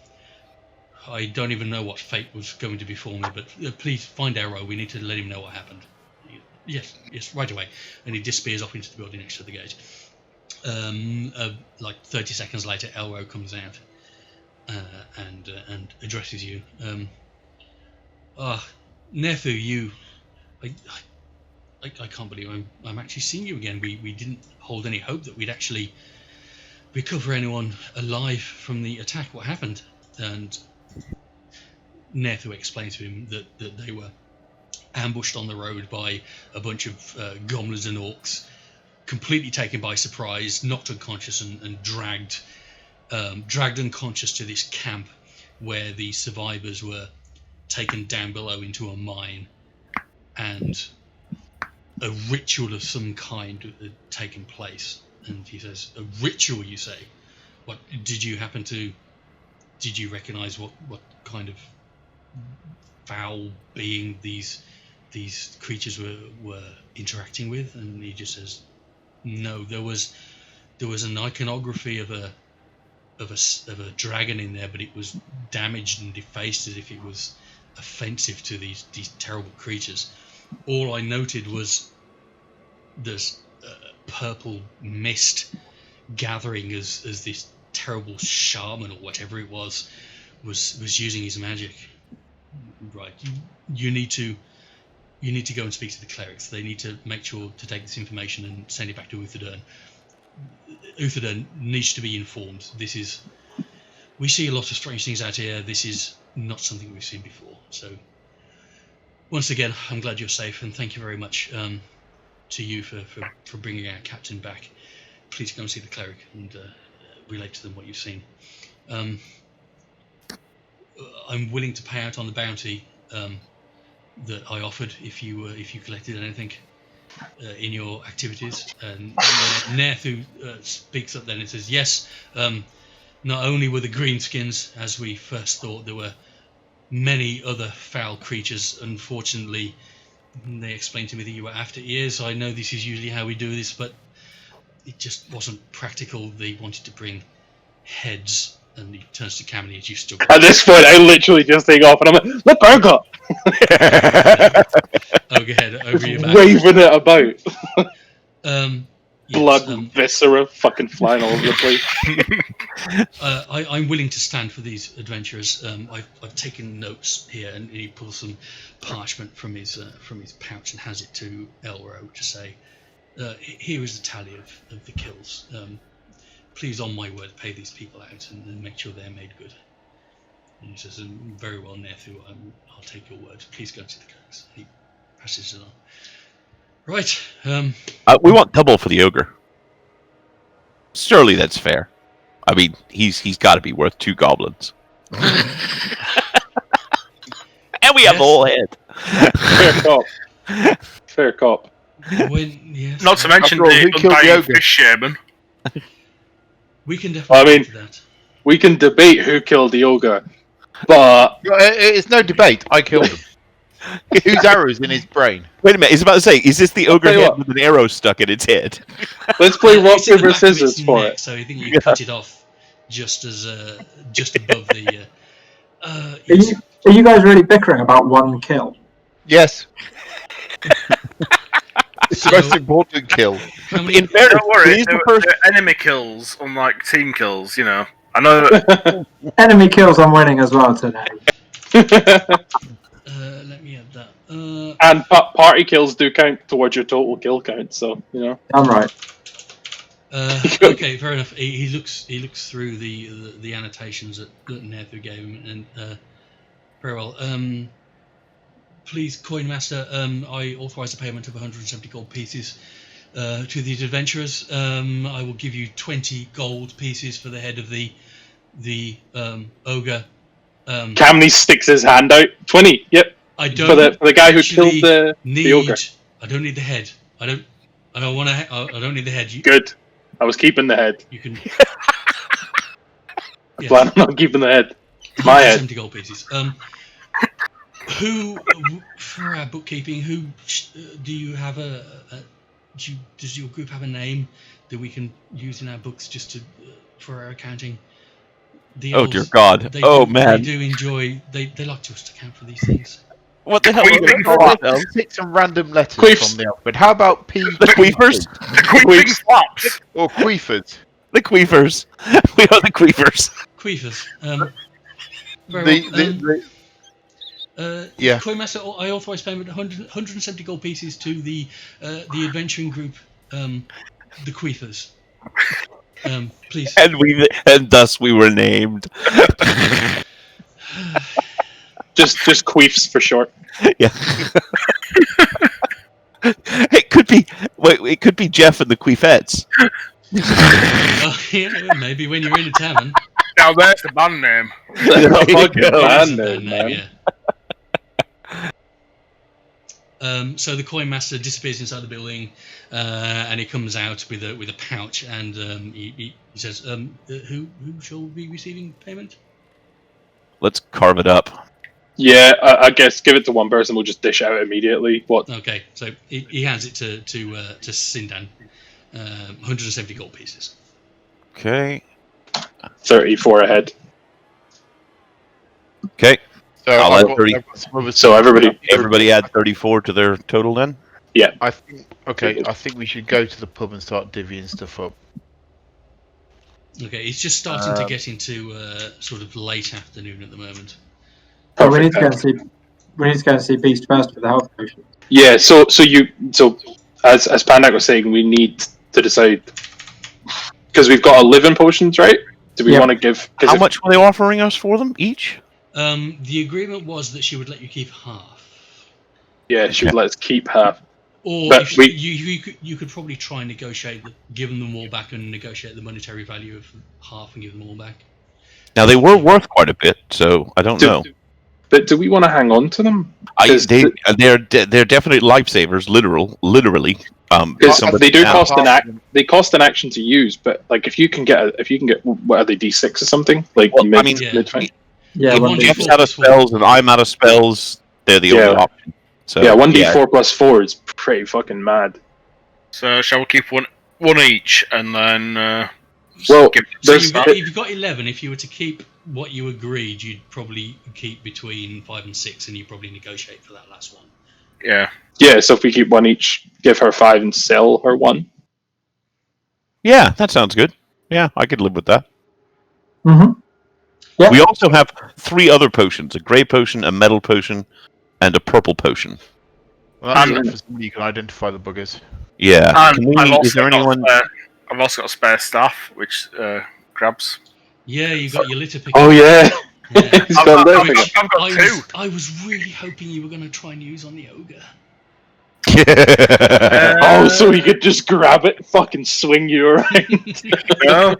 I don't even know what fate was going to befall me, but please find Arrow. We need to let him know what happened. Yes, right away. And he disappears off into the building next to the gate. Like 30 seconds later, Elro comes out. And addresses you. Nethu, you. I can't believe I'm actually seeing you again. We didn't hold any hope that we'd actually recover anyone alive from the attack. What happened? And Nethu explains to him that they were ambushed on the road by a bunch of goblins and orcs, completely taken by surprise, knocked unconscious and dragged unconscious to this camp where the survivors were taken down below into a mine, and a ritual of some kind had taken place. And he says, "A ritual, you say? What did you recognize what kind of foul being these creatures were interacting with?" And he just says, "No, there was an iconography of a dragon in there, but it was damaged and defaced as if it was offensive to these terrible creatures. All I noted was this purple mist gathering as this terrible shaman or whatever it was using his magic. Right, you need to you need to go and speak to the clerics. They need to make sure to take this information and send it back to Uthadern. Uthadern needs to be informed. We see a lot of strange things out here. This is not something we've seen before. So, once again, I'm glad you're safe, and thank you very much to you for bringing our captain back. Please go and see the cleric and relate to them what you've seen. I'm willing to pay out on the bounty that I offered if you collected anything in your activities. And Nethu speaks up then and says, yes, not only were the greenskins, as we first thought, there were many other foul creatures. Unfortunately, they explained to me that you were after ears. I know this is usually how we do this, but it just wasn't practical. They wanted to bring heads. And he turns to Kamini as you still. At this point, I literally just take off and I'm like, "Let burger!" Ogre head over your back. Waving it about. Yes, Blood and viscera fucking flying all over the place. I'm willing to stand for these adventurers. I've taken notes here, and he pulls some parchment from his pouch and hands it to Elro to say, "Here is the tally of the kills. Please, on my word, pay these people out and make sure they're made good." And he says, "Very well, Nethu. I'll take your word. Please go to the clerics." He passes it on. Right. We want double for the ogre. Surely that's fair. I mean, he's got to be worth 2 goblins. And we have the whole head. Fair cop. Fair cop. Yes, Not to mention After all, who the killed the undying ogre? fish shaman. we can definitely do that. We can debate who killed the ogre, but It's no debate. I killed him. Whose arrow's in his brain? Wait a minute, I was about to say, is this the ogre tell you head what. with an arrow stuck in its head? let's play rock, It's in the paper, back of its scissors for neck, it. So I think you cut it off just above the. Are you guys really bickering about one kill? Yes. It's the most important kill. How many, In fairness, Don't worry, he's the first. they're enemy kills, unlike team kills, you know. I know that Enemy kills I'm winning as well today. let me have that. And party kills do count towards your total kill count, so you know. I'm right. Okay, fair enough. He looks through the annotations that Nethu gave him, and very well. Please, Coin Master, I authorize the payment of 170 gold pieces to these adventurers. I will give you 20 gold pieces for the head of the ogre. Kamini sticks his hand out. 20. Yep. I don't For the guy who killed actually the ogre. I don't need the head. I don't need the head. Good. I was keeping the head. You can. Plan on not keeping the head. My head. 70 gold pieces. Who, for our bookkeeping, do you have does your group have a name that we can use in our books just to for our accounting? The Oh elves, dear God! Man! They do enjoy. They like to account for these things. What the hell? Are we Queefing gonna call ourselves? Take some random letters Queefs. from the alphabet. How about P? The Queefers? the queefing flops. Or Queefers? The Queefers. We are the Queefers. Queefers. Yeah. Coin Master, I authorise payment 170 gold pieces to the adventuring group, the Queefers. Please. And thus we were named. Just queefs for short. Yeah. It could be. Wait, it could be Jeff and the Queefettes. Yeah, maybe when you're in a tavern. Now there's the band name. Fucking go. band That's a name, bad man. name, yeah. So the coin master disappears inside the building, and he comes out with a pouch, and he says, "Who shall be receiving payment?" Let's carve it up. Yeah, I guess give it to one person. We'll just dish out immediately. What? Okay, so he hands it to Sindan, 170 gold pieces. Okay. 34 ahead. Okay. So I'll I've add got- 30. I've got some other So stuff. Everybody add 34 to their total then. I think. Okay, I think we should go to the pub and start divvying stuff up. Okay, it's just starting to get into sort of late afternoon at the moment. So we need to go and see. we need to go and see Beast first for the health potion. Yeah. So as Pandak was saying, we need to decide because we've got 11 potions, right? Do we want to give? How much were they offering us for them each? The agreement was that she would let you keep half. Yeah, she would let us keep half. Or But if you could probably try and negotiate, giving them all back and negotiate the monetary value of half and give them all back. Now they were worth quite a bit, so I don't know. But do we want to hang on to them? They're definite lifesavers, literally. They do cost they cost an action to use, but like if you can get what are they, D6 or something? Like mid-20? Yeah, if Jeff's out of spells and I'm out of spells, they're the only option. So, 1d4 plus 4 is pretty fucking mad. So shall we keep one each and then? Well, so you've got 11. If you were to keep what you agreed, you'd probably keep between 5 and 6, and you probably negotiate for that last one. Yeah. Yeah. So if we keep one each, give her 5 and sell her 1. Yeah, that sounds good. Yeah, I could live with that. Mm-hmm. Yeah. We also have 3 other potions: a grey potion, a metal potion, and a purple potion. Well, that's enough for somebody you can identify the buggers. Yeah. I've also got a spare staff, which grabs. Yeah, you got your litter picker. Oh yeah. I've got 2. I was really hoping you were going to try and use on the ogre. So he could just grab it and fucking swing you around.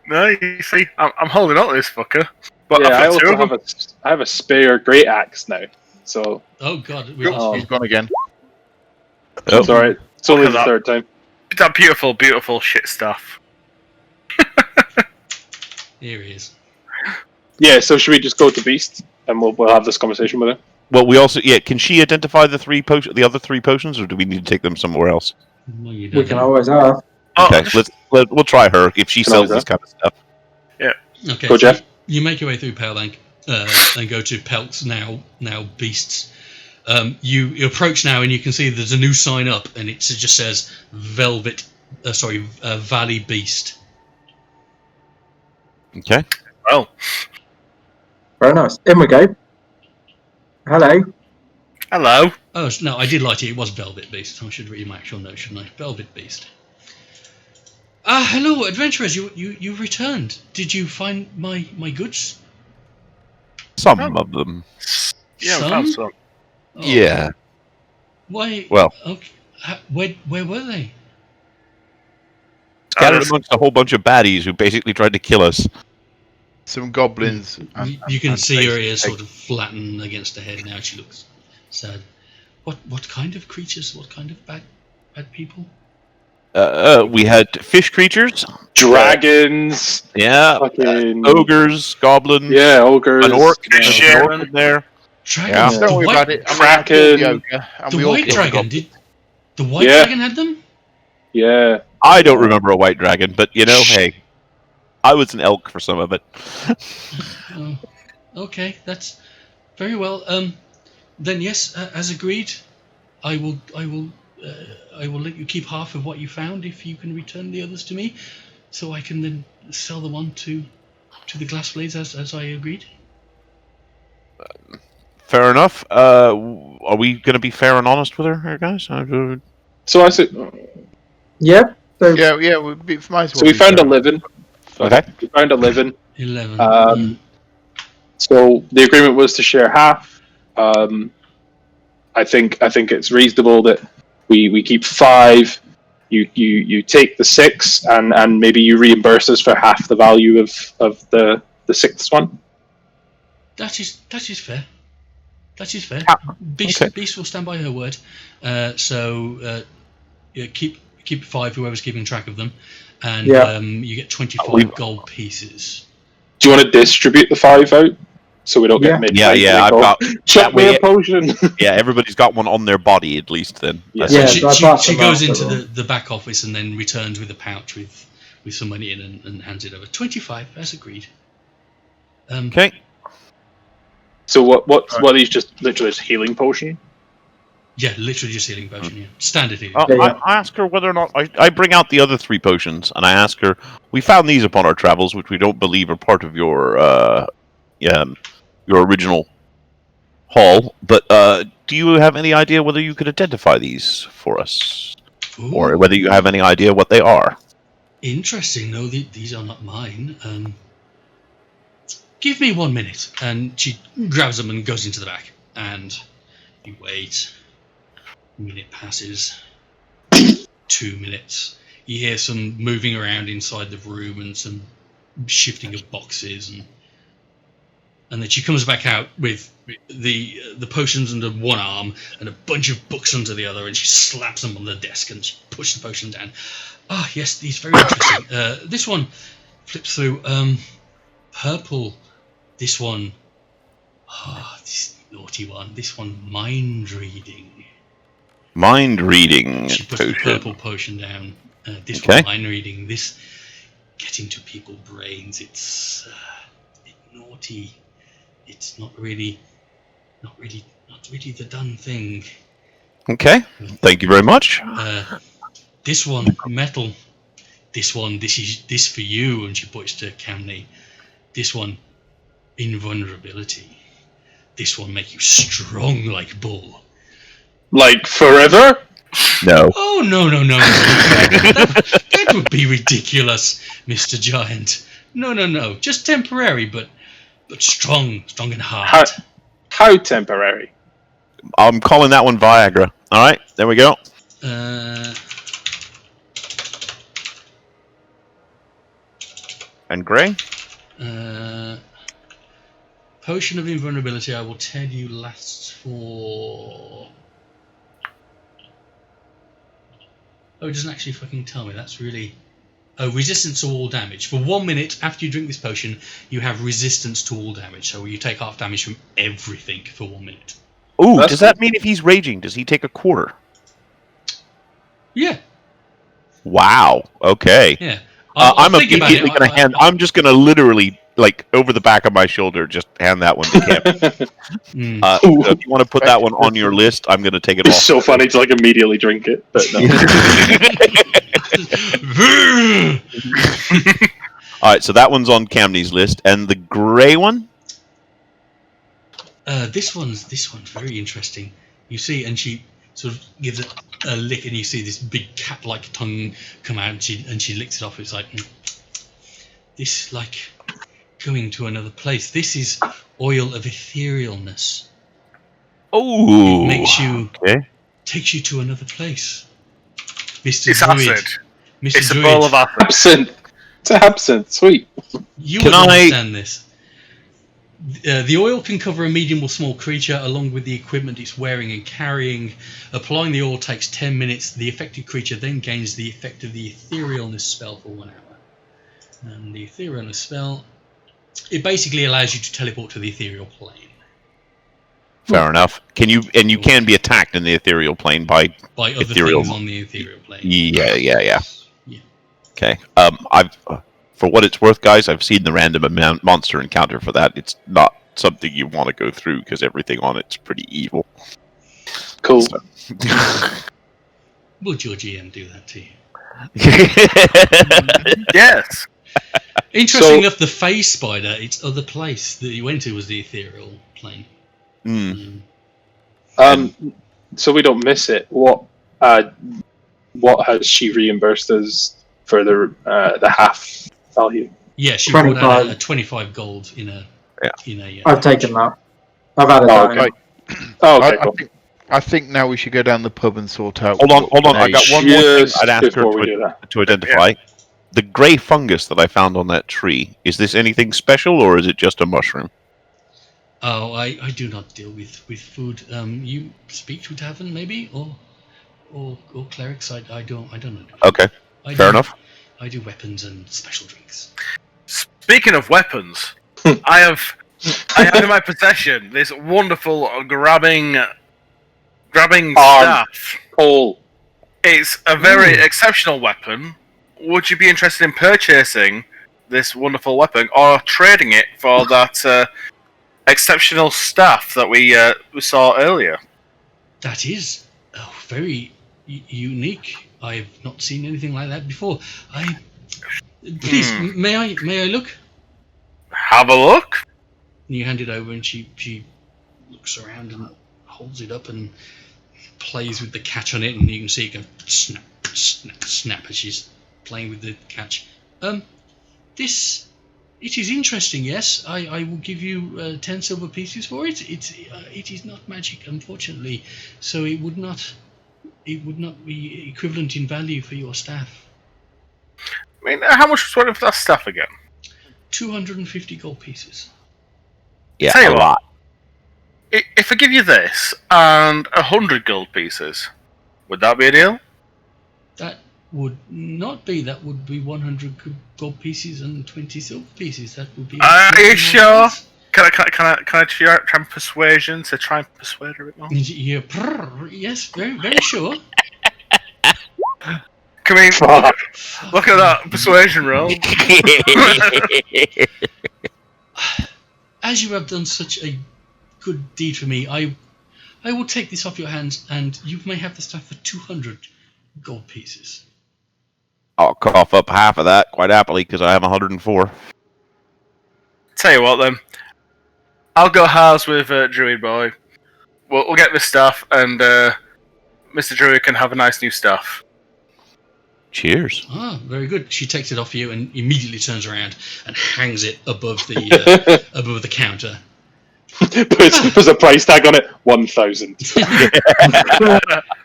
No, you see, I'm holding on to this fucker. But yeah, I have a spare great axe now. So. Oh god, he's gone again. Oh. It's alright. It's only the third time. That beautiful, beautiful shit stuff. Here he is. Yeah, so should we just go to Beast and we'll have this conversation with her? Well, we also can she identify the other 3 potions, or do we need to take them somewhere else? Well, we can always ask. Okay, we'll try her if she sells this kind of stuff. Yeah. Okay. Go, Jeff. You make your way through Pale Bank and go to Pelt's now Beasts. You approach now and you can see there's a new sign up and it just says Valley Beast. Okay. Well. Very nice. In we go. Hello. Hello. Oh no, I did lie to you. It was Velvet Beast. I should read my actual note, shouldn't I? Velvet Beast. Hello, adventurers. You returned. Did you find my goods? Some of them. Yeah, we found some. Oh. Yeah. Why? Well. Okay. Where were they? Scattered amongst a whole bunch of baddies who basically tried to kill us. Some goblins. You can see her ears sort of flatten against her head now. She looks sad. What kind of creatures? What kind of bad people? We had fish creatures, dragons, fucking ogres, goblins, ogres, an orc, in there. Dragons. Don't worry about it. Kraken. The white dragon. Did the white dragon had them? Yeah. I don't remember a white dragon, but hey, I was an elk for some of it. Okay, that's very well. Then yes, as agreed, I will let you keep half of what you found if you can return the others to me, so I can then sell the one to the Glassblades as I agreed. Fair enough. Are we going to be fair and honest with her, guys? So I said, yeah. So, yeah. We might as well. So we found 11. Okay. We found 11. 11. So the agreement was to share half. I think it's reasonable that we keep 5. You take the 6 and maybe you reimburse us for half the value of the 6th one. That is fair. That is fair. Ah, Beast will stand by her word. So keep 5, whoever's keeping track of them, and you get 25 gold pieces. Do you want to distribute the 5 out so we don't get made? Yeah. I've got. Chuck me a potion. Yeah, everybody's got one on their body at least. Then. Yeah. She goes into the back office and then returns with a pouch with some money in and hands it over. 25, as agreed. Okay. So what are these? Just literally just healing potion? Yeah, literally just healing potion. Yeah, standard healing. I ask her whether or not I bring out the other 3 potions, and I ask her. We found these upon our travels, which we don't believe are part of your original hall, but do you have any idea whether you could identify these for us? Ooh, Or whether you have any idea what they are? interesting. No, these are not mine. Give me 1 minute. And she grabs them and goes into the back. And you wait. A minute passes. 2 minutes. You hear some moving around inside the room and some shifting of boxes, and then she comes back out with the potions under one arm and a bunch of books under the other, and she slaps them on the desk and she pushes the potion down. Ah, yes, these very interesting. This one flips through. Purple. This one. This naughty one. This one, mind reading. Mind reading. She puts the purple potion down. This Okay. one, mind reading. This get into people's brains. It's naughty. It's not really the done thing. Okay. Thank you very much. This one, metal. This one, this for you. And she points to Camney. This one, invulnerability. This one make you strong like bull. Like forever? No. Oh no! That would be ridiculous, Mr. Giant. No. Just temporary, but strong and hard. How temporary? I'm calling that one Viagra. All right, there we go. And Gray? Potion of invulnerability, I will tell you, lasts for... Oh, it doesn't actually fucking tell me. That's really... Oh, resistance to all damage. For 1 minute after you drink this potion, you have resistance to all damage. So you take half damage from everything for 1 minute. Ooh, That's does that mean if he's raging, does he take a quarter? Yeah. Wow. Okay. Yeah. I'm immediately going to hand... I'm just going to literally, like, over the back of my shoulder, just hand that one to Cam. So if you want to put that one on your list, I'm going to take it off. It's so funny to like immediately drink it, but no. All right, so that one's on Camney's list, and the Gray one. This one's very interesting. You see, and she sort of gives it a lick, and you see this big cat-like tongue come out, and she licks it off. It's like, this, like, going to another place. This is oil of etherealness. Oh, It makes you, okay. takes you to another place. Mr. It's Druid. acid. Mr. It's Druid, a bowl of acid. Absinthe. It's absinthe. Sweet. you Can would I- understand this. The oil can cover a medium or small creature along with the equipment it's wearing and carrying. Applying the oil takes 10 minutes. The affected creature then gains the effect of the etherealness spell for 1 hour. And the etherealness spell, it basically allows you to teleport to the ethereal plane. Fair enough. You can be attacked in the ethereal plane by By other ethereal. things on the ethereal plane. Yeah. Yeah. Okay. I've for what it's worth, guys, I've seen the random monster encounter for that. It's not something you want to go through because everything on it's pretty evil. Cool. So. Would your GM do that to you? Yes. Interesting enough, the phase spider, its other place that you went to was the ethereal plane. So we don't miss it. What has she reimbursed us for the half value? Yeah, she brought 25. out a 25 gold in a. I've taken that. I've added Oh, that okay. in. Oh, okay, cool. I think now we should go down the pub and sort out. Hold on. I got one more thing Just I'd ask her before we do that. to identify. The grey fungus that I found on that tree, is this anything special or is it just a mushroom? Oh, I do not deal with food. You speak to Tavern maybe, or clerics. I don't know. Okay, fair enough. I do weapons and special drinks. Speaking of weapons, I have in my possession this wonderful grabbing staff. Cool. It's a very exceptional weapon. Would you be interested in purchasing this wonderful weapon or trading it for that exceptional staff that we saw earlier? That is very unique. I've not seen anything like that before. Please, may I look? Have a look. And you hand it over, and she looks around and holds it up and plays with the catch on it, and you can see it go snap, snap, snap as she's playing with the catch. It is interesting, yes. I will give you 10 silver pieces for it. It is not magic, unfortunately, so it would not be equivalent in value for your staff. I mean, how much was one of that stuff again? 250 gold pieces. Yeah, Tell you a what. lot. If I give you this and 100 gold pieces, would that be a deal? That would not be. That would be 100 gold pieces and 20 silver pieces. That would be. Are you sure? Can I try and persuasion to try and persuade her a bit more? Yeah, yes, very, very sure. Come in. Look at that persuasion roll. As you have done such a good deed for me, I will take this off your hands, and you may have the stuff for 200 gold pieces. I'll cough up half of that quite happily because I have 104. Tell you what, then. I'll go halves with Druid Boy. We'll get this stuff, and Mr. Druid can have a nice new stuff. Cheers. Ah, very good. She takes it off you and immediately turns around and hangs it above the above the counter. Puts a price tag on it, 1,000.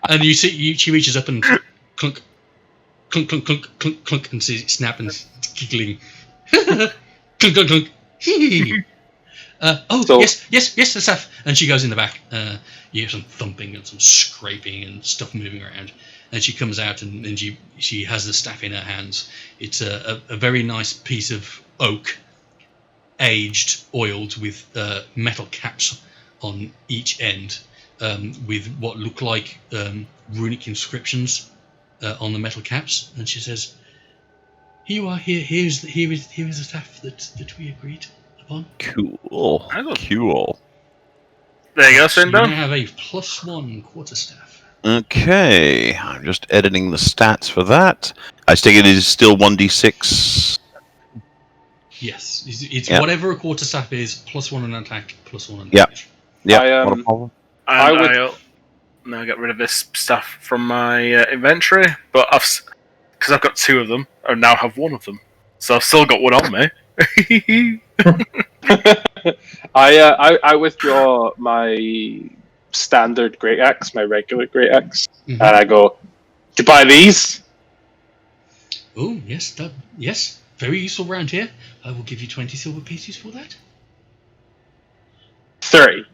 And you see, she reaches up and clunk, clunk, clunk, clunk, clunk, clunk, and sees it snap and giggling. Clunk, clunk, clunk. Yes, the stuff. And she goes in the back. You hear some thumping and some scraping and stuff moving around. And she comes out and she has the staff in her hands. It's a very nice piece of oak, aged, oiled with metal caps on each end, with what look like runic inscriptions on the metal caps. And she says, "Here you are. Here is the staff that we agreed upon." Cool. Cool. There you go, So you Sinbad. now have a +1 quarterstaff. Okay, I'm just editing the stats for that. I think it is still 1d6. Yes, it's Yep. whatever a quarterstaff is, +1 on attack, +1 on Yep. damage. Yeah, not a problem. I would- I'll now get rid of this stuff from my inventory, but because I've got 2 of them, I now have 1 of them, so I've still got 1 on me. I withdraw my standard great axe, my regular great axe, Mhm. and I go to buy these. Oh, yes, yes, very useful round here. I will give you 20 silver pieces for that. 30.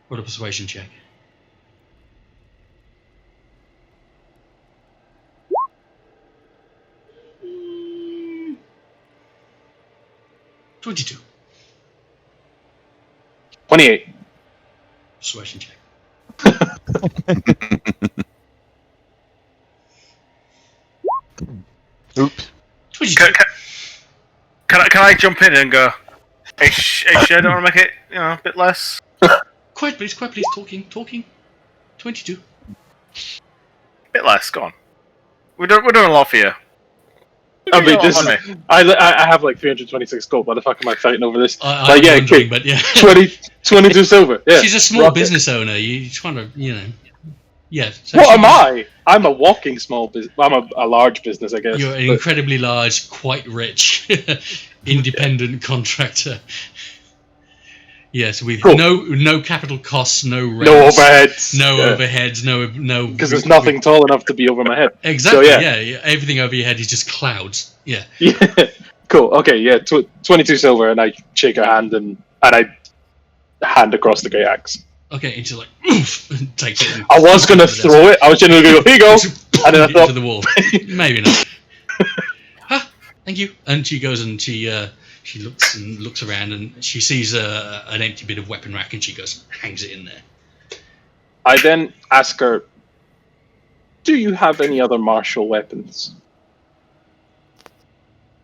What a persuasion check. Mm, 22. 28. Persuasion check. Oops. 22. Can I jump in and go, hey, I don't want to make it, a bit less? Quiet, please. Talking. 22. Bit less, go on. We're doing a lot for you. I mean, this is, I have like 326 gold. Why the fuck am I fighting over this? I'm Like, yeah, wondering, okay, but yeah. 22 silver. Yeah. She's a small Rock it. business owner. You just want to, Yeah. So What am I? I'm a walking small business. I'm a large business, I guess. You're an but- incredibly large, quite rich, independent contractor. Yes, with Cool. no capital costs, no rent, no overheads. no Yeah. overheads, no. Because there's nothing tall enough to be over my head. Exactly. So, yeah, everything over your head is just clouds. Yeah. Yeah. Cool. Okay. Yeah. 22 silver, and I shake her hand and I hand across the great axe. Okay, and she's like, oof, and takes it. And I was gonna throw it. I was generally going to go, here you go. And then I into thought, the wall. Maybe not. Thank you. And she goes and she looks around and she sees an empty bit of weapon rack and she goes and hangs it in there. I then ask her, do you have any other martial weapons?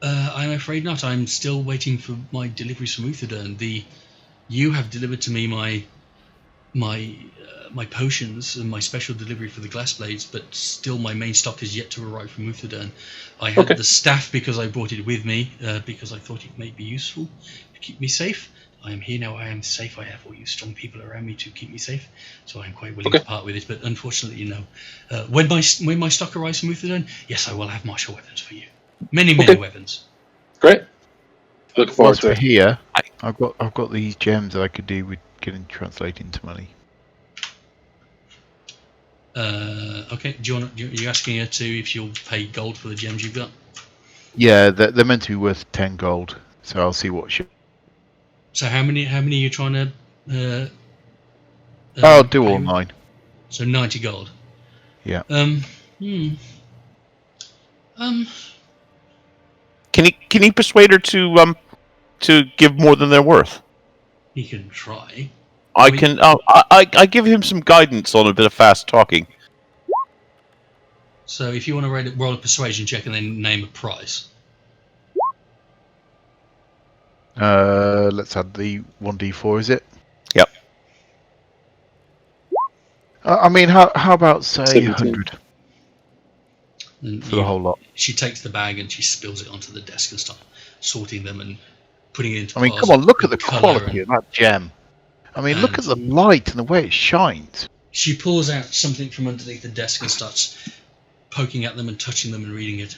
I'm afraid not. I'm still waiting for my deliveries from Uthadern. You have delivered to me my potions and my special delivery for the glass blades, but still my main stock is yet to arrive from Uthadern. I had the staff because I brought it with me, because I thought it might be useful to keep me safe. I am here now. I am safe. I have all you strong people around me to keep me safe. So I am quite willing to part with it. But unfortunately, no. When my stock arrives from Uthadon, yes, I will have martial weapons for you. Many weapons. Great. Looking forward to it. Here, I've got these gems that I could do with getting translated into money. Okay. You're asking her if you'll pay gold for the gems you've got? Yeah, they're meant to be worth 10 gold. So I'll see what. So how many are you trying to? I'll do all 9. So 90 gold. Yeah. Can he persuade her to give more than they're worth? He can try. I give him some guidance on a bit of fast talking. So if you want to roll a persuasion check and then name a price. Let's add the 1d4. Is it? Yep. I mean, how about say 17. 100 for the whole lot? She takes the bag and she spills it onto the desk and starts sorting them and putting it into. I mean, come on, look at the quality of that gem. I mean, look at the light and the way it shines. She pulls out something from underneath the desk and starts poking at them and touching them and reading it.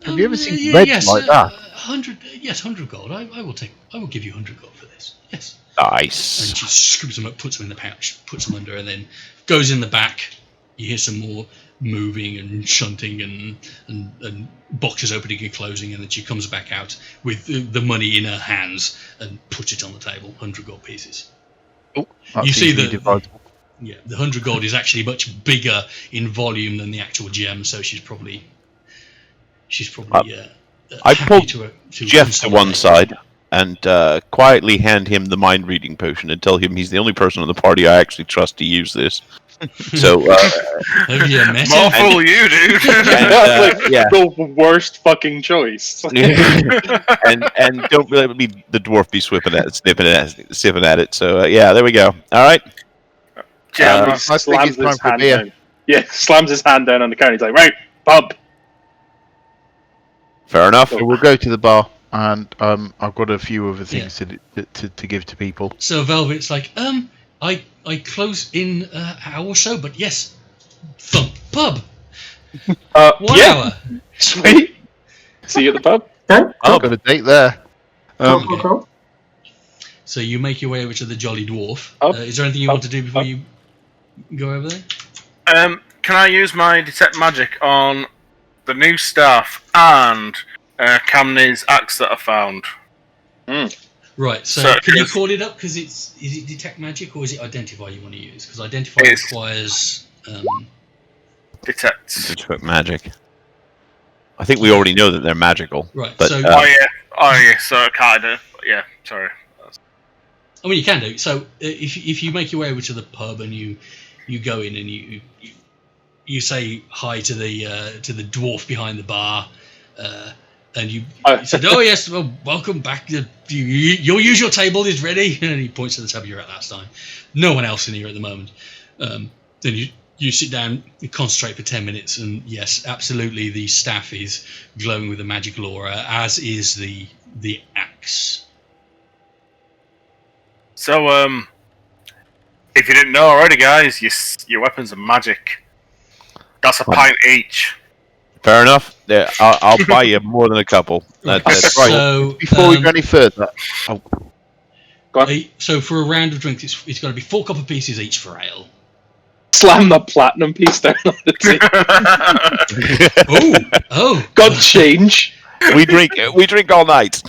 Have you ever seen red like that? 100 gold. I will give you 100 gold for this. Yes. Nice. And she scoops them up, puts them in the pouch, puts them under, and then goes in the back. You hear some more moving and shunting and boxes opening and closing, and then she comes back out with the money in her hands and puts it on the table, 100 gold pieces. Oh, you see the 100 gold is actually much bigger in volume than the actual gem, so she's probably I pulled Jeff to one side and quietly hand him the mind reading potion and tell him he's the only person in the party I actually trust to use this. So, have you met more fool you, dude. The worst fucking choice. and don't let me the dwarf be snipping at it. So yeah, there we go. All right. I think it's time for beer. Yeah, slams his hand down on the counter. He's like, right, pub. Fair enough. So we'll go to the bar, and I've got a few other things to give to people. So Velvet's like, I close in an hour or so, but yes, pub. 1 hour. Sweet. See you at the pub. Okay. I've got a date there. Cool. So you make your way over to the Jolly Dwarf. Is there anything you want to do before you go over there? Can I use my detect magic on the new staff and Camney's axe that I found? Right, so can you call it up? Because is it detect magic or is it identify you want to use? Because identify requires detect magic. I think we already know that they're magical. Right. But, so so kind of. Yeah. Sorry. I mean, you can do. So if you make your way over to the pub and you go in and you say hi to the dwarf behind the bar. And you said, "Oh yes, well, welcome back. Your usual table is ready." And he points to the table you're at last time. No one else in here at the moment. Then you sit down, and concentrate for 10 minutes, and yes, absolutely, the staff is glowing with a magical aura, as is the axe. So, if you didn't know already, guys, your weapons are magic. That's a pint each. Fair enough. Yeah, I'll buy you more than a couple. That's right. So, before we go any further, go on. So for a round of drinks, it's got to be 4 copper pieces each for ale. Slam the platinum piece down on the table. Oh! God change. We drink all night.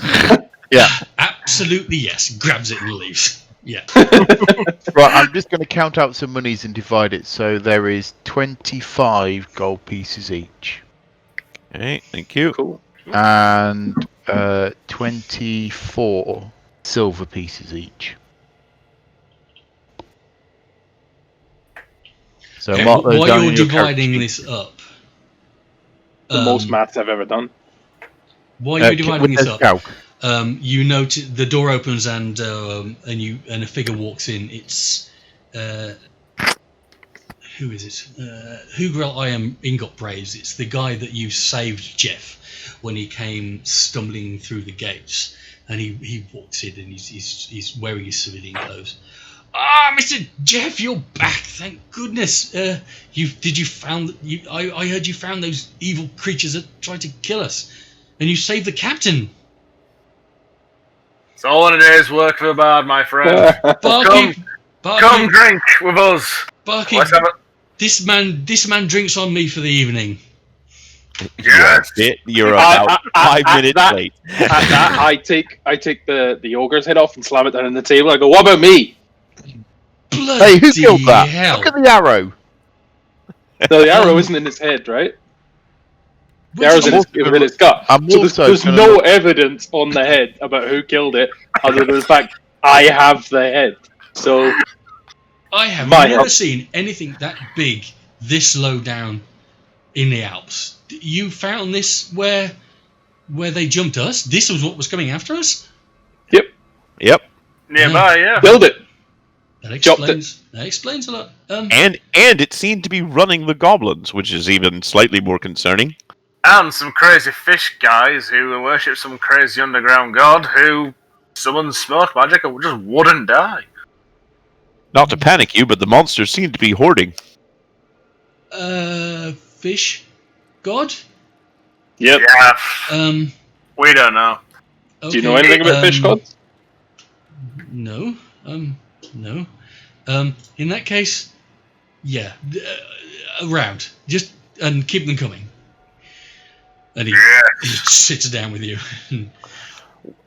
Yeah. Absolutely yes. Grabs it and leaves. Yeah. Right, I'm just going to count out some monies and divide it. So there is 25 gold pieces each. Okay, thank you. Cool. And 24 silver pieces each. So mark those while down you're in your dividing character this up, The most maths I've ever done. while you're dividing with this the up, calc. you note the door opens and a figure walks in. It's who is it? Hoogrel I am Ingot Braves. It's the guy that you saved, Jeff, when he came stumbling through the gates, and he walks in and he's wearing his civilian clothes. Mr. Jeff, you're back! Thank goodness. I heard you found those evil creatures that tried to kill us, and you saved the captain. It's all in a day's work of a bard, my friend. Barkeep, Come drink with us. Barkeep, Let's have it. this man drinks on me for the evening. Yes. You're about 5 minutes late. At that, I take the ogre's head off and slam it down on the table. I go, what about me? Bloody Hey, who killed that? hell. Look at the arrow. No, the arrow isn't in his head, right? The Which arrow's one? within his gut. I'm So also there's gonna no look- evidence on the head about who killed it, other than the fact I have the head. So I have My never help. seen anything that big, this low down in the Alps. You found this where they jumped us? This was what was coming after us? Yep. Nearby, yeah. build it. That Jumped it. explains a lot. And it seemed to be running the goblins, which is even slightly more concerning. And some crazy fish guys who worship some crazy underground god who summons smoke magic and just wouldn't die. Not to panic you, but the monsters seem to be hoarding. Fish god? Yep. Yeah, we don't know. Do you know anything about fish gods? No. No. In that case, yeah, around. Just and keep them coming. And he sits down with you.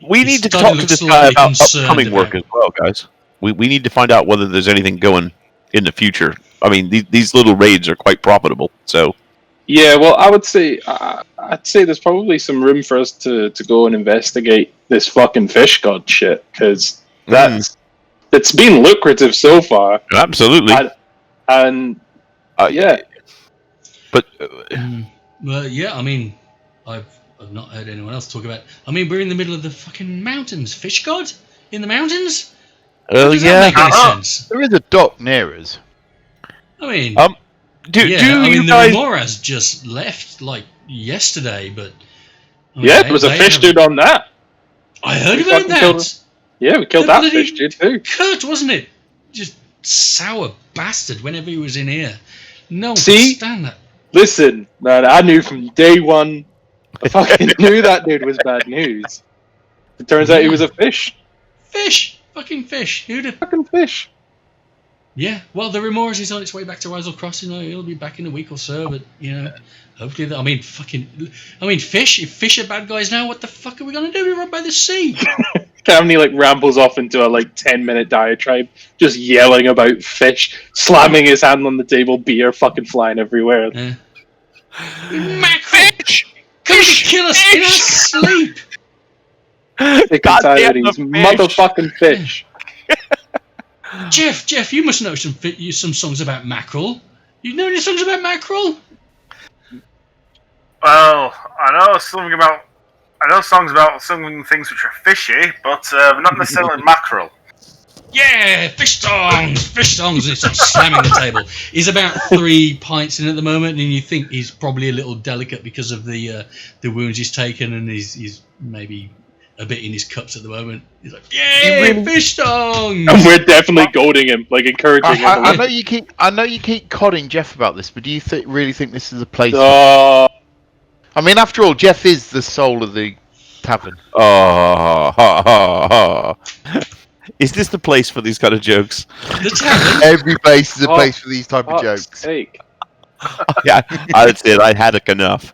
We He's need to starting talk to to this look guy slightly about concerned upcoming work about- as well, guys. We need to find out whether there's anything going in the future. I mean, these little raids are quite profitable, so... Yeah, well, I'd say there's probably some room for us to go and investigate this fucking fish god shit, because it's been lucrative so far. Absolutely. And yeah. But... Well, yeah, I mean, I've not heard anyone else talk about. I mean, we're in the middle of the fucking mountains. Fish god in the mountains. Does that make any sense? There is a dock near us. I mean, do the you guys... Remoras just left like yesterday, but I mean, Yeah, there was a fish dude on that. I heard We about fucking that. killed- Yeah, we killed The that bloody fish dude too. Kurt, wasn't it? Just sour bastard. Whenever he was in here, no one could See? stand that. Listen, man, I knew from day one. I fucking knew that dude was bad news. It turns out he was a fish. Fish, fucking fish. Who'd have? Fucking fish. Yeah, well, the Remorse is on its way back to Rizal Crossing. He'll be back in a week or so, but, you know, hopefully... fish? If fish are bad guys now, what the fuck are we going to do? We're right by the sea. Camney rambles off into a 10-minute diatribe, just yelling about fish, slamming his hand on the table, beer fucking flying everywhere. Mackerel! Come to kill us in our sleep! Sick and tired of these motherfucking fish. Jeff, you must know some songs about mackerel. You know any songs about mackerel? Well, I know songs about some things which are fishy, but not necessarily mackerel. Yeah, fish songs! Fish songs! And he starts slamming the table. He's about 3 pints in at the moment, and you think he's probably a little delicate because of the wounds he's taken, and he's maybe a bit in his cups at the moment. He's like, "Yay, fish songs!" And we're definitely goading him, encouraging him. I know you keep codding Jeff about this, but do you really think this is a place? Oh, I mean, after all, Jeff is the soul of the tavern. Is this the place for these kind of jokes? The tavern? Every place is a place for these type of fuck's jokes. sake. Yeah, I'd say I had it enough.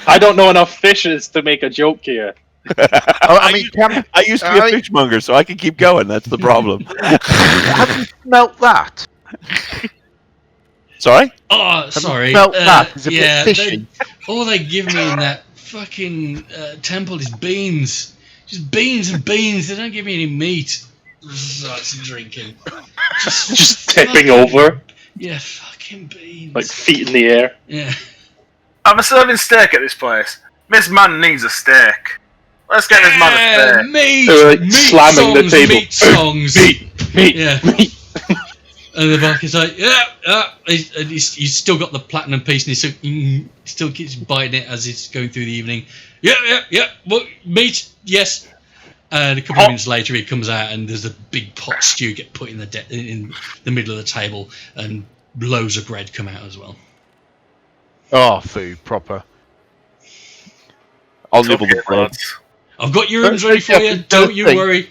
I don't know enough fishes to make a joke here. I mean, I used to be a fishmonger, so I can keep going. That's the problem. have you smelt that? Sorry? Oh, sorry. Smelt that? It's a bit fishy. All they give me in that fucking temple is beans. Just beans and beans. They don't give me any meat. Starts drinking. Just tipping over, Yeah, fucking beans. feet in the air. Yeah. I'm serving steak at this place. This man needs a steak. Let's get this man a steak. Meat! They were, meat slamming songs, the table. Meat songs. Meat, Yeah. meat. And the barkeep's like, he's still got the platinum piece, and he still keeps biting it as he's going through the evening. Yeah. What, meat? Yes. And a couple of minutes later, he comes out, and there's a big pot stew get put in the middle of the table, and loads of bread come out as well. Oh, food proper. I'll nibble the bread. I've got your rooms ready for you. Don't you worry.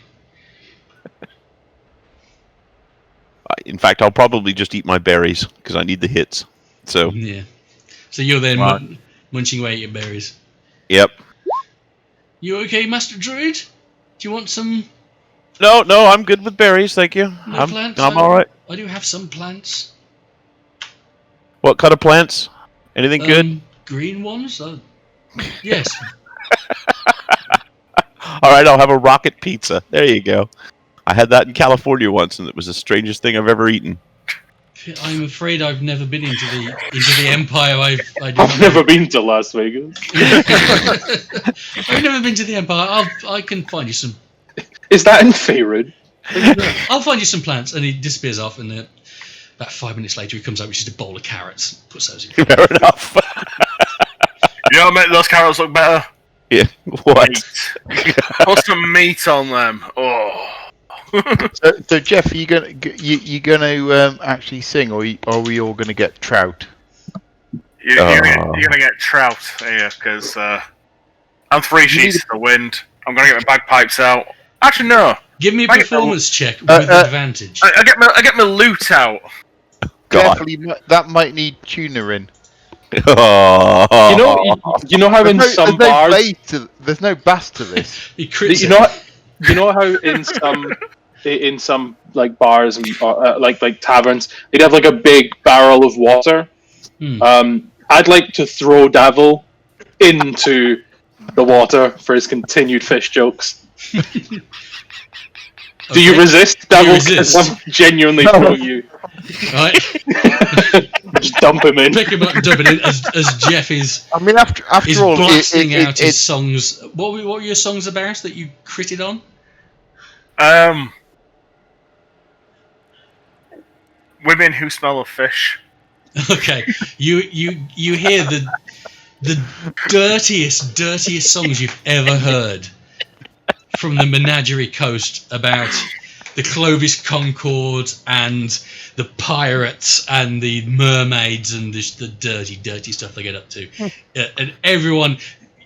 In fact, I'll probably just eat my berries because I need the hits. So yeah. So you're there munching away at your berries. Yep. You okay, Master Druid? Do you want some? No, I'm good with berries, thank you. No plants? I'm all right. I do have some plants. What kind of plants? Anything good? Green ones? Yes. All right, I'll have a rocket pizza. There you go. I had that in California once, and it was the strangest thing I've ever eaten. I'm afraid I've never been into the Empire. I've never been to Las Vegas. I've never been to the Empire. I can find you some. Is that in Faerun? I'll find you some plants, and he disappears off. And about 5 minutes later, he comes out with just a bowl of carrots. Puts those in. Fair enough. You know what make those carrots look better? Yeah. What? Put some meat on them. Oh. So Jeff, are you gonna actually sing, or are we all gonna get trout? You're gonna get trout here because I'm 3 sheets to the wind. I'm gonna get my bagpipes out. Actually, no. Give me a performance check with advantage. I get my loot out. God. Carefully, that might need tuna in. Oh. You know how in some bars there's no bass to this. you know how in some like bars and like taverns they'd have like a big barrel of water. I'd like to throw Davil into the water for his continued fish jokes. Do you resist, Davil? Because I'm genuinely throwing you. Right. Just dump him in. Pick him up and dump it in as Jeff is. I mean, after all, blasting out his songs. What were your songs about that you critted on? Women who smell of fish. Okay, you hear the dirtiest songs you've ever heard from the Menagerie Coast about the Clovis Concord and the pirates and the mermaids and the dirty stuff they get up to. And everyone,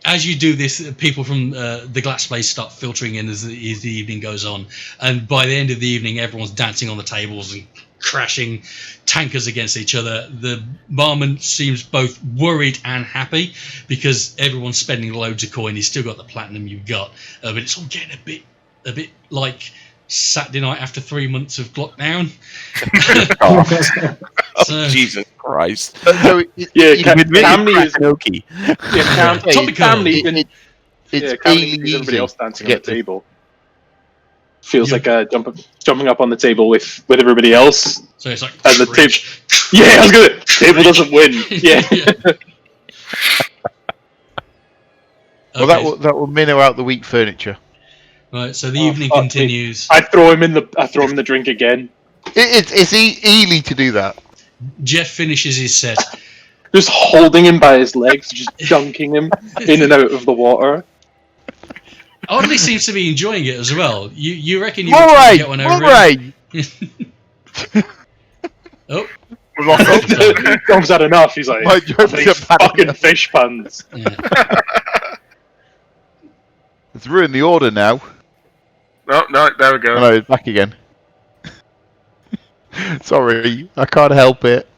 as you do this, people from the glass place start filtering in as the evening goes on. And by the end of the evening, everyone's dancing on the tables and crashing tankers against each other. The barman seems both worried and happy because everyone's spending loads of coin. He's still got the platinum you've got, but it's all getting a bit like Saturday night after 3 months of lockdown. Oh, Jesus Christ! So Camney is Okie. Camney everybody else dancing on the table. Feels like jumping up on the table with everybody else. So it's like and the table. Yeah, I was gonna. Table doesn't win. Yeah. Well, that will minnow out the weak furniture. Right. So the evening continues. I throw him in the drink again. It's easy to do that. Jeff finishes his set. Just holding him by his legs, just dunking him in and out of the water. Oddly seems to be enjoying it as well. You reckon you would try to get one over? Oh. Dom's had enough. He's like, fucking fish puns. Yeah. It's ruined the order now. No, there we go. No, it's back again. Sorry, I can't help it.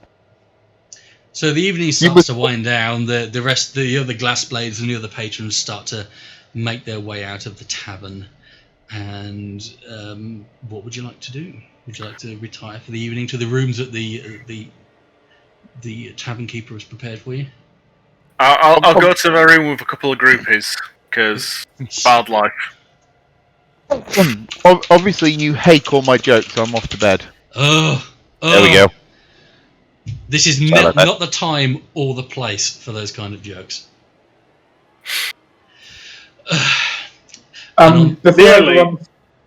So the evening starts to wind down. The other glass blades and the other patrons start to make their way out of the tavern. And what would you like to do? Would you like to retire for the evening to the rooms that the tavern keeper has prepared for you? I'll go to my room with a couple of groupies because bad life. Obviously, you hate all my jokes, so I'm off to bed. Oh, there we go. This is not the time or the place for those kind of jokes.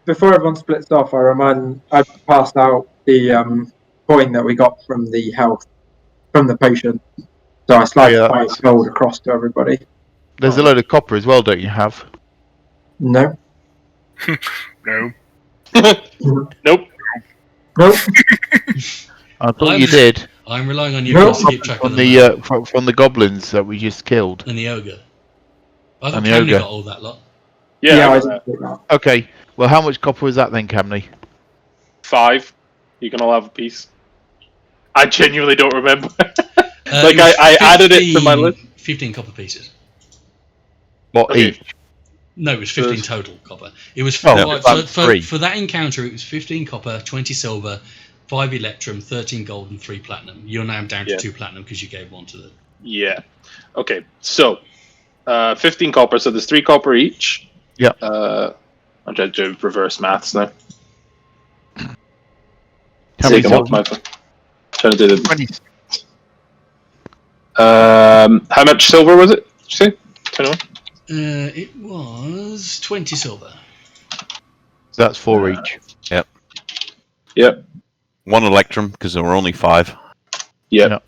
Before everyone splits off, I passed out the point that we got from the health, from the potion. So I sliced 5 gold across to everybody. There's a load of copper as well, don't you have? No. No. Nope. Nope. I thought you did. I'm relying on you guys to keep track of From the goblins that we just killed. And the ogre. I thought And the Camney ogre. got all that lot. Yeah, I didn't do that. Okay. Well, how much copper was that then, Camney? 5. You can all have a piece. I genuinely don't remember. It was I added it to my list. 15 copper pieces. What Okay. each? No, it was 15 total copper. It was Oh, for that encounter. It was 15 copper, 20 silver, 5 electrum, 13 gold, and 3 platinum. You're now down to 2 platinum because you gave one to the. Yeah. Okay. So, 15 copper. So there's 3 copper each. Yeah. I'm trying to do reverse maths now. How many Taking off my phone. Trying to do the. 20. How much silver was it? Did you say? 21? It was 20 silver. That's 4 each. Yep. 1 electrum because there were only 5. Yep. Yeah.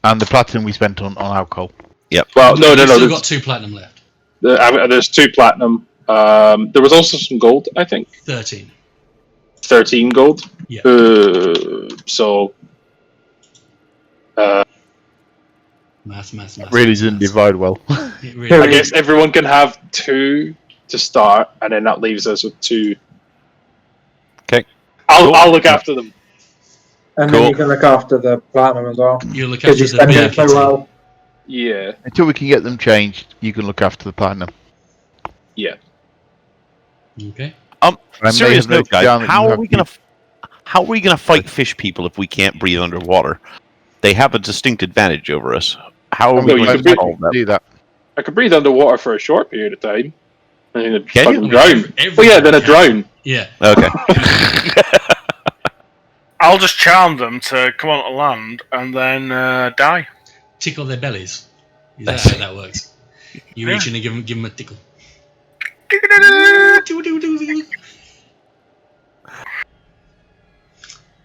And the platinum we spent on alcohol. Yep. Well, no. You've still There's, got 2 platinum left. there's 2 platinum. There was also some gold, I think. 13. 13 gold. Yeah. So. Maths. Really didn't divide well. It really I guess everyone can have 2 to start, and then that leaves us with 2. Okay. I'll look after them. And Cool. then you can look after the platinum as well. You look Because after you the spend it so ability. well. Yeah. Until we can get them changed, you can look after the platinum. Yeah. Okay. I may Serious have note, noted guys. down that How you are have we gonna fight fish people if we can't breathe underwater? They have a distinct advantage over us. How are we No, you going can to solve that? do that. I could breathe underwater for a short period of time. And then I'd Can fucking you? drown. Everyone Oh yeah, then I'd can. drown. Yeah. Okay. I'll just charm them to come onto land and then die. Tickle their bellies. Is that how that works? You reach in and give them a tickle.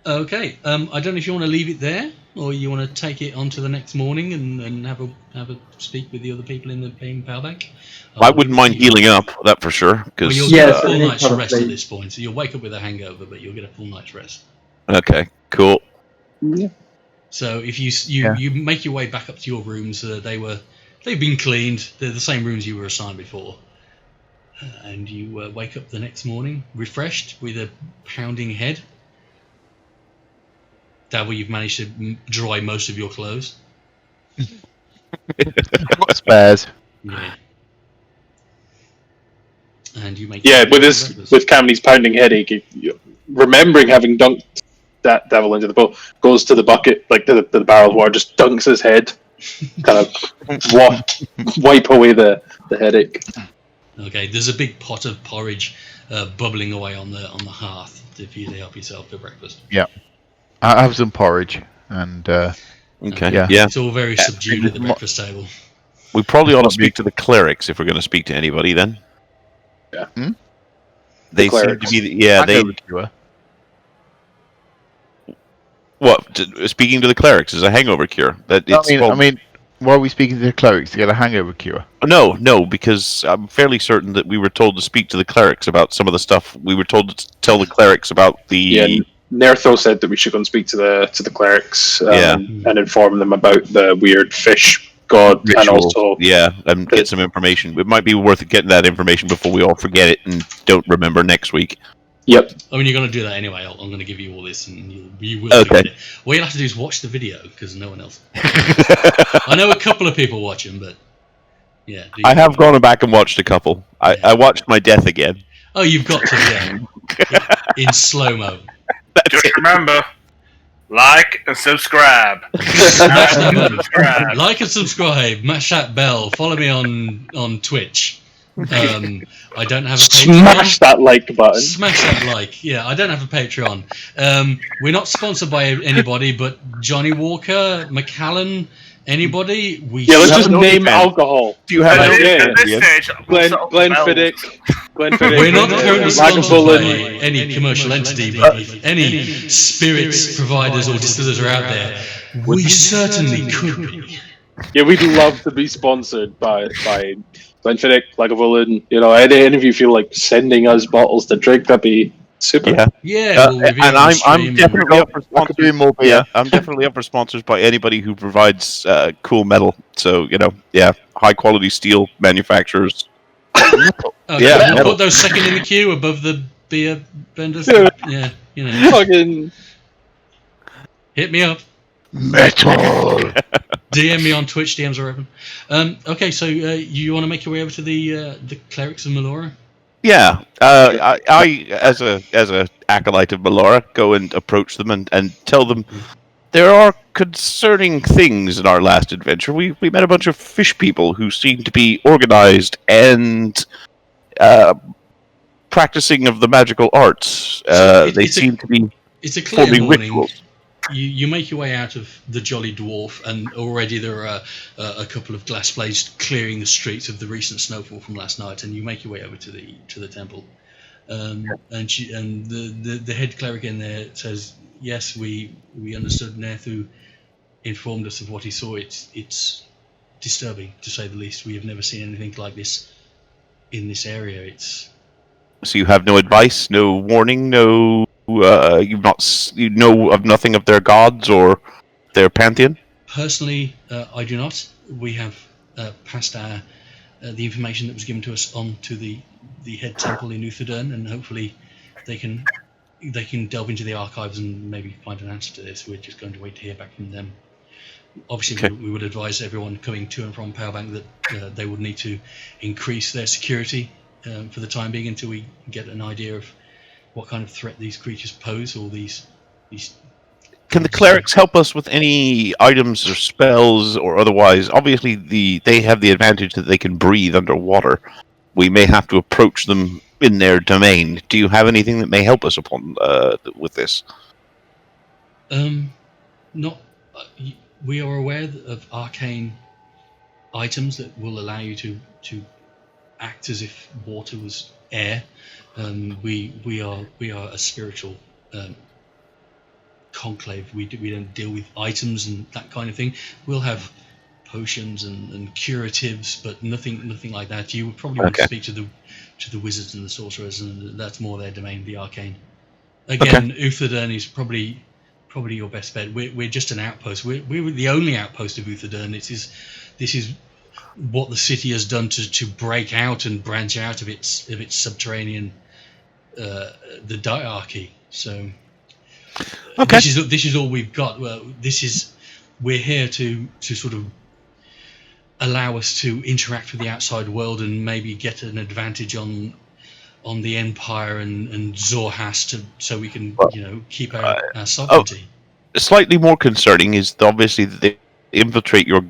Okay. I don't know if you want to leave it there, or you want to take it on to the next morning and have a speak with the other people in the power bank. I wouldn't mind healing up, that for sure. Well, Because you'll Yeah, get a so full you night's need to rest at sleep. this point. So you'll wake up with a hangover, but you'll get a full night's rest. okay, cool. So if Yeah. you make your way back up to your rooms, they've been cleaned. They're the same rooms you were assigned before, and you wake up the next morning refreshed with a pounding head. Dabble, you've managed to dry most of your clothes. Got spares. Yeah. And you make Yeah, with breakfast. with Camney's pounding headache, remembering having dunked that devil into the boat, goes to the bucket, like to the barrel of water, just dunks his head, kind of wipe away the headache. Okay, there's a big pot of porridge bubbling away on the hearth for you to help yourself for breakfast. I have some porridge and Okay, Yeah. yeah. It's all very subdued at the breakfast table. We probably ought to speak to the clerics if we're going to speak to anybody then. Yeah. They seem to clerics. be, yeah, they... hangover cure. What? Speaking to the clerics is a hangover cure. That it's I mean, why are we speaking to the clerics to get a hangover cure? No, because I'm fairly certain that we were told to speak to the clerics about some of the stuff. We were told to tell the clerics about the... Yeah, Nertho said that we should go and speak to the clerics Yeah. and inform them about the weird fish god and rituals. also Yeah, and get some information. It might be worth getting that information before we all forget it and don't remember next week. yep. I mean, you're going to do that anyway. I'm going to give you all this, and you will Okay. forget it. What you'll have to do is watch the video, because no one else... I know a couple of people watching, but... Yeah. I have gone back and watched a couple. I watched my death again. Oh, you've got to, yeah. in slow-mo. Just remember, like and subscribe. Smash that button. Subscribe. Like and subscribe. Mash that bell. Follow me on Twitch. I don't have a Patreon. Smash that like button. Smash that like. Yeah, I don't have a Patreon. We're not sponsored by anybody, but Johnny Walker, McAllen, Anybody? Let's just name alcohol. Do you have At an this stage, we'll set up the Glenfiddich. We're not currently sponsored by Lagavulin. any commercial entity, but if any spirits providers or distillers are out there, we certainly could be. Yeah, we'd love to be sponsored by Glenfiddich, Lagavulin. Any of you feel like sending us bottles to drink, that'd be super. Yeah, we'll review and on the I'm stream definitely up for I could do sponsors. more beer. Yeah, I'm definitely up for sponsors by anybody who provides cool metal. So high quality steel manufacturers. Okay, we'll put those second in the queue above the beer vendors. Yeah, Fucking hit me up. Metal. DM me on Twitch. DMs are open. Okay, so you want to make your way over to the clerics of Melora? Yeah, I as a acolyte of Melora, go and approach them and tell them there are concerning things in our last adventure. We met a bunch of fish people who seem to be organized and practicing of the magical arts. They seem to be It's a clear forming morning. rituals. You make your way out of the Jolly Dwarf, and already there are a couple of glass blades clearing the streets of the recent snowfall from last night. And you make your way over to the temple, and the head cleric in there says, "Yes, we understood. Nethu informed us of what he saw. It's disturbing, to say the least. We have never seen anything like this in this area. So you have no advice, no warning, no. You know of nothing of their gods or their pantheon. Personally, I do not. We have passed the information that was given to us on to the head temple in Uthadern, and hopefully they can delve into the archives and maybe find an answer to this. We're just going to wait to hear back from them. Obviously, we would advise everyone coming to and from Powerbank that they would need to increase their security for the time being until we get an idea of what kind of threat these creatures pose, or these. Can the clerics help us with any items or spells or otherwise? Obviously, they have the advantage that they can breathe underwater. We may have to approach them in their domain. Do you have anything that may help us upon with this? Not. We are aware of arcane items that will allow you to act as if water was air. We are a spiritual conclave. We don't deal with items and that kind of thing. We'll have potions and curatives, but nothing like that. You would probably want to speak to the wizards and the sorcerers, and that's more their domain, the arcane. Again, Uthadern is probably your best bet. We're just an outpost. We're the only outpost of Uthadern. This is what the city has done to break out and branch out of its subterranean the diarchy. So this is all we've got. Well, we're here to sort of allow us to interact with the outside world and maybe get an advantage on the Empire and Zorhas so we can keep our sovereignty. Slightly more concerning is obviously that they infiltrate your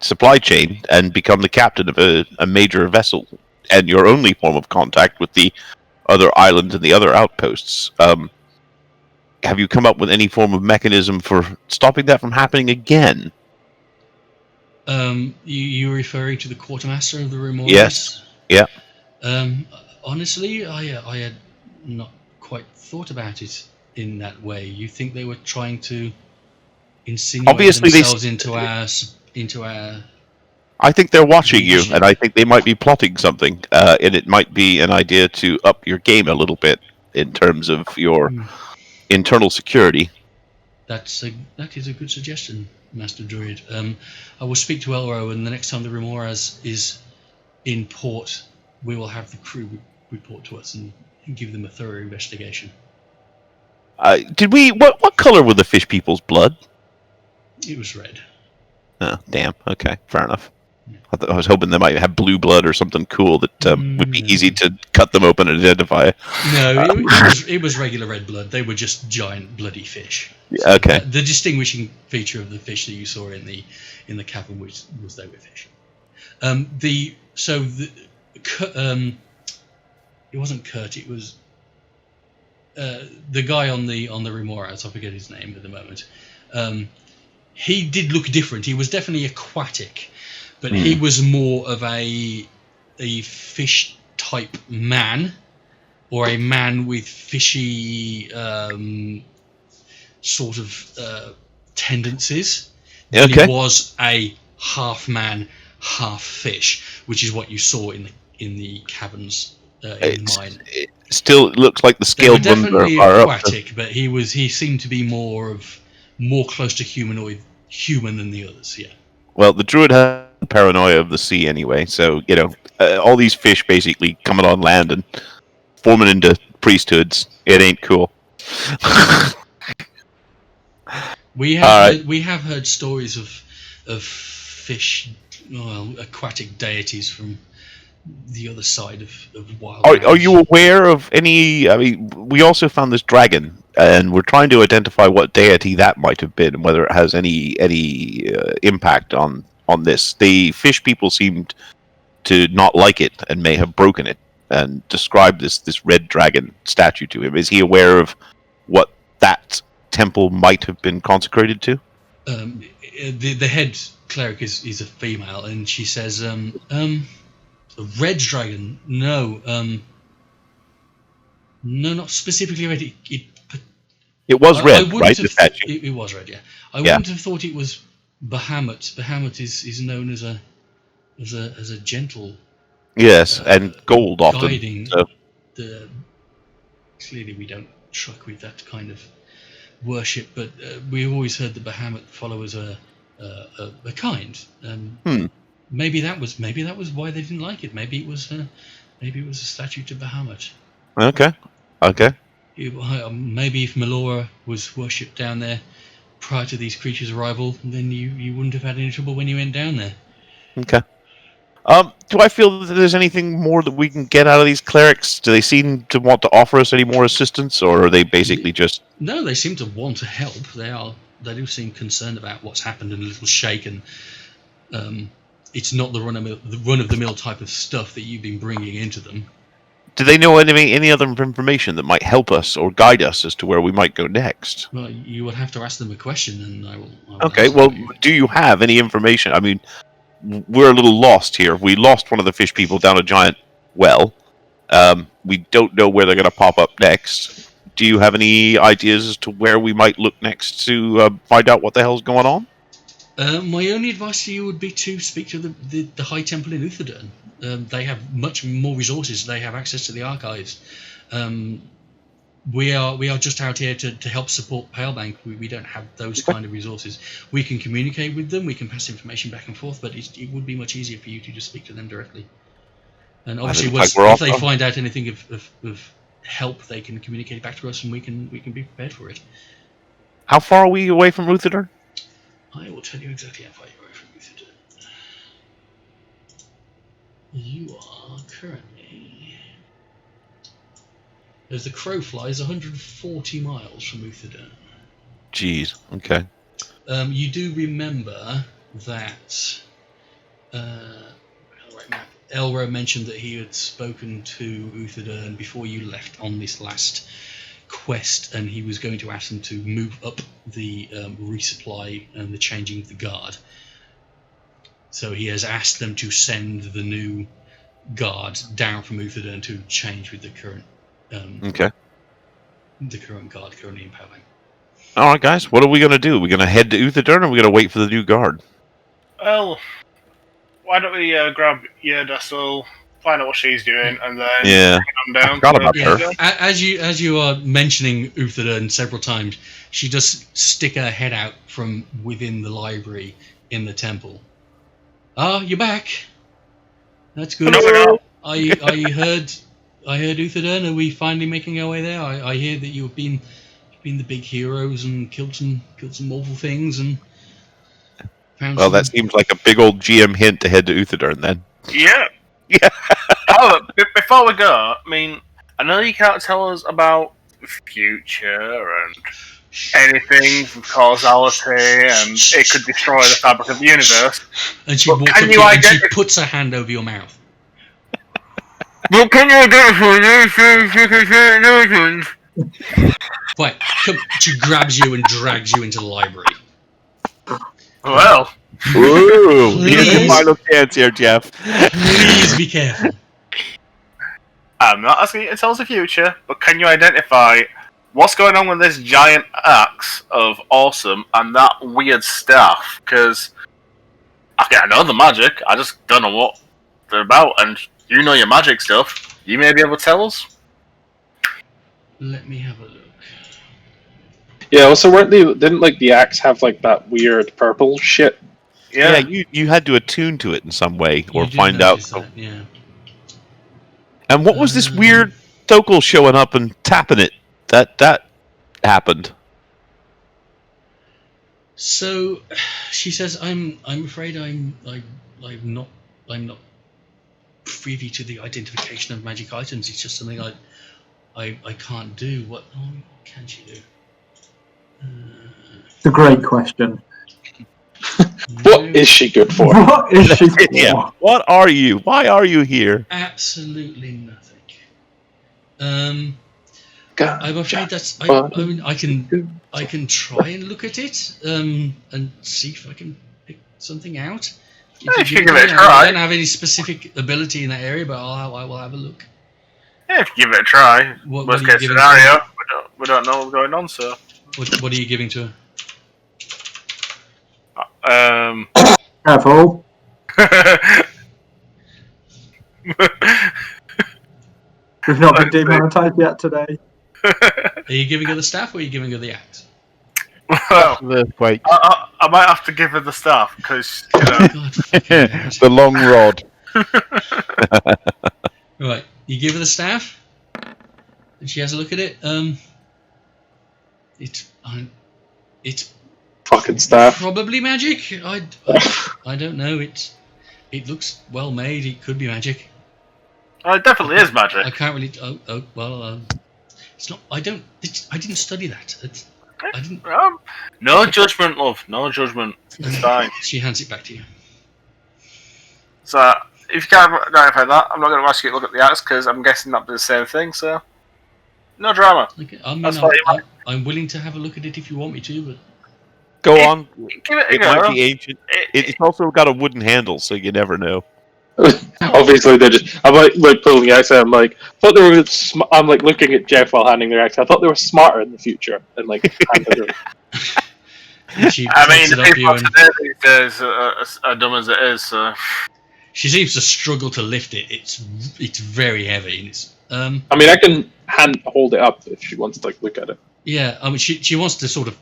supply chain and become the captain of a major vessel and your only form of contact with the other islands and the other outposts. Have you come up with any form of mechanism for stopping that from happening again? You're referring to the quartermaster of the Remorse? Yes. Yeah. Honestly, I had not quite thought about it in that way. You think they were trying to insinuate themselves into our? I think they're watching you, and I think they might be plotting something, and it might be an idea to up your game a little bit in terms of your internal security. That is a good suggestion, Master Druid. I will speak to Elro, and the next time the Remorse is in port, we will have the crew report to us and give them a thorough investigation. What color were the fish people's blood? It was red. Oh, damn. Okay, fair enough. I was hoping they might have blue blood or something cool that would be easy to cut them open and identify. No, it was regular red blood. They were just giant bloody fish. So okay. The distinguishing feature of the fish that you saw in the cavern was they were fish. It wasn't Kurt. It was the guy on the Remorse. I forget his name at the moment. he did look different. He was definitely aquatic, but he was more of a fish type man, or a man with fishy sort of tendencies. Than he was a half man, half fish, which is what you saw in the caverns in mine. It still looks like the scaled ones definitely are aquatic, but he seemed to be more close to human than the others. Yeah. Well, the druid had paranoia of the sea anyway, so all these fish basically coming on land and forming into priesthoods. It ain't cool. We have heard stories of fish, aquatic deities from the other side of wild. Are you aware of any? I mean, we also found this dragon, and we're trying to identify what deity that might have been, and whether it has any impact on this. The fish people seemed to not like it and may have broken it, and described this red dragon statue to him. Is he aware of what that temple might have been consecrated to? The head cleric is a female, and she says, a red dragon? No, no, not specifically red. It was red, right? The statue. It was red, yeah. I wouldn't have thought it was Bahamut. Bahamut is known as a gentle. Yes, and gold often. Guiding. Clearly, we don't truck with that kind of worship, but we always heard that Bahamut followers are kind. Maybe that was why they didn't like it. Maybe it was a statue to Bahamut. Okay. Maybe if Melora was worshipped down there prior to these creatures' arrival, then you wouldn't have had any trouble when you went down there. Okay. Do I feel that there's anything more that we can get out of these clerics? Do they seem to want to offer us any more assistance, or are they basically just... No, they seem to want to help. They do seem concerned about what's happened and a little shaken. It's not the run-of-the-mill type of stuff that you've been bringing into them. Do they know any other information that might help us or guide us as to where we might go next? Well, you would have to ask them a question, and I will okay, well, do you have any information? I mean, we're a little lost here. We lost one of the fish people down a giant well. We don't know where they're going to pop up next. Do you have any ideas as to where we might look next to find out what the hell's going on? My only advice to you would be to speak to the High Temple in Uthadern. They have much more resources. They have access to the archives. We are just out here to help support Palebank. We don't have those kind of resources. We can communicate with them. We can pass information back and forth, but it would be much easier for you to just speak to them directly. And obviously, if they find out anything of help, they can communicate back to us, and we can be prepared for it. How far are we away from Uthadern? I will tell you exactly how far you are from Uthadern. You are currently, as the crow flies, 140 miles from Uthadern. Jeez, okay. You do remember that Elro mentioned that he had spoken to Uthadern before you left on this last quest, and he was going to ask them to move up the resupply and the changing of the guard. So he has asked them to send the new guard down from Uthadern to change with the current the current guard currently in Palebank. All right, guys, what are we going to do? Are we going to head to Uthadern, or are we going to wait for the new guard? Well, why don't we grab Yerdasil, find out what she's doing, and then come down. I forgot about her. As you are mentioning Uthadern several times, she does stick her head out from within the library in the temple. You're back. That's good. No. I heard Uthadern. Are we finally making our way there? I hear that you've been the big heroes and killed some awful things and. Well, that seems like a big old GM hint to head to Uthadern then. Yeah. However, before we go, I mean, I know you can't tell us about the future and anything from causality, and it could destroy the fabric of the universe. And she walks up to you and she puts her hand over your mouth. But can you identify these? Right, she grabs you and drags you into the library. Well. Ooh, here's your Please. final chance here, Jeff. Please be careful. I'm not asking you to tell us the future, but can you identify what's going on with this giant axe of awesome and that weird staff? Because okay, I know the magic, I just don't know what they're about, and you know your magic stuff. You may be able to tell us. Let me have a look. Yeah. Also, weren't they? Didn't like the axe have like that weird purple shit? Yeah, you had to attune to it in some way or You did find out. notice that, yeah. And what was this weird Tokel showing up and tapping it? That happened. So, she says, "I'm afraid I'm not privy to the identification of magic items. It's just something I can't do. What can she do?" It's a great question. What is she good for? What is she for? Yeah. What are you? Why are you here? Absolutely nothing. God, I'm afraid that's. I mean, I can try and look at it and see if I can pick something out. If you give give it a I try. don't have any specific ability in that area, but I will have a look. Yeah, if you give it a try. What Worst are you case giving scenario, we don't know what's going on, so. What are you giving to her? Careful. We've not been demonetized yet today. Are you giving her the staff or are you giving her the axe? Well, Earthquake. I might have to give her the staff because you know. God fucking damn it. The long rod. Right, you give her the staff, and she has a look at it. It's fucking staff. probably magic. I don't know. It looks well made. It could be magic. It definitely is I magic. can't really. Well, it's not. I didn't study that. I didn't. No judgment, love. No judgment. It's fine. She hands it back to you. So if you can't identify that, I'm not going to ask you to look at the axe because I'm guessing that'd be the same thing. So no drama. Okay, I mean, That's fine. I'm willing to have a look at it if you want me to, but Go on. Give it a It go. might be ancient. It's also got a wooden handle, so you never know. Obviously, they're just. I'm like pulling the axe out. I'm like, thought they were. I'm like looking at Jeff while handing the axe. I thought they were smarter in the future, and like. she I mean, takes it the off you people and today these days are dumb as it is. So she seems to struggle to lift it. It's very heavy. And it's I mean, I can hold it up if she wants to like look at it. yeah. I mean, she wants to sort of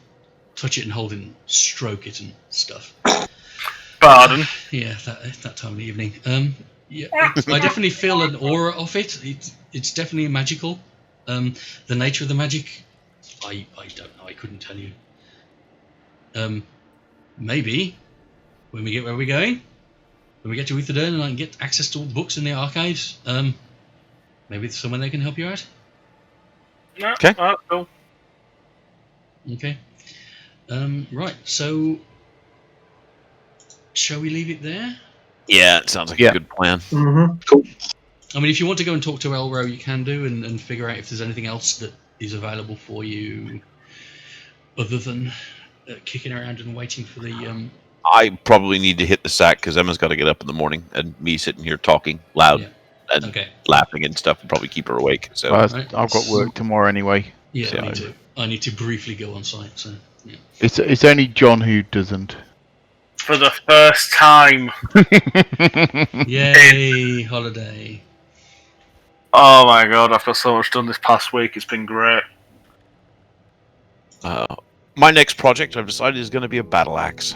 touch it and hold it and stroke it and stuff. pardon. Yeah, that time of the evening. Yeah, I definitely feel an aura of it. It's definitely magical. The nature of the magic, I don't know. I couldn't tell you. Maybe when we get where we're going, when we get to Etherdurn and I can get access to all the books in the archives, maybe there's someone that can help you out. No, Okay. Cool. Okay. Right. So, shall we leave it there? Yeah, it sounds like Yeah. a good plan. Mm-hmm. I mean, if you want to go and talk to Elro, you can do and figure out if there's anything else that is available for you other than kicking around and waiting for the. I probably need to hit the sack because Emma's got to get up in the morning, and me sitting here talking loud Yeah. and Okay. laughing and stuff will probably keep her awake. So Right. I've got work tomorrow anyway. Yeah, Yeah. me too. I need to briefly go on site, so yeah. It's only John who doesn't. For the first time. Yay, holiday. Oh my god, I've got so much done this past week. It's been great. my next project I've decided is going to be a battle axe.